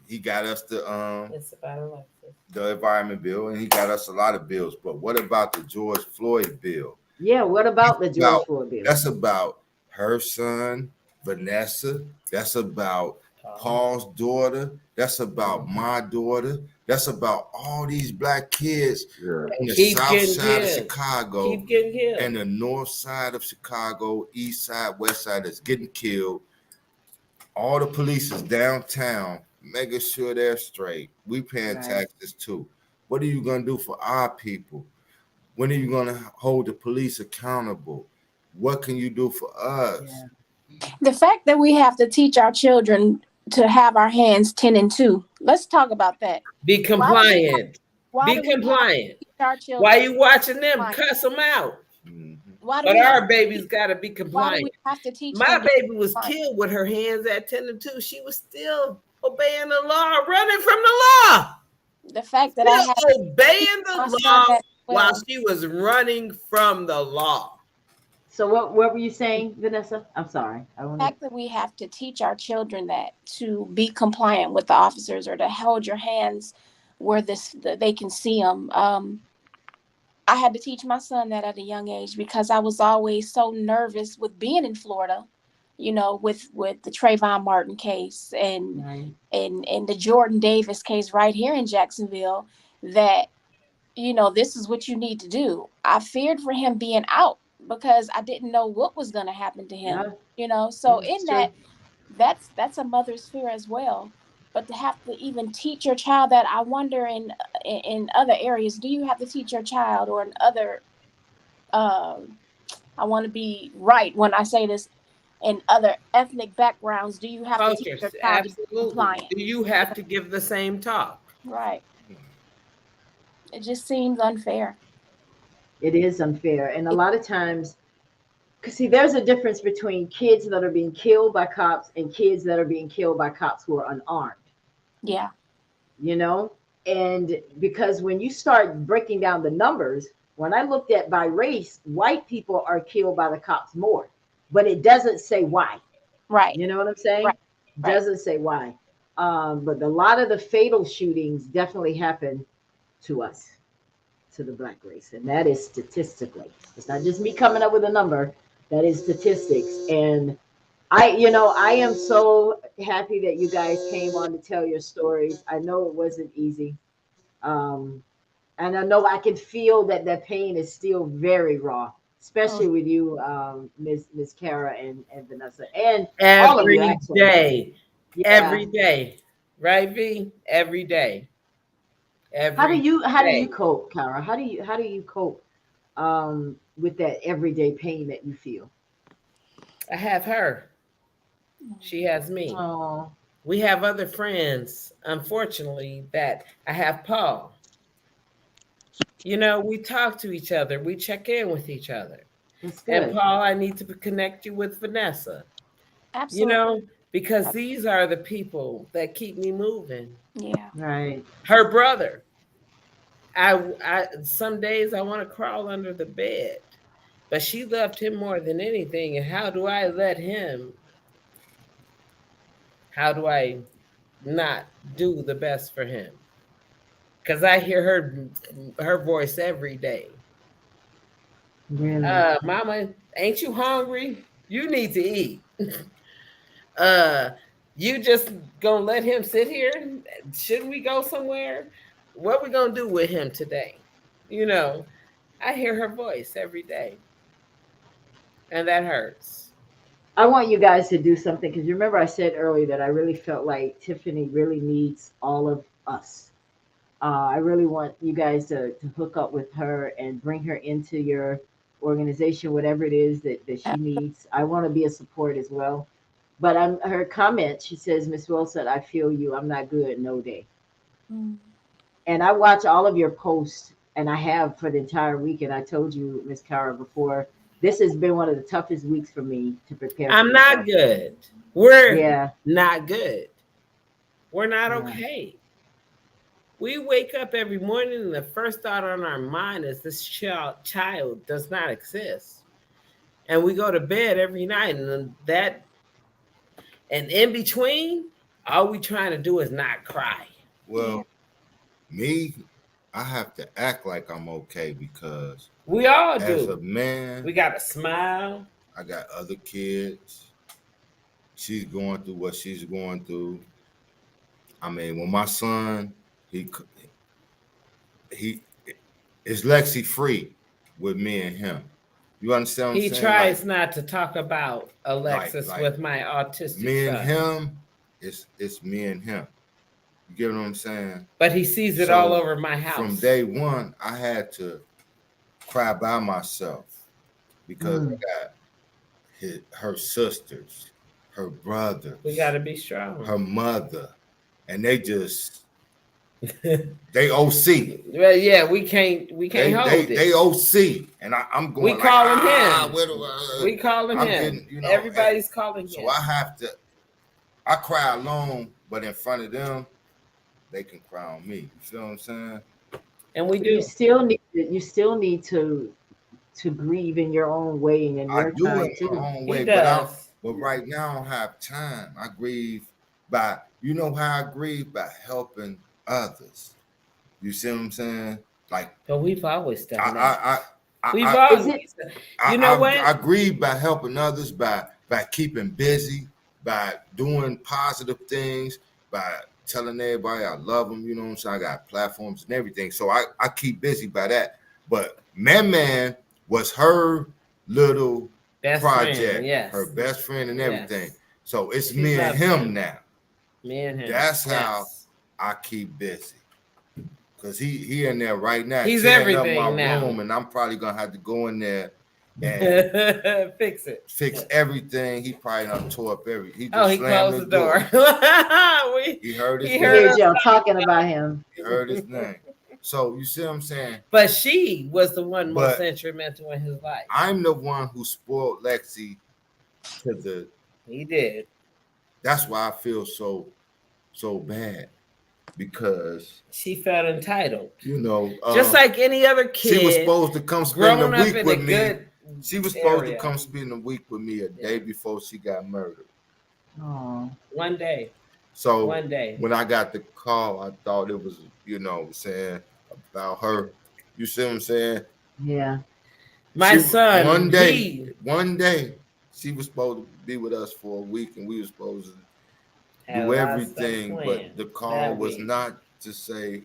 He got us
it's about Alexis.
the environment bill, and he got us a lot of bills. But what about the George Floyd bill?
Yeah, what about the George Floyd bill?
That's about her son, Vanessa. That's about Paul's daughter. That's about my daughter. That's about all these black kids on the
Keep
south
getting
side of
killed.
Chicago
Keep getting killed.
and the north side of Chicago, east side, west side that's getting killed. All the police is downtown, making sure they're straight. We paying taxes too. What are you gonna do for our people? When are you gonna hold the police accountable? What can you do for us?
The fact that we have to teach our children to have our hands 10 and 2. Let's talk about that.
Be compliant.
Why
Be
do we have to
compliant.
teach our children
Why you watching them?
compliant?
Cuss them out.
Why do
But
we
our
have-
baby's got to be
Why do
compliant.
we have to teach
My
them to be
baby was
compliant?
killed with her hands at 10 and 2. She was still obeying the law, running from the law.
The fact that I
Still
have
obeying
my
the
son
law
that well.
while she was running from the law.
So what were you saying, Vanessa? I'm sorry.
The fact that we have to teach our children that to be compliant with the officers or to hold your hands where they can see them. I had to teach my son that at a young age because I was always so nervous with being in Florida, with the Trayvon Martin case and the Jordan Davis case right here in Jacksonville, that, this is what you need to do. I feared for him being out because I didn't know what was going to happen to him, So in that's a mother's fear as well. But to have to even teach your child that, I wonder in other areas, do you have to teach your child, or in other, I want to be right when I say this, in other ethnic backgrounds, do you have to teach your child to be compliant?
Do you have to give the same talk?
Right. It just seems unfair.
It is unfair. And a lot of times, because see, there's a difference between kids that are being killed by cops and kids that are being killed by cops who are unarmed.
Yeah.
You know, and because when you start breaking down the numbers, when I looked at by race, white people are killed by the cops more, but it doesn't say why.
Right.
You know what I'm saying?
Right.
Doesn't say why. But a lot of the fatal shootings definitely happen to us, to the black race. And that is statistically. It's not just me coming up with a number. That is statistics. And I am so happy that you guys came on to tell your stories. I know it wasn't easy. And I know I can feel that pain is still very raw, especially with you, Ms. Kara and Vanessa, and all of you, actually.
Day.
Yeah.
Every day. Right, V? Every day.
How do you cope, Kara? How do you cope with that everyday pain that you feel?
I have her. She has me.
Oh.
We have other friends, unfortunately, that I have Paul. You know, we talk to each other. We check in with each other. And Paul, I need to connect you with Vanessa.
Absolutely.
You know, because these are the people that keep me moving.
Yeah.
Right.
Her brother. I some days I want to crawl under the bed, but she loved him more than anything. And how do I not do the best for him? Because I hear her voice every day.
Really?
Mama, ain't you hungry? You need to eat. You just gonna let him sit here? Shouldn't we go somewhere? What we gonna do with him today? You know, I hear her voice every day. And that hurts.
I want you guys to do something, because you remember I said earlier that I really felt like Tiffany really needs all of us. I really want you guys to hook up with her and bring her into your organization, whatever it is that she needs. I want to be a support as well. But her comment, she says, Miss Wilson, I feel you. I'm not good, no day.
Mm.
And I watch all of your posts, and I have for the entire week. And I told you, Miss Kara, before, this has been one of the toughest weeks for me to prepare.
I'm not good. We're not good. We're not okay. We wake up every morning and the first thought on our mind is this child does not exist. And we go to bed every night, and in between, all we trying to do is not cry.
Well, me, I have to act like I'm okay, because
we all do.
As a man,
we got to smile.
I got other kids. She's going through what she's going through. I mean, when my son, he is Lexi free with me and him. You understand what I'm saying?
He tries not to talk about Alexis with my autistic
me
son.
And him, it's me and him. You get what I'm saying?
But he sees it all over my house.
From day one, I had to cry by myself, because I got her sisters, her brothers.
We got to be strong.
Her mother, and they just they OC.
Well, yeah, we can't hold it.
They OC, and I'm going.
We calling him.
We
calling him. Everybody's calling him.
So I have to. I cry alone, but in front of them, they can cry on me. You feel what I'm saying?
And we do.
You still need to grieve in your own way and in your
I do
time
it
too.
my own way, but right now I don't have time. I grieve by, you know how I grieve? By helping others. You see what I'm saying? Like,
but we've always done
that. I grieve by helping others, by keeping busy, by doing positive things, by telling everybody I love them. You know what I'm saying? I got platforms and everything, so I keep busy by that. But Man was her little best project, friend, her best friend and everything. Yes. So it's me and him now. That's how I keep busy. Cause he in there right now.
He's
tearing
everything
up my
now.
room, and I'm probably gonna have to go in there and
fix it.
Fix everything. He probably done tore up everything. He
Oh, he
slammed
closed the door.
He heard his
He heard y'all talking about him.
He heard his name. So you see what I'm saying?
But she was the one most instrumental in his life.
I'm the one who spoiled Lexi to the.
He did.
That's why I feel so bad, because
she felt entitled.
You know,
just like any other kid.
She was supposed to come spend the week with me. She was supposed
area.
to come spend the week with me a day before she got murdered.
Oh,
one day.
So
one day
when I got the call, I thought it was, saying about her. You see what I'm saying?
Yeah.
My son.
One day, she was supposed to be with us for a week, and we were supposed to do everything. But the call was not to say,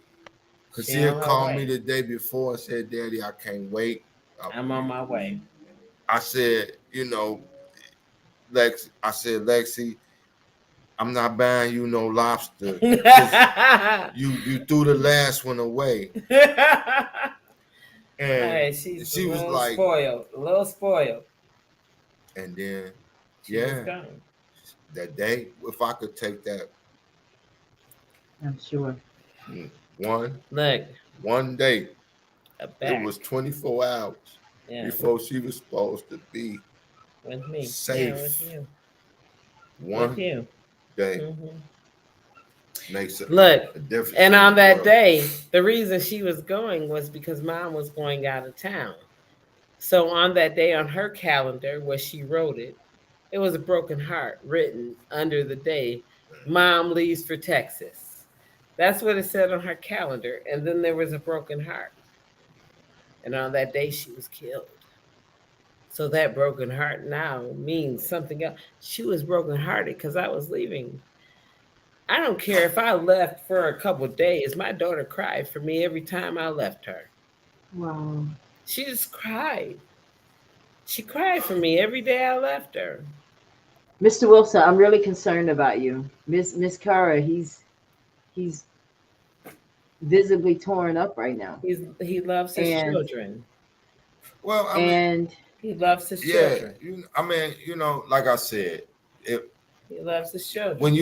because she had called me the day before and said, "Daddy, I can't wait.
I'm on my way."
I said, Lexi, I'm not buying you no lobster. you threw the last one away. And she was like
spoiled, a little spoiled.
And then that day, if I could take that,
I'm sure.
One day, it was 24 hours before she was supposed to be
with me,
safe.
With you.
One
with you.
Day makes a difference.
And on that day, the reason she was going was because Mom was going out of town. So on that day on her calendar, where she wrote it, it was a broken heart written under the day Mom leaves for Texas. That's what it said on her calendar. And then there was a broken heart. And on that day, she was killed. So that broken heart now means something else. She was brokenhearted because I was leaving. I don't care if I left for a couple of days. My daughter cried for me every time I left her.
Wow.
She just cried. She cried for me every day I left her.
Mr. Wilson, I'm really concerned about you. Miss Cara, he's visibly torn up right now.
He loves his children.
Well,
he loves his children.
Like I said,
he loves his children.
When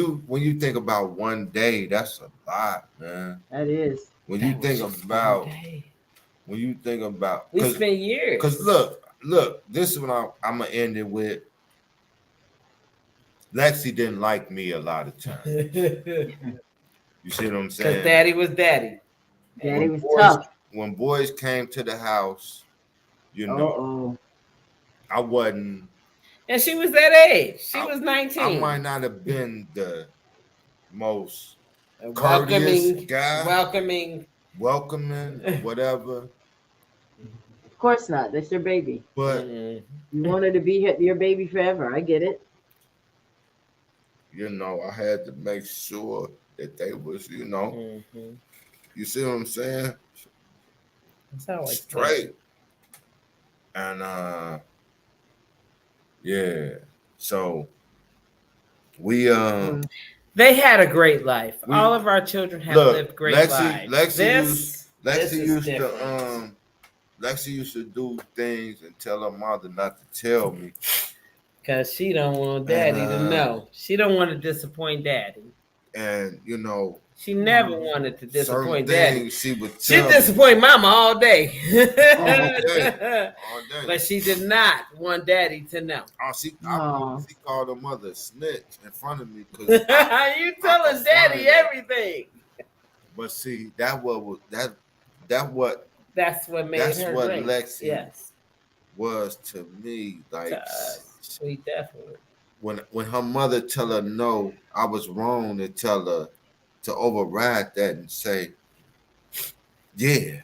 you think about one day, that's a lot, man.
That is.
When you think about,
we spent years.
Because look, this is what I'm gonna end it with. Lexi didn't like me a lot of times. You see what I'm saying?
Because Daddy was Daddy.
Daddy was tough.
When boys came to the house, I wasn't.
And she was that age. She was 19.
I might not have been the most courteous guy. Welcoming, whatever.
Of course not. That's your baby.
But
you wanted to be your baby forever. I get it.
I had to make sure that they was, you see what I'm saying?
That's how
straight. And so we
they had a great life. All of our children have lived great lives.
Lexi used to do things and tell her mother not to tell me.
Because she don't want Daddy to know. She don't want to disappoint Daddy.
And
she never wanted to disappoint Daddy.
She
disappoint Mama all day.
all day.
But she did not want Daddy to know.
She called her mother a snitch in front of me.
You telling Daddy everything.
But see, that's what
made her great.
Lexi was to me. Like
sweet, definitely.
When her mother tell her no, I was wrong to tell her to override that and say, yeah.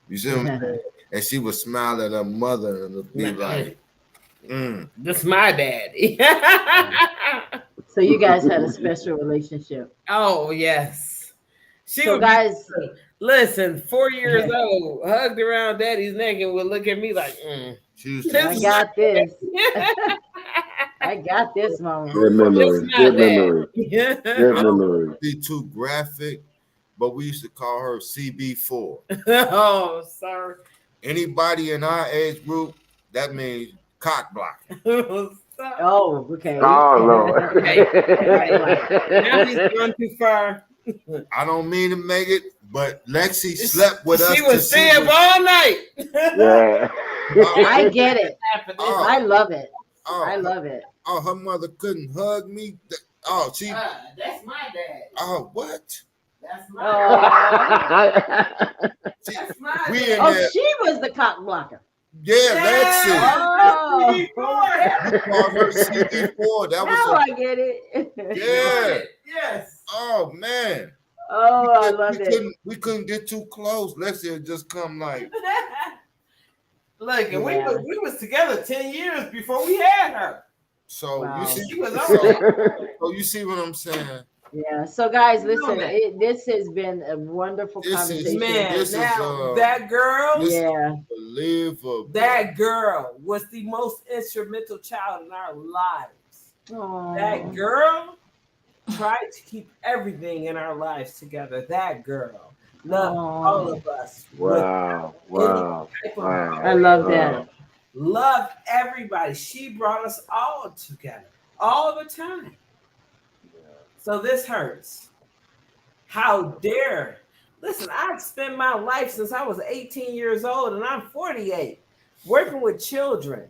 You see what I'm saying? And she would smile at her mother and be like,
this my daddy.
So you guys had a special relationship.
Oh, yes.
Guys,
listen, 4 years old, hugged around Daddy's neck and would look at me like,
I got this. I got this, Mama.
Good memories. Good memories.
Good
memories.
Be too graphic, but we used to call her CB4.
Oh, sir.
Anybody in our age group, that means cock blocking.
Oh, okay.
Oh, Lord.
Okay. Now he's gone too far.
I don't mean to make it, but Lexi slept with us.
She was staying up all night.
Yeah.
I get it. I love it. I love it.
Oh, her mother couldn't hug me. Oh, she.
That's my dad.
Oh, what?
That's
my
We in
Oh,
there.
she was the cock blocker.
Yeah, Lexi.
Oh.
You called her CB4. That
Now
was
I get it.
yeah.
Yes.
Oh man.
Oh, I love it.
We couldn't get too close. Lexi had just come like.
Look, and
Yeah.
we was together 10 years before we had her.
So
Wow.
you see,
She was
so you see what I'm saying?
Yeah. So, guys,
You know
listen.
that.
This has been a wonderful conversation.
That girl.
Yeah.
Unbelievable.
That girl was the most instrumental child in our lives.
Aw.
That girl tried to keep everything in our lives together. That girl loved all of us.
Wow. Wow. Wow.
I love that.
Loved everybody. She brought us all together all the time. So this hurts. How dare. Listen, I've spent my life since I was 18 years old and I'm 48, working with children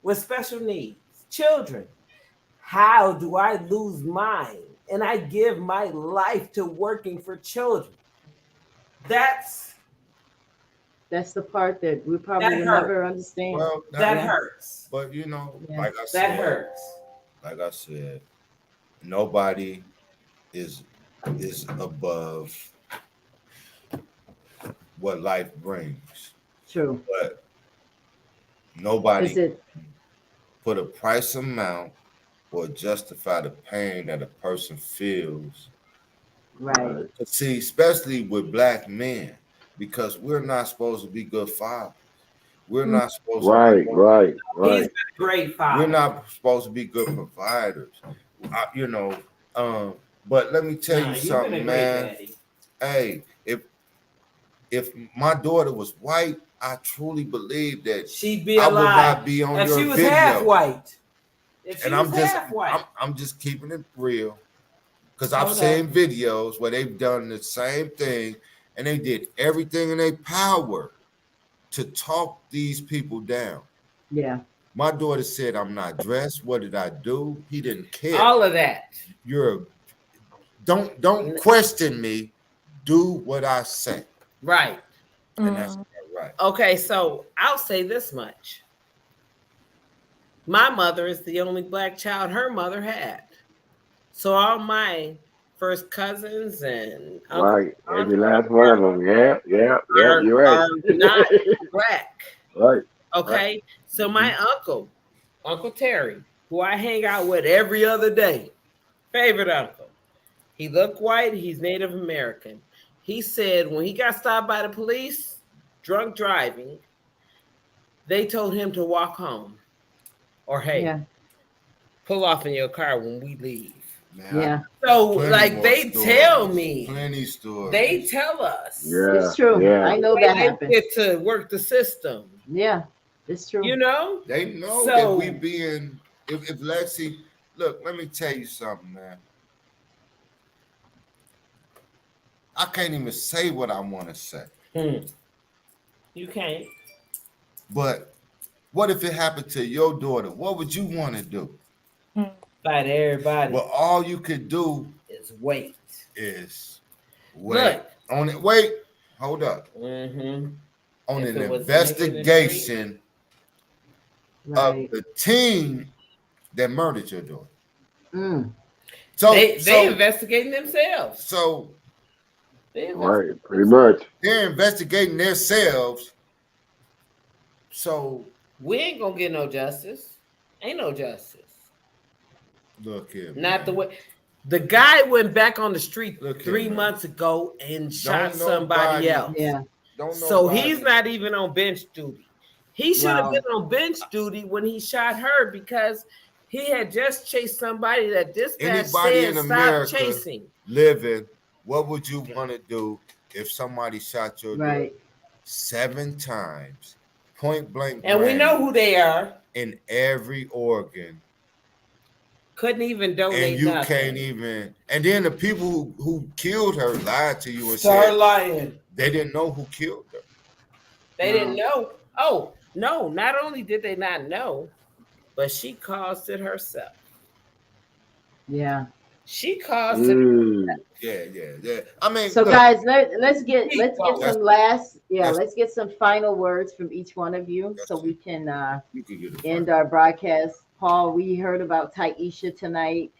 with special needs. Children. How do I lose mine? And I give my life to working for children. That's
the part that we probably
That
will
hurt.
never understand.
Well,
that hurts.
But you know,
Yeah.
like I said,
That hurts.
like I said, nobody is above what life brings.
True.
But nobody
Is it?
put a price amount or justify the pain that a person feels.
Right.
See, especially with black men, because we're not supposed to be good fathers. We're not supposed
Right,
to be
right,
He's
right.
been a great father.
We're not supposed to be good providers. But let me tell
Nah,
you
you've been a
something,
great
man.
daddy.
Hey, if my daughter was white, I truly believe that
She'd be
I would
alive.
not be on
If
your
she was
video.
half white. If she
And
was
I'm just
half white.
I'm just keeping it real. Because I've
Okay.
seen videos where they've done the same thing and they did everything in their power to talk these people down.
Yeah.
My daughter said, I'm not dressed. What did I do? He didn't care.
All of that.
Don't question me. Do what I say.
Right.
And that's right.
Okay, so I'll say this much. My mother is the only black child her mother had. So all my first cousins and
Right. Every last one of them. Yeah. You're right.
are not black.
Right.
Okay. So my Uncle Terry, who I hang out with every other day, favorite uncle. He looked white. He's Native American. He said when he got stopped by the police, drunk driving, they told him to walk home. Or hey, pull off in your car when we leave.
Yeah.
So like they tell me,
plenty stories.
they tell us.
Yeah.
It's true.
Yeah.
I know
They
that happened.
get to work the system.
Yeah. It's true.
You know?
They know
So-
that we being if Lexi, look, let me tell you something, man. I can't even say what I want to say.
You can't.
But what if it happened to your daughter? What would you want to do?
Fight everybody.
Well, all you could do
is wait.
Wait. Wait. Hold up.
Mm-hmm.
On
If
an
it was
investigation
Right.
of the team that murdered your daughter.
Mm.
So
they investigating themselves.
So
Right. Pretty much.
they're investigating themselves. So
We ain't gonna get no justice. Ain't no justice.
look here.
Not the way. The guy went back on the street
Look here,
3
man.
months ago and shot
Don't
somebody
nobody-
else.
Yeah.
Don't
So
nobody-
he's not even on bench duty. He should have
Wow.
been on bench duty when he shot her because He had just chased somebody that dispatch
Anybody
said
in
stop
America
chasing.
living, what would you want to do if somebody shot your
right.
daughter 7 times, point blank?
And we know who they are.
In every organ.
Couldn't even donate
and you
nothing.
Can't even. And then the people who killed her lied to you and
Start
said
lying.
They didn't know who killed her.
They didn't know. Oh, no. Not only did they not know, but she caused it herself.
Yeah.
She caused it herself.
Yeah. I mean,
so
look,
guys, let's get some let's get some final words from each one of you so we can end our broadcast. Paul, we heard about Taisha tonight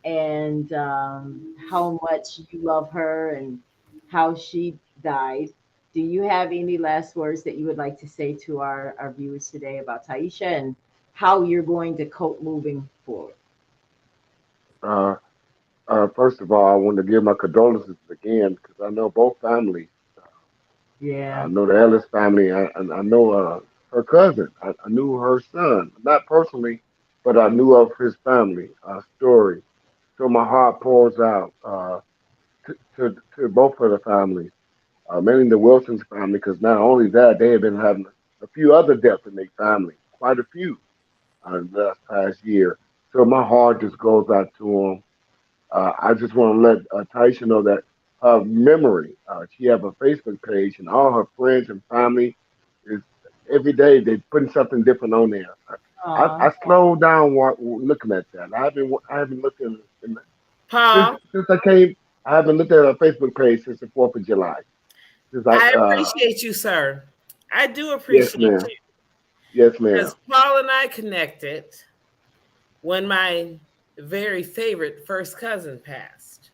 and how much you love her and how she died. Do you have any last words that you would like to say to our viewers today about Taisha and how you're going to cope moving forward?
First of all, I want to give my condolences again because I know both families.
Yeah.
I know the Ellis family. I know her cousin. I knew her son, not personally, but I knew of his family story. So my heart pours out to both of the families, mainly the Wilson's family, because not only that, they have been having a few other deaths in their family, quite a few last past year. So my heart just goes out to them. I just want to let Taisha know that her memory, she have a Facebook page, and all her friends and family is every day they putting something different on there. I slowed down looking at that. I haven't looked in since I came. I haven't looked at her Facebook page since the 4th of July.
I appreciate you, sir. I do appreciate you.
Yes, ma'am.
Because Paul and I connected when my very favorite first cousin passed.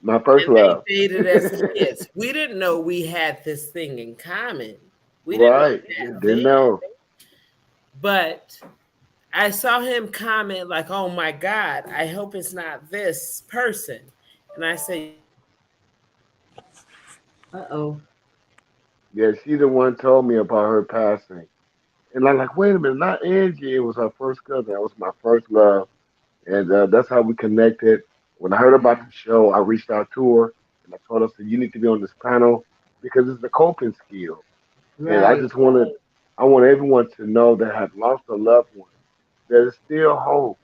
My first love.
They dated as kids. We didn't know we had this thing in common. We
didn't know.
But I saw him comment like, "Oh my God, I hope it's not this person." And I said,
"Uh-oh."
Yeah, she the one told me about her passing. And I'm like, wait a minute, not Angie. It was her first cousin. That was my first love. And that's how we connected. When I heard about the show, I reached out to her and I told her, you need to be on this panel because it's a coping skill. Right. And I want everyone to know that have lost a loved one. There's still hope.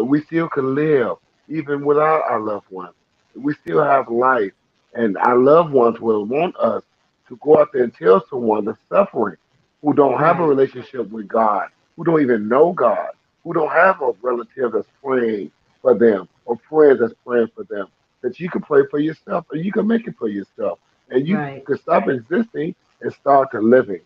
We still can live even without our loved ones. We still have life. And our loved ones will want us to go out there and tell someone that's suffering, who don't have a relationship with God, who don't even know God, who don't have a relative that's praying for them or friends that's praying for them, that you can pray for yourself and you can make it for yourself. And you can stop existing and start to living.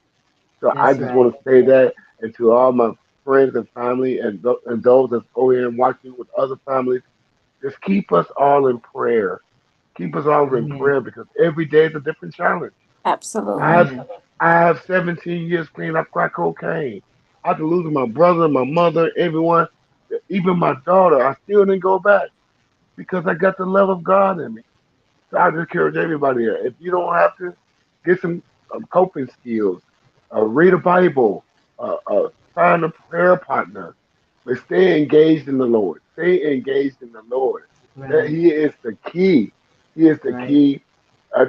So I just want to say that, and to all my friends and family and those that go here and watching with other families, just keep us all in prayer. Keep us all in prayer because every day is a different challenge.
Absolutely.
I have 17 years clean up crack cocaine. After losing my brother, my mother, everyone, even my daughter, I still didn't go back because I got the love of God in me. So I just encourage everybody here. If you don't have to, get some coping skills, read a Bible, find a prayer partner, but stay engaged in the Lord. Stay engaged in the Lord. That He is the key. He is the key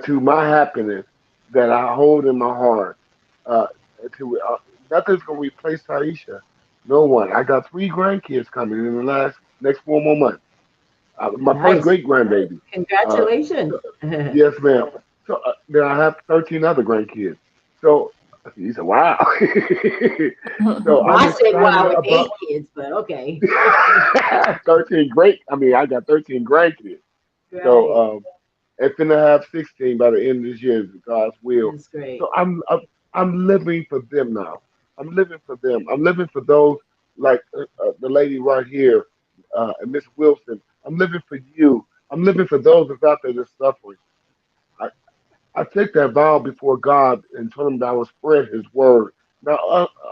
to my happiness that I hold in my heart. Nothing's gonna replace Taisha. No one. I got 3 grandkids coming in the next 4 more months. My first great grandbaby.
Congratulations.
Yes, ma'am. So then I have 13 other grandkids. So he said, "Wow." So
I said, "Wow," with 8 kids, but okay.
13 great. I mean, I got 13 grandkids. Right. So and finna have 16 by the end of this year, God's will.
That's great.
So I'm living for them now. I'm living for them. I'm living for those like the lady right here, Miss Wilson. I'm living for you. I'm living for those that's out there that's suffering. I take that vow before God and told him that I will spread his word. Not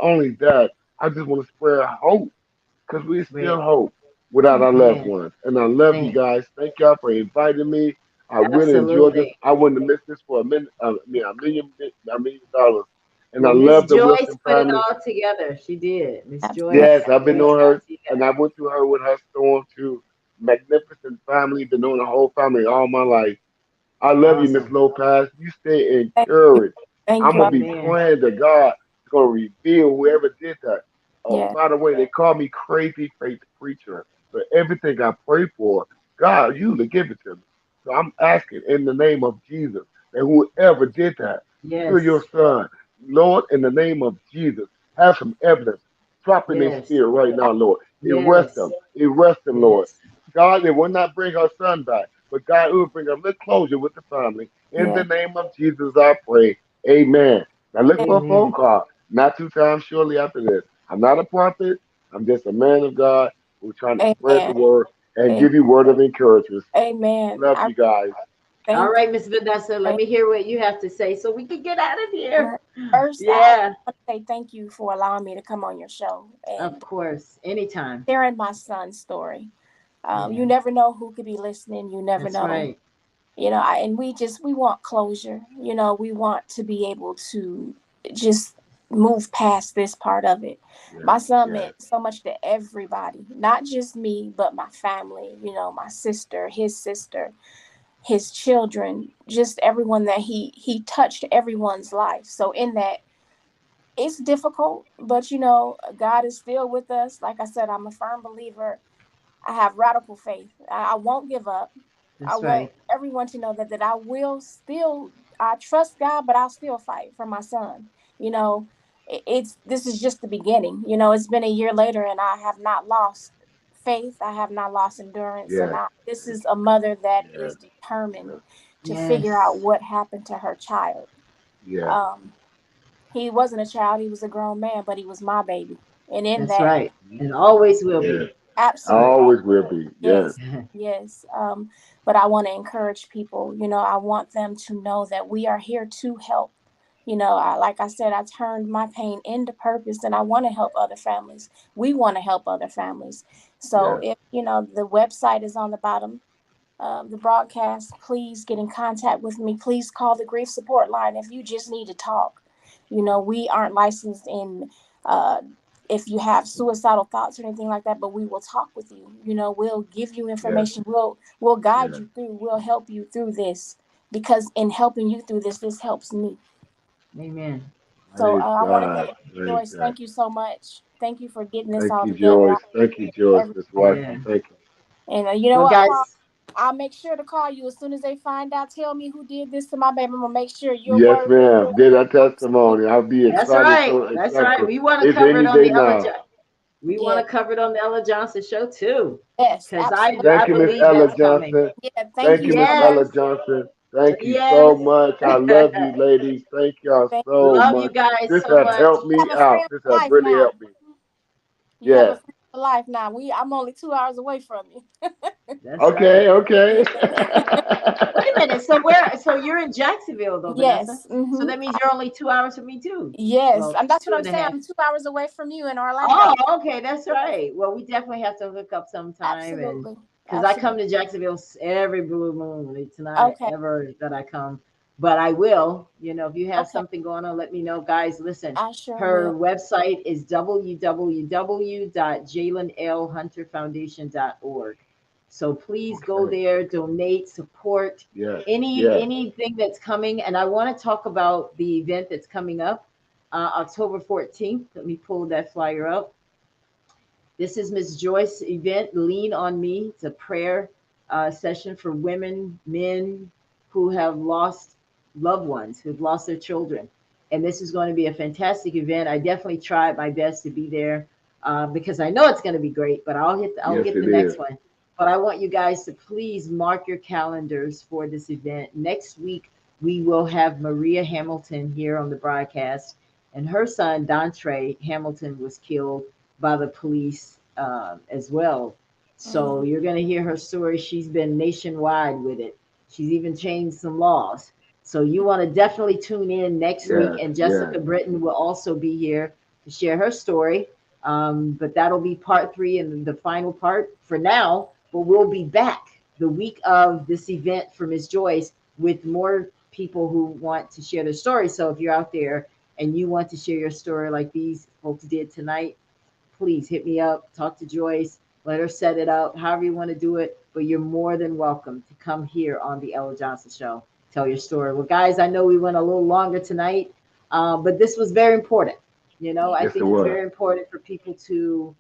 only that, I just want to spread hope because we still hope without our loved ones. And I love you guys. Thank y'all for inviting me. I really enjoyed this. I wouldn't have missed this for a minute. $1 million. And I love the
Joyce
Wilson
put it
family.
all together. She did. Miss Joyce.
Yes, I've been on her, and I went to her with her storm too. Magnificent family. Been on the whole family all my life. I love you, Miss
Awesome.
Lopez. You stay encouraged.
Thank
I'm
you.
gonna be praying that God is gonna reveal whoever did that. Oh,
Yeah.
by the way, they call me crazy faith preacher. But everything I pray for, God usually give it to me. So I'm asking in the name of Jesus that whoever did that, to your
Yes.
son, Lord, in the name of Jesus, have some evidence. Drop in their
Yes.
spirit right now, Lord. Arrest
Yes.
them. Arrest them, Lord.
Yes.
God, they will not bring her son back, but God will bring a little closure with the family. In
Yeah.
the name of Jesus, I pray. Amen. Now look for a phone
Amen.
call. Not too times shortly after this. I'm not a prophet. I'm just a man of God who's trying to spread the
Amen.
word and
Amen.
give you word of encouragement.
Amen.
Love
I
you guys.
All
thank
right, Miss Vanessa, let
you.
me hear what you have to say so we can get out of here.
First, I
Yeah,
want to say thank you for allowing me to come on your show
of
and
course. Anytime.
sharing my son's story.
Yeah,
You never know who could be listening. You never
that's
know.
right.
You know, and we want closure. You know, we want to be able to just move past this part of it. My son meant so much to everybody, not just me, but my family, you know, my sister, his children, just everyone that he touched everyone's life. So in that, it's difficult, but you know, God is still with us. Like I said, I'm a firm believer. I have radical faith. I won't give up. I
That's
want
right.
everyone to know that I will still, I trust God, but I'll still fight for my son. You know, this is just the beginning. You know, it's been a year later and I have not lost faith. I have not lost endurance. And
Yes.
this is a mother that is determined to figure out
Yes.
what happened to her child.
Yes.
Um, he wasn't a child, he was a grown man, but he was my baby. And in
That's
that,
right. And always will
Yes.
be.
absolutely.
Always will be. Yes.
Yes, yes. But I want to encourage people, you know, I want them to know that we are here to help. You know, like I said, I turned my pain into purpose and I want to help other families. We want to help other families. So
Yes.
if, you know, the website is on the bottom of the broadcast, please get in contact with me. Please call the grief support line if you just need to talk. You know, we aren't licensed in uh, if you have suicidal thoughts or anything like that, but we will talk with you. You know, we'll give you
Yes.
information. We'll guide
Yes.
you through. We'll help you through this because in helping you through this helps me.
Amen.
So
Praise
I want to
God.
thank
Praise
Joyce.
God.
Thank you so much. Thank you for getting this
Thank
all
you,
together.
Joyce. Thank you, Joyce. Miss
Yeah.
Watson. Thank you.
And you know
Well,
what,
guys,
Paul? I'll make sure to call you as soon as they find out. Tell me who did this to my baby. I'm gonna make sure your
Yes,
word and
ma'am.
yours.
Did a testimony. I'll be
that's
excited.
right.
So
That's right.
excited.
We want to
It's
cover it
any
on
day
the Ella.
now.
We want
Yeah.
to cover it on the Ella Johnson show too,
Yes,
because
absolutely.
I
Thank you, Miss
believe
Ella
that's coming.
Johnson.
Yeah, thank
Thank
you
you,
so
Miss
much.
Ella
Yes.
Johnson. Thank you so
Yes.
much. I love you, ladies. Thank y'all
Thank
so
Love
much.
you guys
This
so
has
much.
helped
you.
me
Have a
out.
friend
This
for
has
life
really
now.
helped me.
You have
Yeah.
a friend for life now. I'm only 2 hours away from you.
That's
Okay.
right.
Okay.
Wait a minute. So you're in Jacksonville though, Vanessa.
Yes.
So that means you're only 2 hours from me too.
Yes.
Well,
And that's what
two
I'm
and a
saying.
half.
I'm 2 hours away from you in Orlando.
Oh, okay, that's right. Well, we definitely have to hook up sometime, and
Absolutely.
because I come
Absolutely.
to Jacksonville every blue moon. It's not
Okay.
ever that I come, but I will. You know, if you have
Okay.
something going on, let me know, guys. Listen,
I sure
her
will.
website is www.jalenlhunterfoundation.org. So please go
Okay.
there, donate, support
Yes. Yes.
anything that's coming. And I want to talk about the event that's coming up, October 14th. Let me pull that flyer up. This is Miss Joyce event, Lean on Me. It's a prayer session for women, men who have lost loved ones, who've lost their children. And this is going to be a fantastic event. I definitely tried my best to be there because I know it's going to be great, but I'll
Yes,
get the
it is.
next one. But I want you guys to please mark your calendars for this event. Next week, we will have Maria Hamilton here on the broadcast, and her son, Dontre Hamilton, was killed by the police as well. So you're going to hear her story. She's been nationwide with it. She's even changed some laws. So you want to definitely tune in next week.
Yes.
And
Yes.
Jessica Britton will also be here to share her story. But that'll be part 3 and the final part for now. But we'll be back the week of this event for Miss Joyce with more people who want to share their story. So if you're out there and you want to share your story like these folks did tonight, please hit me up, talk to Joyce, let her set it up, however you want to do it. But you're more than welcome to come here on the Ella Johnson Show, tell your story. Well, guys, I know we went a little longer tonight, but this was very important. You know, I think it's very important for people to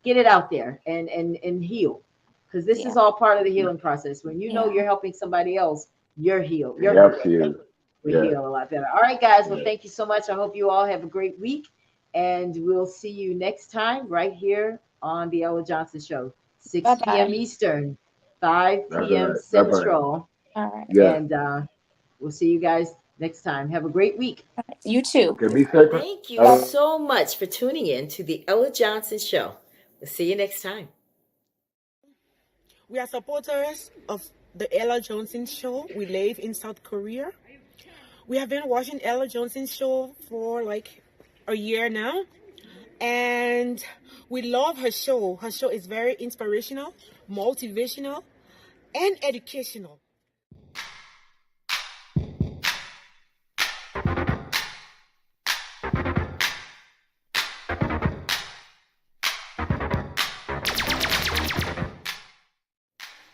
get it out there and heal, because this is all part of the healing process. When you know you're helping somebody else, you're healed. We heal a lot better. All right, guys. Well, thank you so much. I hope you all have a great week, and we'll see you next time right here on the Ella Johnson Show, 6 p.m. Eastern, 5 p.m. Central.
All right.
And we'll see you guys next time. Have a great week.
You too.
Thank you so much for tuning in to the Ella Johnson Show. We'll see you next time.
We are supporters of the Ella Johnson Show. We live in South Korea. We have been watching Ella Johnson Show for like a year now, and we love her show. Her show is very inspirational, motivational, and educational.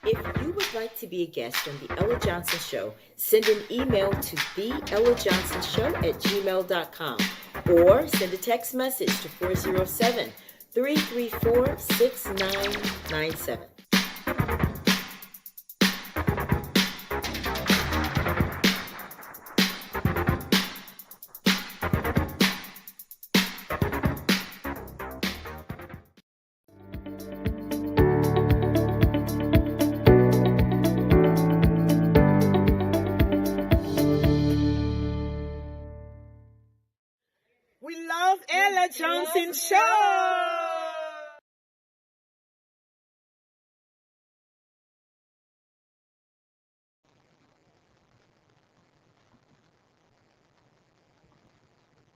If you would like to be a guest on the Ella Johnson Show, send an email to theellajohnsonshow@gmail.com or send a text message to 407-334-6997.
We love Ella Johnson Show.